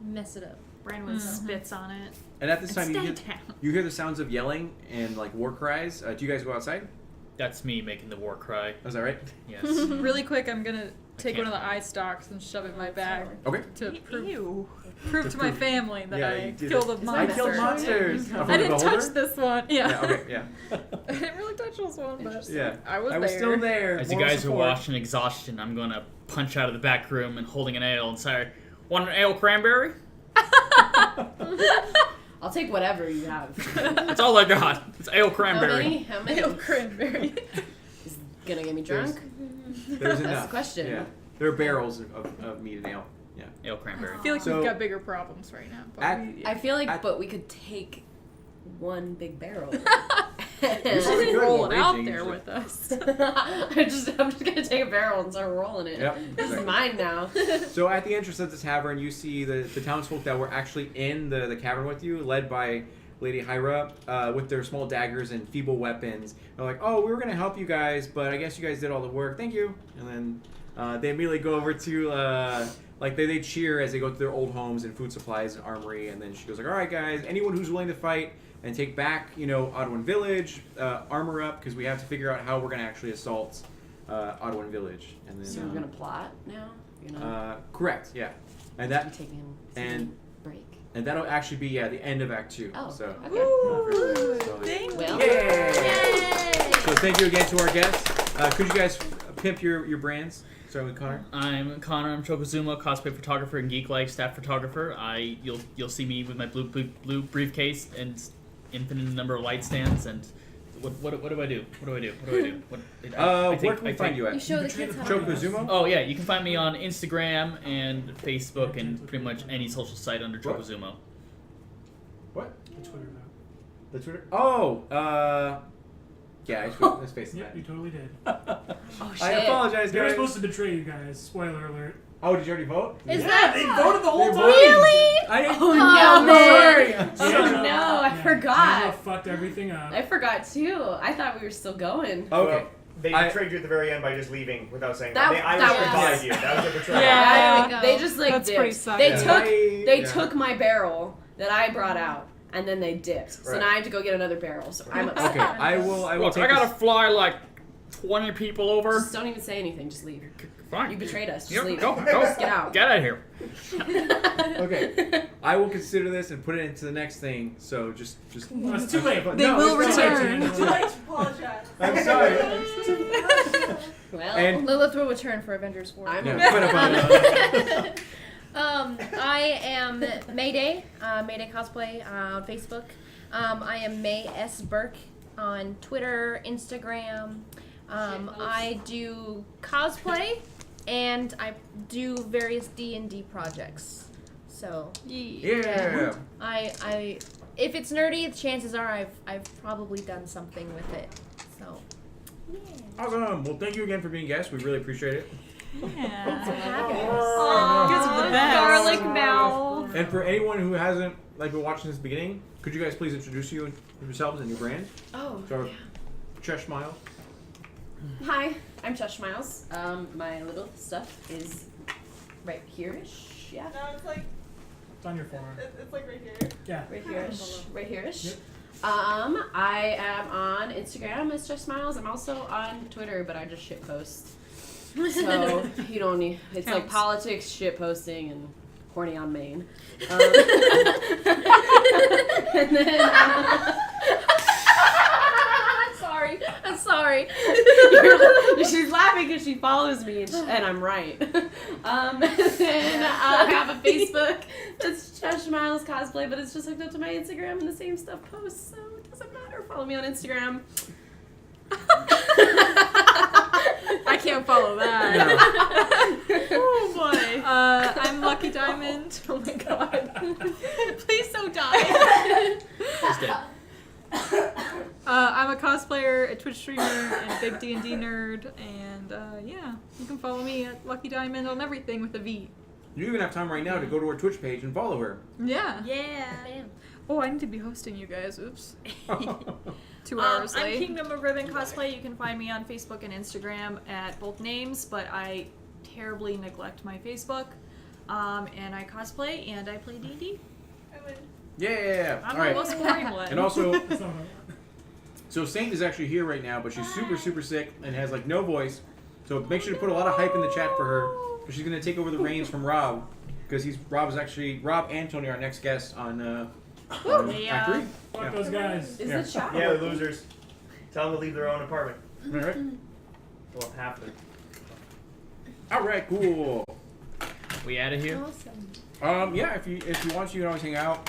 mess it up.
Branwen spits on it.
And at this time,
Stay down.
you hear the sounds of yelling and like war cries. Do you guys go outside?
That's me making the war cry.
Is that right?
Yes.
Really quick, I'm gonna take
can't.
one of the eye stalks and shove it in my bag
Okay.
to prove
Ew.
to my family that
Yeah,
I
you did
killed
it.
a
I
monster.
killed monsters. Oh, from
I
the
didn't
beholder?
touch this one. Yeah.
Yeah. Okay. Yeah.
I didn't really touch this one, but
Yeah.
I was
I was
there.
still there.
As you
Moral
guys are
support.
watching Exhaustion, I'm gonna punch out of the back room and holding an ale and say, "Want an ale cranberry?"
I'll take whatever you have.
That's all I got. It's ale
How
cranberry.
many? How many?
Ale cranberry.
Is gonna get me drunk?
There's enough.
That's the question.
Yeah. There are barrels of meat and ale. Yeah.
Ale cranberry.
I feel like
So-
we've got bigger problems right now. But
At-
we,
I feel like,
I-
but we could take one big barrel.
This is
Just
good
roll
while
it out
raging,
there
usually.
with us.
I'm just gonna take a barrel and start rolling it.
Yep.
This is
exactly.
mine now.
So at the entrance of the tavern, you see the townsfolk that were actually in the cavern with you, led by Lady Hyra, with their small daggers and feeble weapons. They're like, "Oh, we were gonna help you guys, but I guess you guys did all the work. Thank you." And then they immediately go over to like they cheer as they go to their old homes and food supplies and armory. And then she goes like, "All right, guys, anyone who's willing to fight and take back, Ottawan Village, armor up because we have to figure out how we're gonna actually assault Ottawan Village." And then
So we're gonna plot now. You know,
correct, yeah, and that
taking
and-
break.
and that'll actually be the end of Act 2.
Oh,
So,
okay.
so,
Thank
Well,
yay!
Yay!
So thank you again to our guests. Could you guys pimp your brands? Starting with Connor.
I'm Connor. I'm Chokozuma, cosplay photographer and Geek Life staff photographer. You'll see me with my blue briefcase and infinite number of light stands. And what do I do?
Where can we find you at?
You show the kids how to
Chokozuma?
Oh yeah, you can find me on Instagram and Facebook and pretty much any social site under
What?
Chokozuma.
What?
The Twitter though.
The Twitter? Oh, yeah, I should, let's face it.
Yep, you totally did.
Oh shit!
I apologize,
They were
guys.
supposed to betray you guys. Spoiler alert.
Oh, did you already vote?
Is
Yeah,
that
they voted the whole
They
time.
voted.
really?
I didn't.
Oh,
I'm
no,
sorry.
man.
I'm sorry.
Oh, no, I
Yeah,
forgot.
Angela fucked everything up.
I forgot too. I thought we were still going.
Okay.
They
I-
betrayed you at the very end by just leaving without saying
That-
that. I
that
was
was-
behind you. That was a betrayal.
Yeah.
They just like
That's
dipped.
pretty sucky.
They
Yeah.
took
I-
they
yeah.
took my barrel that I brought out and then they dipped. So
Right.
now I have to go get another barrel. So I'm upset.
Okay, I will.
Look,
take
I gotta
this-
fly like 20 people over.
Just don't even say anything. Just leave.
Fine.
You betrayed us. Just
Yep,
leave.
go.
Just get out.
Get out of here.
Okay, I will consider this and put it into the next thing. So just.
No, it's too late.
They will
it's not.
return.
Too late.
Apologize.
I'm sorry.
Well,
And-
Lilith will return for Avengers 4.
I'm
Yeah.
I am Mayday, Mayday Cosplay on Facebook. I am May S. Burke on Twitter, Instagram. I do cosplay and I do various D&D projects. So
Yeah.
I if it's nerdy, the chances are I've probably done something with it. So yeah.
Awesome. Well, thank you again for being guests. We really appreciate it.
Yeah.
Aw,
You guys are the best.
garlic mouth.
And for anyone who hasn't been watching since the beginning, could you guys please introduce yourselves and your brand?
Oh.
So, Chesh Miles.
Hi, I'm Chesh Miles. My little stuff is right here-ish. Yeah.
No, it's like
It's on your forearm.
it's like right here.
Yeah.
Right here-ish. Right here-ish.
Yep.
I am on Instagram as Chesh Miles. I'm also on Twitter, but I just shit post. So you don't need. It's like
Counts.
politics, shit posting, and horny on Maine. And then. I'm sorry. She's laughing because she follows me, and I'm right. And then I have a Facebook that's Chesh Miles Cosplay, but it's just hooked up to my Instagram, and the same stuff posts, so it doesn't matter. Follow me on Instagram.
I can't follow that.
Oh boy.
I'm Lucky Diamond.
Oh my god.
Please don't die.
He's dead.
I'm a cosplayer, a Twitch streamer, and a big D&D nerd. And yeah, you can follow me at Lucky Diamond on everything with a V.
You even have time right now to go to her Twitch page and follow her.
Yeah.
Yeah.
Oh, I need to be hosting you guys. Oops. 2 hours
I'm
late.
Kingdom of Ribbon Cosplay. You can find me on Facebook and Instagram at both names, but I terribly neglect my Facebook. And I cosplay and I play D&D.
Yeah.
I'm
All right.
the most boring one.
And also,
It's not
so Saint is actually here right now, but she's super sick and has no voice. So make sure to put a lot of hype in the chat for her, because she's gonna take over the reins from Rob, because Rob and Tony are our next guests on Act 3.
Fuck those guys.
Is
Yeah.
the chat?
Yeah, the losers. Tell them to leave their own apartment.
All right.
Well, half of it.
All right. Cool.
We out of here?
Awesome.
Yeah. If you want, you can always hang out.